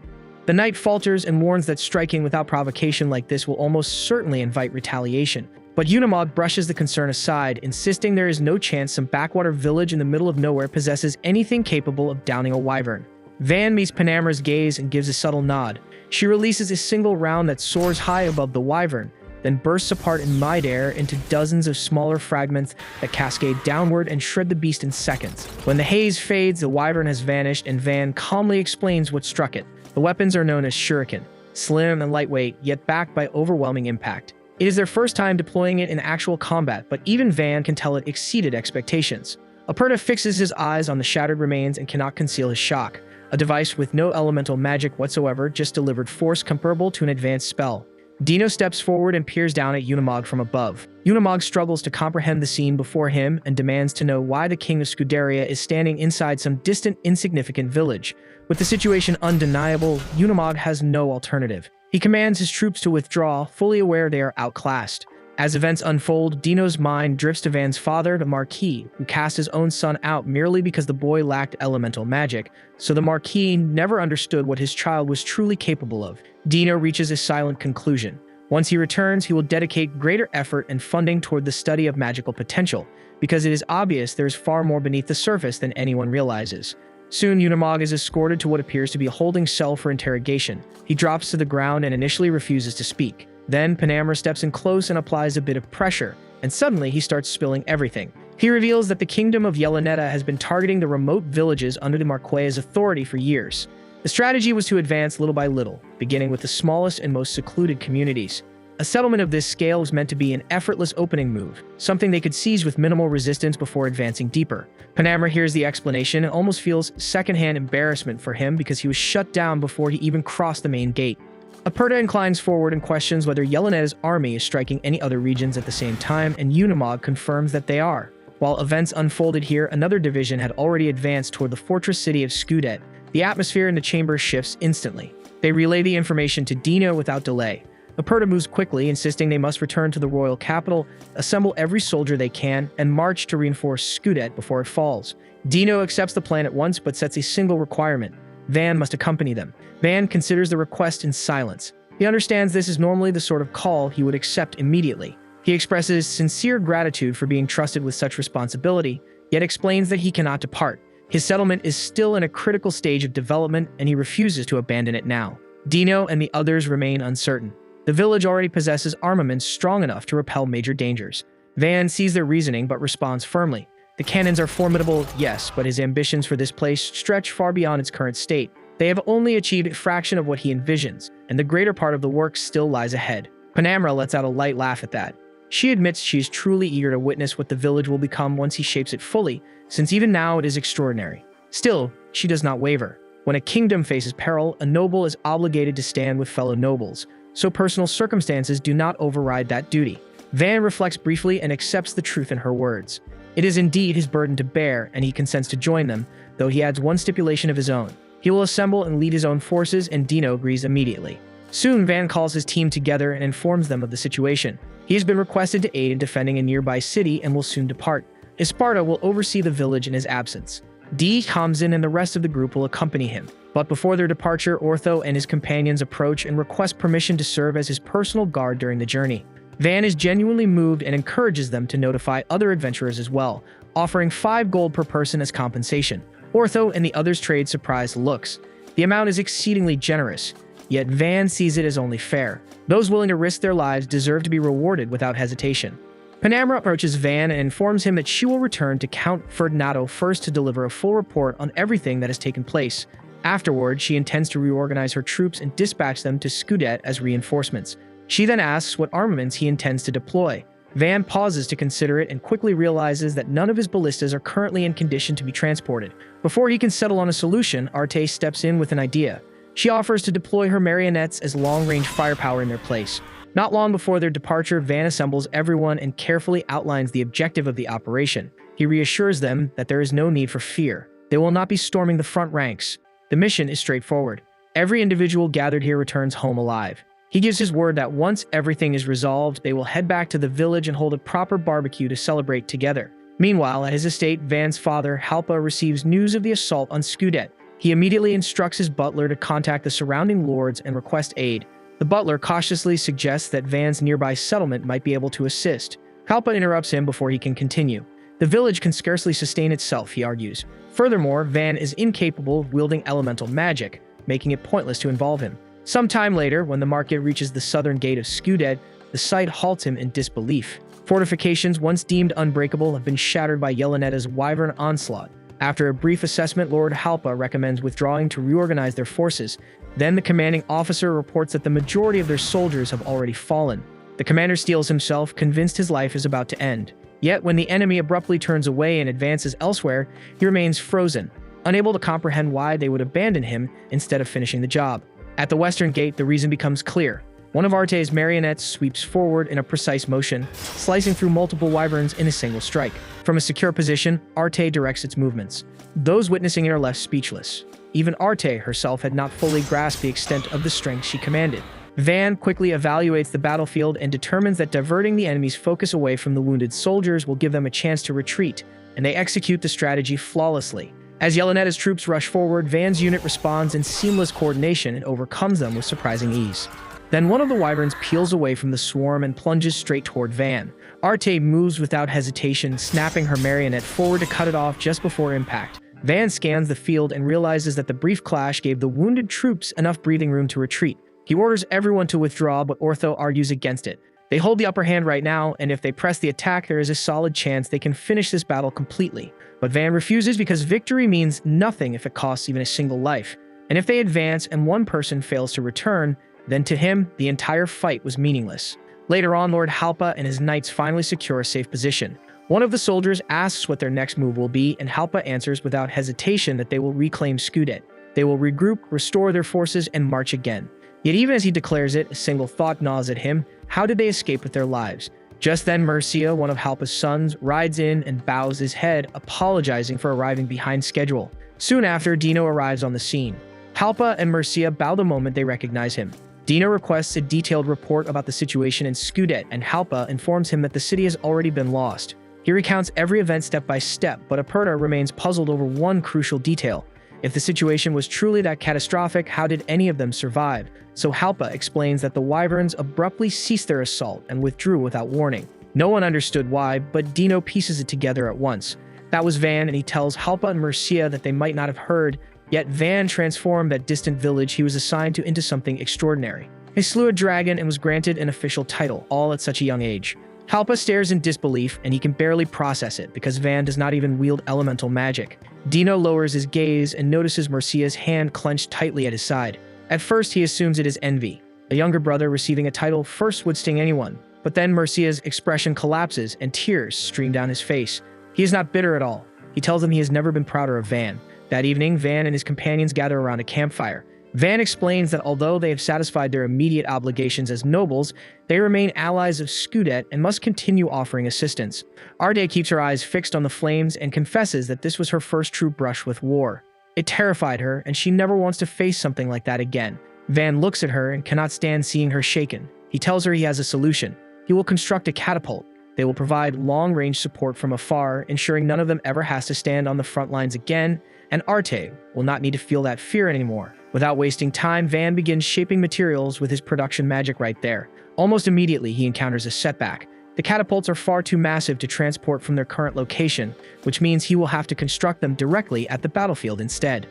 The knight falters and warns that striking without provocation like this will almost certainly invite retaliation. But Unimog brushes the concern aside, insisting there is no chance some backwater village in the middle of nowhere possesses anything capable of downing a wyvern. Van meets Panamra's gaze and gives a subtle nod. She releases a single round that soars high above the wyvern, then bursts apart in midair into dozens of smaller fragments that cascade downward and shred the beast in seconds. When the haze fades, the wyvern has vanished, and Van calmly explains what struck it. The weapons are known as shuriken, slim and lightweight, yet backed by overwhelming impact. It is their first time deploying it in actual combat, but even Van can tell it exceeded expectations. Aperta fixes his eyes on the shattered remains and cannot conceal his shock. A device with no elemental magic whatsoever just delivered force comparable to an advanced spell. Dino steps forward and peers down at Unimog from above. Unimog struggles to comprehend the scene before him and demands to know why the king of Scuderia is standing inside some distant, insignificant village. With the situation undeniable, Unimog has no alternative. He commands his troops to withdraw, fully aware they are outclassed. As events unfold, Dino's mind drifts to Van's father, the Marquis, who cast his own son out merely because the boy lacked elemental magic, so the Marquis never understood what his child was truly capable of. Dino reaches a silent conclusion. Once he returns, he will dedicate greater effort and funding toward the study of magical potential, because it is obvious there is far more beneath the surface than anyone realizes. Soon, Unimog is escorted to what appears to be a holding cell for interrogation. He drops to the ground and initially refuses to speak. Then, Panamra steps in close and applies a bit of pressure, and suddenly he starts spilling everything. He reveals that the kingdom of Yelanetta has been targeting the remote villages under the Marques's authority for years. The strategy was to advance little by little, beginning with the smallest and most secluded communities. A settlement of this scale was meant to be an effortless opening move, something they could seize with minimal resistance before advancing deeper. Panamra hears the explanation and almost feels secondhand embarrassment for him because he was shut down before he even crossed the main gate. Aperta inclines forward and questions whether Yelenetta's army is striking any other regions at the same time, and Unimog confirms that they are. While events unfolded here, another division had already advanced toward the fortress city of Skudet. The atmosphere in the chamber shifts instantly. They relay the information to Dino without delay. Aperta moves quickly, insisting they must return to the royal capital, assemble every soldier they can, and march to reinforce Skudet before it falls. Dino accepts the plan at once, but sets a single requirement. Van must accompany them. Van considers the request in silence. He understands this is normally the sort of call he would accept immediately. He expresses sincere gratitude for being trusted with such responsibility, yet explains that he cannot depart. His settlement is still in a critical stage of development, and he refuses to abandon it now. Dino and the others remain uncertain. The village already possesses armaments strong enough to repel major dangers. Van sees their reasoning but responds firmly. The cannons are formidable, yes, but his ambitions for this place stretch far beyond its current state. They have only achieved a fraction of what he envisions, and the greater part of the work still lies ahead. Panamra lets out a light laugh at that. She admits she is truly eager to witness what the village will become once he shapes it fully, since even now it is extraordinary. Still, she does not waver. When a kingdom faces peril, a noble is obligated to stand with fellow nobles, so personal circumstances do not override that duty. Van reflects briefly and accepts the truth in her words. It is indeed his burden to bear, and he consents to join them, though he adds one stipulation of his own. He will assemble and lead his own forces, and Dino agrees immediately. Soon, Van calls his team together and informs them of the situation. He has been requested to aid in defending a nearby city and will soon depart. Esparta will oversee the village in his absence. D. Kamzin and the rest of the group will accompany him. But before their departure, Ortho and his companions approach and request permission to serve as his personal guard during the journey. Van is genuinely moved and encourages them to notify other adventurers as well, offering 5 gold per person as compensation. Ortho and the others trade surprised looks. The amount is exceedingly generous, yet Van sees it as only fair. Those willing to risk their lives deserve to be rewarded without hesitation. Panamra approaches Van and informs him that she will return to Count Ferdinando first to deliver a full report on everything that has taken place. Afterward, she intends to reorganize her troops and dispatch them to Scudet as reinforcements. She then asks what armaments he intends to deploy. Van pauses to consider it and quickly realizes that none of his ballistas are currently in condition to be transported. Before he can settle on a solution, Arte steps in with an idea. She offers to deploy her marionettes as long-range firepower in their place. Not long before their departure, Van assembles everyone and carefully outlines the objective of the operation. He reassures them that there is no need for fear. They will not be storming the front ranks. The mission is straightforward. Every individual gathered here returns home alive. He gives his word that once everything is resolved, they will head back to the village and hold a proper barbecue to celebrate together. Meanwhile, at his estate, Van's father, Halpa, receives news of the assault on Scudet. He immediately instructs his butler to contact the surrounding lords and request aid. The butler cautiously suggests that Van's nearby settlement might be able to assist. Halpa interrupts him before he can continue. The village can scarcely sustain itself, he argues. Furthermore, Van is incapable of wielding elemental magic, making it pointless to involve him. Some time later, when the market reaches the southern gate of Scudet, the sight halts him in disbelief. Fortifications once deemed unbreakable have been shattered by Yelenetta's wyvern onslaught. After a brief assessment, Lord Halpa recommends withdrawing to reorganize their forces. Then the commanding officer reports that the majority of their soldiers have already fallen. The commander steels himself, convinced his life is about to end. Yet when the enemy abruptly turns away and advances elsewhere, he remains frozen, unable to comprehend why they would abandon him instead of finishing the job. At the western gate, the reason becomes clear. One of Arte's marionettes sweeps forward in a precise motion, slicing through multiple wyverns in a single strike. From a secure position, Arte directs its movements. Those witnessing it are left speechless. Even Arte herself had not fully grasped the extent of the strength she commanded. Van quickly evaluates the battlefield and determines that diverting the enemy's focus away from the wounded soldiers will give them a chance to retreat, and they execute the strategy flawlessly. As Yelenetta's troops rush forward, Van's unit responds in seamless coordination and overcomes them with surprising ease. Then one of the wyverns peels away from the swarm and plunges straight toward Van. Arte moves without hesitation, snapping her marionette forward to cut it off just before impact. Van scans the field and realizes that the brief clash gave the wounded troops enough breathing room to retreat. He orders everyone to withdraw, but Ortho argues against it. They hold the upper hand right now, and if they press the attack, there is a solid chance they can finish this battle completely. But Van refuses because victory means nothing if it costs even a single life. And if they advance and one person fails to return, then to him, the entire fight was meaningless. Later on, Lord Halpa and his knights finally secure a safe position. One of the soldiers asks what their next move will be, and Halpa answers without hesitation that they will reclaim Scudet. They will regroup, restore their forces, and march again. Yet even as he declares it, a single thought gnaws at him. How did they escape with their lives? Just then, Murcia, one of Halpa's sons, rides in and bows his head, apologizing for arriving behind schedule. Soon after, Dino arrives on the scene. Halpa and Murcia bow the moment they recognize him. Dino requests a detailed report about the situation in Scudet, and Halpa informs him that the city has already been lost. He recounts every event step by step, but Aperta remains puzzled over one crucial detail. If the situation was truly that catastrophic, how did any of them survive? So Halpa explains that the wyverns abruptly ceased their assault and withdrew without warning. No one understood why, but Dino pieces it together at once. That was Van, and he tells Halpa and Murcia that they might not have heard, yet Van transformed that distant village he was assigned to into something extraordinary. He slew a dragon and was granted an official title, all at such a young age. Halpa stares in disbelief, and he can barely process it because Van does not even wield elemental magic. Dino lowers his gaze and notices Mercia's hand clenched tightly at his side. At first, he assumes it is envy. A younger brother receiving a title first would sting anyone, but then Mercia's expression collapses and tears stream down his face. He is not bitter at all. He tells them he has never been prouder of Van. That evening, Van and his companions gather around a campfire. Van explains that although they have satisfied their immediate obligations as nobles, they remain allies of Skudet and must continue offering assistance. Arte keeps her eyes fixed on the flames and confesses that this was her first true brush with war. It terrified her, and she never wants to face something like that again. Van looks at her and cannot stand seeing her shaken. He tells her he has a solution. He will construct a catapult. They will provide long-range support from afar, ensuring none of them ever has to stand on the front lines again, and Arte will not need to feel that fear anymore. Without wasting time, Van begins shaping materials with his production magic right there. Almost immediately, he encounters a setback. The catapults are far too massive to transport from their current location, which means he will have to construct them directly at the battlefield instead.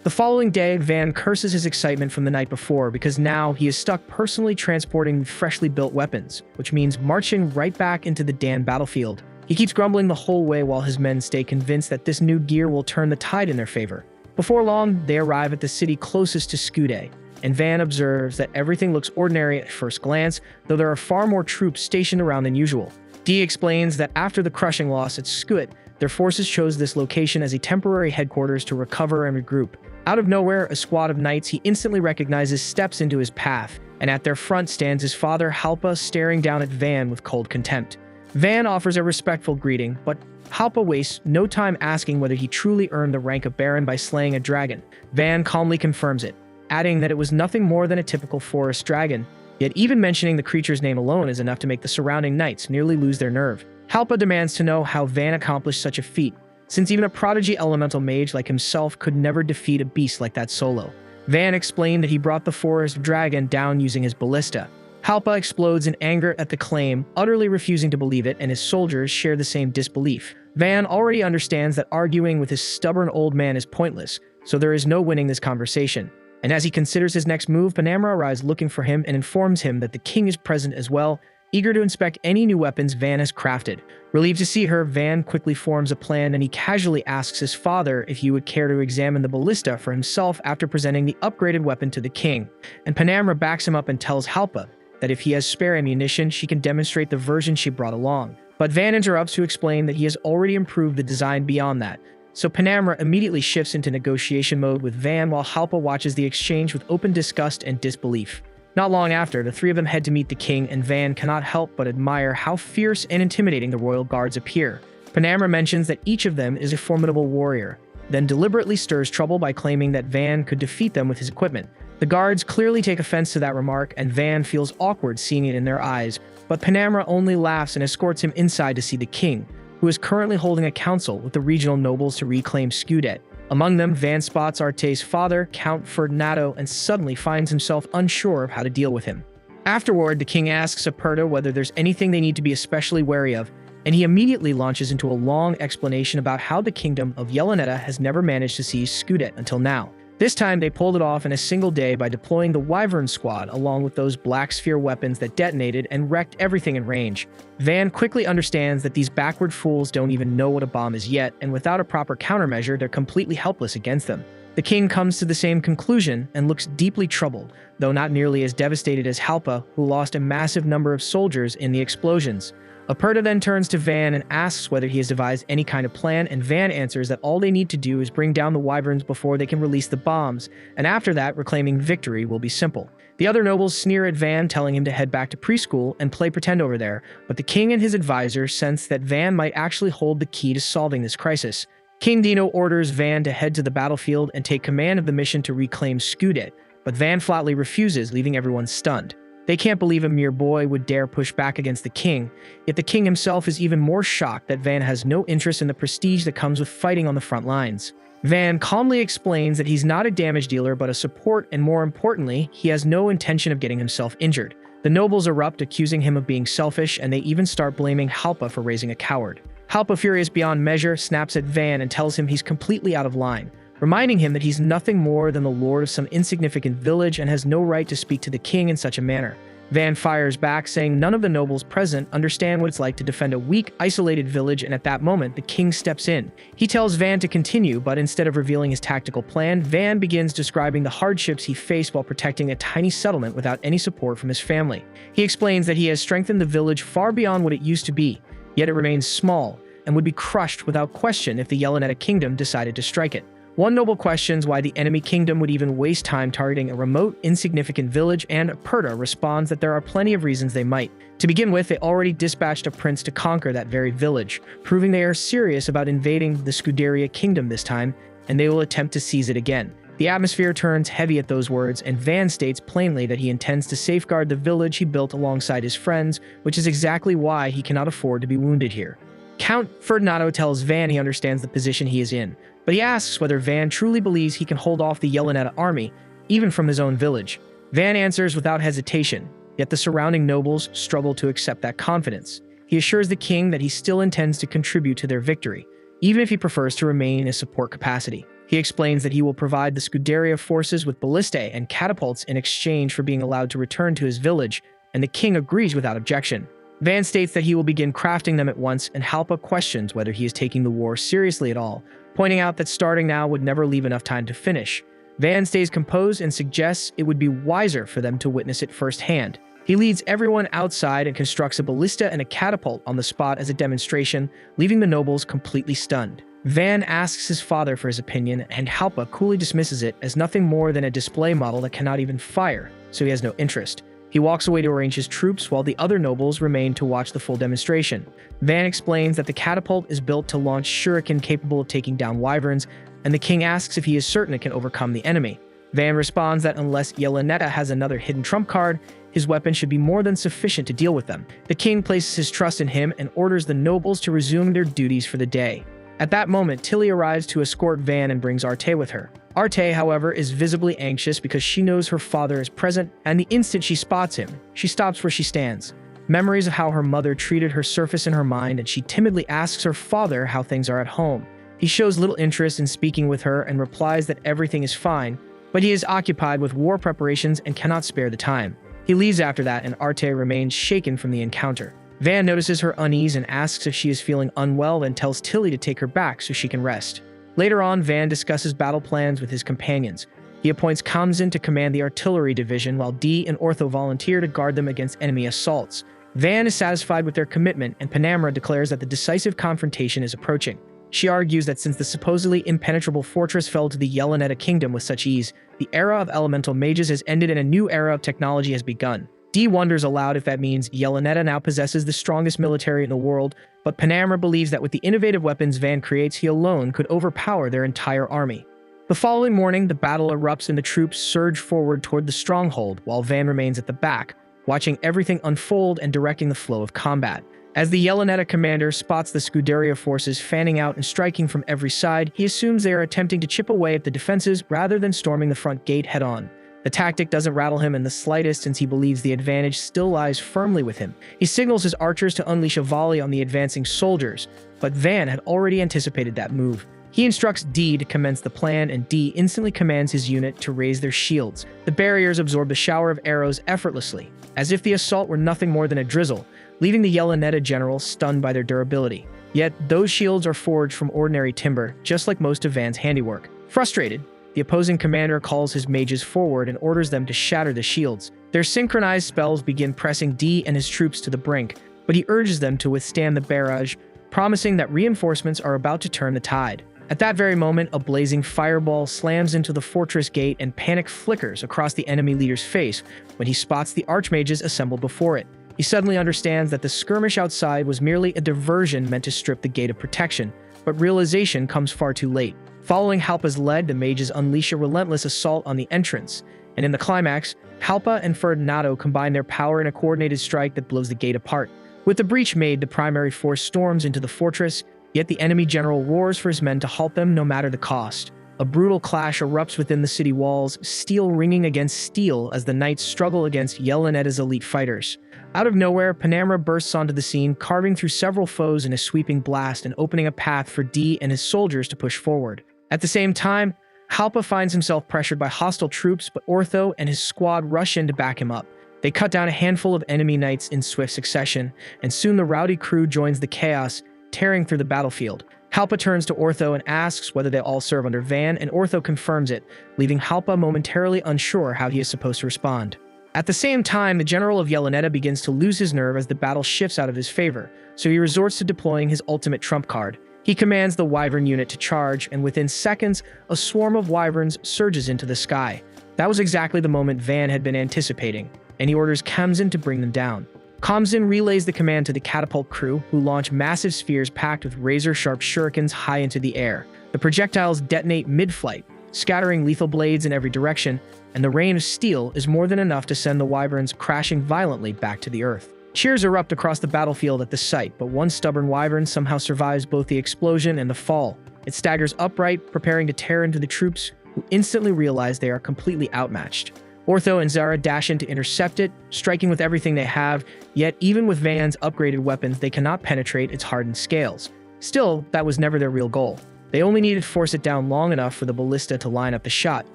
The following day, Van curses his excitement from the night before because now he is stuck personally transporting freshly built weapons, which means marching right back into the Dan battlefield. He keeps grumbling the whole way while his men stay convinced that this new gear will turn the tide in their favor. Before long, they arrive at the city closest to Skudet, and Van observes that everything looks ordinary at first glance, though there are far more troops stationed around than usual. Dee explains that after the crushing loss at Skudet, their forces chose this location as a temporary headquarters to recover and regroup. Out of nowhere, a squad of knights he instantly recognizes steps into his path, and at their front stands his father Halpa staring down at Van with cold contempt. Van offers a respectful greeting, but Halpa wastes no time asking whether he truly earned the rank of Baron by slaying a dragon. Van calmly confirms it, adding that it was nothing more than a typical forest dragon, yet even mentioning the creature's name alone is enough to make the surrounding knights nearly lose their nerve. Halpa demands to know how Van accomplished such a feat, since even a prodigy elemental mage like himself could never defeat a beast like that solo. Van explained that he brought the forest dragon down using his ballista. Halpa explodes in anger at the claim, utterly refusing to believe it, and his soldiers share the same disbelief. Van already understands that arguing with his stubborn old man is pointless, so there is no winning this conversation. And as he considers his next move, Panamra arrives looking for him and informs him that the king is present as well, eager to inspect any new weapons Van has crafted. Relieved to see her, Van quickly forms a plan and he casually asks his father if he would care to examine the ballista for himself after presenting the upgraded weapon to the king. And Panamra backs him up and tells Halpa that if he has spare ammunition, she can demonstrate the version she brought along. But Van interrupts to explain that he has already improved the design beyond that. So Panamra immediately shifts into negotiation mode with Van while Halpa watches the exchange with open disgust and disbelief. Not long after, the three of them head to meet the king, and Van cannot help but admire how fierce and intimidating the royal guards appear. Panamra mentions that each of them is a formidable warrior, then deliberately stirs trouble by claiming that Van could defeat them with his equipment. The guards clearly take offense to that remark, and Van feels awkward seeing it in their eyes, but Panamra only laughs and escorts him inside to see the king, who is currently holding a council with the regional nobles to reclaim Skudet. Among them, Van spots Arte's father, Count Ferdinando, and suddenly finds himself unsure of how to deal with him. Afterward, the king asks Aperta whether there's anything they need to be especially wary of, and he immediately launches into a long explanation about how the kingdom of Yelenetta has never managed to seize Skudet until now. This time, they pulled it off in a single day by deploying the Wyvern Squad along with those Black Sphere weapons that detonated and wrecked everything in range. Van quickly understands that these backward fools don't even know what a bomb is yet, and without a proper countermeasure, they're completely helpless against them. The king comes to the same conclusion and looks deeply troubled, though not nearly as devastated as Halpa, who lost a massive number of soldiers in the explosions. Aperta then turns to Van and asks whether he has devised any kind of plan, and Van answers that all they need to do is bring down the wyverns before they can release the bombs, and after that, reclaiming victory will be simple. The other nobles sneer at Van, telling him to head back to preschool and play pretend over there, but the king and his advisor sense that Van might actually hold the key to solving this crisis. King Dino orders Van to head to the battlefield and take command of the mission to reclaim Skudet, but Van flatly refuses, leaving everyone stunned. They can't believe a mere boy would dare push back against the king, yet the king himself is even more shocked that Van has no interest in the prestige that comes with fighting on the front lines. Van calmly explains that he's not a damage dealer but a support, and more importantly, he has no intention of getting himself injured. The nobles erupt, accusing him of being selfish, and they even start blaming Halpa for raising a coward. Halpa, furious beyond measure, snaps at Van and tells him he's completely out of line, reminding him that he's nothing more than the lord of some insignificant village and has no right to speak to the king in such a manner. Van fires back, saying none of the nobles present understand what it's like to defend a weak, isolated village, and at that moment, the king steps in. He tells Van to continue, but instead of revealing his tactical plan, Van begins describing the hardships he faced while protecting a tiny settlement without any support from his family. He explains that he has strengthened the village far beyond what it used to be, yet it remains small and would be crushed without question if the Yeleneta kingdom decided to strike it. One noble questions why the enemy kingdom would even waste time targeting a remote, insignificant village, and Perta responds that there are plenty of reasons they might. To begin with, they already dispatched a prince to conquer that very village, proving they are serious about invading the Scuderia kingdom this time, and they will attempt to seize it again. The atmosphere turns heavy at those words, and Van states plainly that he intends to safeguard the village he built alongside his friends, which is exactly why he cannot afford to be wounded here. Count Ferdinando tells Van he understands the position he is in, but he asks whether Van truly believes he can hold off the Yeleneta army, even from his own village. Van answers without hesitation, yet the surrounding nobles struggle to accept that confidence. He assures the king that he still intends to contribute to their victory, even if he prefers to remain in a support capacity. He explains that he will provide the Scuderia forces with ballistae and catapults in exchange for being allowed to return to his village, and the king agrees without objection. Van states that he will begin crafting them at once, and Halpa questions whether he is taking the war seriously at all, pointing out that starting now would never leave enough time to finish. Van stays composed and suggests it would be wiser for them to witness it firsthand. He leads everyone outside and constructs a ballista and a catapult on the spot as a demonstration, leaving the nobles completely stunned. Van asks his father for his opinion, and Halpa coolly dismisses it as nothing more than a display model that cannot even fire, so he has no interest. He walks away to arrange his troops while the other nobles remain to watch the full demonstration. Van explains that the catapult is built to launch shuriken capable of taking down wyverns, and the king asks if he is certain it can overcome the enemy. Van responds that unless Yeleneta has another hidden trump card, his weapon should be more than sufficient to deal with them. The king places his trust in him and orders the nobles to resume their duties for the day. At that moment, Tilly arrives to escort Van and brings Arte with her. Arte, however, is visibly anxious because she knows her father is present, and the instant she spots him, she stops where she stands. Memories of how her mother treated her surface in her mind, and she timidly asks her father how things are at home. He shows little interest in speaking with her and replies that everything is fine, but he is occupied with war preparations and cannot spare the time. He leaves after that, and Arte remains shaken from the encounter. Van notices her unease and asks if she is feeling unwell, and tells Tilly to take her back so she can rest. Later on, Van discusses battle plans with his companions. He appoints Kamzin to command the artillery division, while Dee and Ortho volunteer to guard them against enemy assaults. Van is satisfied with their commitment, and Panamera declares that the decisive confrontation is approaching. She argues that since the supposedly impenetrable fortress fell to the Yeleneta kingdom with such ease, the era of elemental mages has ended and a new era of technology has begun. Dee wonders aloud if that means Yeleneta now possesses the strongest military in the world, but Panamera believes that with the innovative weapons Van creates, he alone could overpower their entire army. The following morning, the battle erupts and the troops surge forward toward the stronghold, while Van remains at the back, watching everything unfold and directing the flow of combat. As the Yeleneta commander spots the Scuderia forces fanning out and striking from every side, he assumes they are attempting to chip away at the defenses rather than storming the front gate head-on. The tactic doesn't rattle him in the slightest, since he believes the advantage still lies firmly with him. He signals his archers to unleash a volley on the advancing soldiers, but Van had already anticipated that move. He instructs Dee to commence the plan, and Dee instantly commands his unit to raise their shields. The barriers absorb the shower of arrows effortlessly, as if the assault were nothing more than a drizzle, leaving the Yeleneta general stunned by their durability. Yet, those shields are forged from ordinary timber, just like most of Van's handiwork. Frustrated, the opposing commander calls his mages forward and orders them to shatter the shields. Their synchronized spells begin pressing Dee and his troops to the brink, but he urges them to withstand the barrage, promising that reinforcements are about to turn the tide. At that very moment, a blazing fireball slams into the fortress gate and panic flickers across the enemy leader's face when he spots the archmages assembled before it. He suddenly understands that the skirmish outside was merely a diversion meant to strip the gate of protection, but realization comes far too late. Following Halpa's lead, the mages unleash a relentless assault on the entrance, and in the climax, Halpa and Ferdinando combine their power in a coordinated strike that blows the gate apart. With the breach made, the primary force storms into the fortress, yet the enemy general roars for his men to halt them no matter the cost. A brutal clash erupts within the city walls, steel ringing against steel as the knights struggle against Yeleneta's elite fighters. Out of nowhere, Panamera bursts onto the scene, carving through several foes in a sweeping blast and opening a path for Dee and his soldiers to push forward. At the same time, Halpa finds himself pressured by hostile troops, but Ortho and his squad rush in to back him up. They cut down a handful of enemy knights in swift succession, and soon the rowdy crew joins the chaos, tearing through the battlefield. Halpa turns to Ortho and asks whether they all serve under Van, and Ortho confirms it, leaving Halpa momentarily unsure how he is supposed to respond. At the same time, the general of Yeleneta begins to lose his nerve as the battle shifts out of his favor, so he resorts to deploying his ultimate trump card. He commands the Wyvern unit to charge, and within seconds, a swarm of Wyverns surges into the sky. That was exactly the moment Van had been anticipating, and he orders Kamzin to bring them down. Kamzin relays the command to the catapult crew, who launch massive spheres packed with razor-sharp shurikens high into the air. The projectiles detonate mid-flight, scattering lethal blades in every direction, and the rain of steel is more than enough to send the Wyverns crashing violently back to the earth. Cheers erupt across the battlefield at the sight, but one stubborn Wyvern somehow survives both the explosion and the fall. It staggers upright, preparing to tear into the troops, who instantly realize they are completely outmatched. Ortho and Zara dash in to intercept it, striking with everything they have, yet even with Van's upgraded weapons, they cannot penetrate its hardened scales. Still, that was never their real goal. They only needed to force it down long enough for the ballista to line up the shot.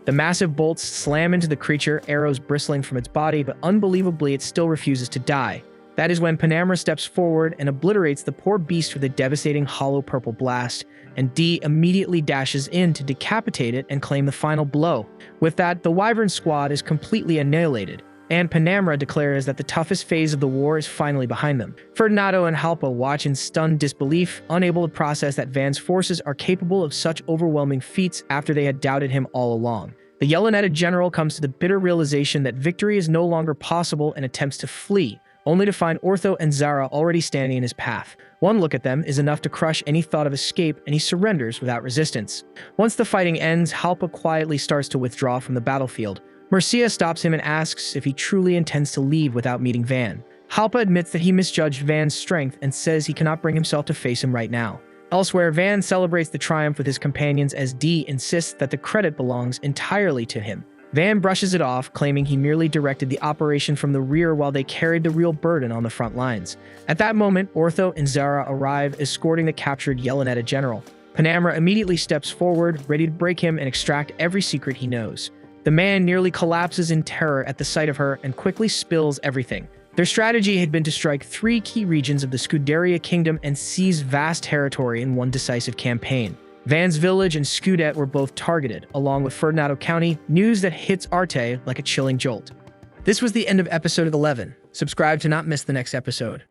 The massive bolts slam into the creature, arrows bristling from its body, but unbelievably it still refuses to die. That is when Panamera steps forward and obliterates the poor beast with a devastating hollow purple blast, and D immediately dashes in to decapitate it and claim the final blow. With that, the Wyvern squad is completely annihilated, and Panamera declares that the toughest phase of the war is finally behind them. Ferdinando and Halpa watch in stunned disbelief, unable to process that Van's forces are capable of such overwhelming feats after they had doubted him all along. The Yeleneta general comes to the bitter realization that victory is no longer possible and attempts to flee, only to find Ortho and Zara already standing in his path. One look at them is enough to crush any thought of escape, and he surrenders without resistance. Once the fighting ends, Halpa quietly starts to withdraw from the battlefield. Mercia stops him and asks if he truly intends to leave without meeting Van. Halpa admits that he misjudged Van's strength and says he cannot bring himself to face him right now. Elsewhere, Van celebrates the triumph with his companions as D insists that the credit belongs entirely to him. Van brushes it off, claiming he merely directed the operation from the rear while they carried the real burden on the front lines. At that moment, Ortho and Zara arrive, escorting the captured Yeleneta general. Panamera immediately steps forward, ready to break him and extract every secret he knows. The man nearly collapses in terror at the sight of her and quickly spills everything. Their strategy had been to strike 3 key regions of the Scuderia kingdom and seize vast territory in one decisive campaign. Van's village and Scudet were both targeted, along with Ferdinando County, news that hits Arte like a chilling jolt. This was the end of episode 11. Subscribe to not miss the next episode.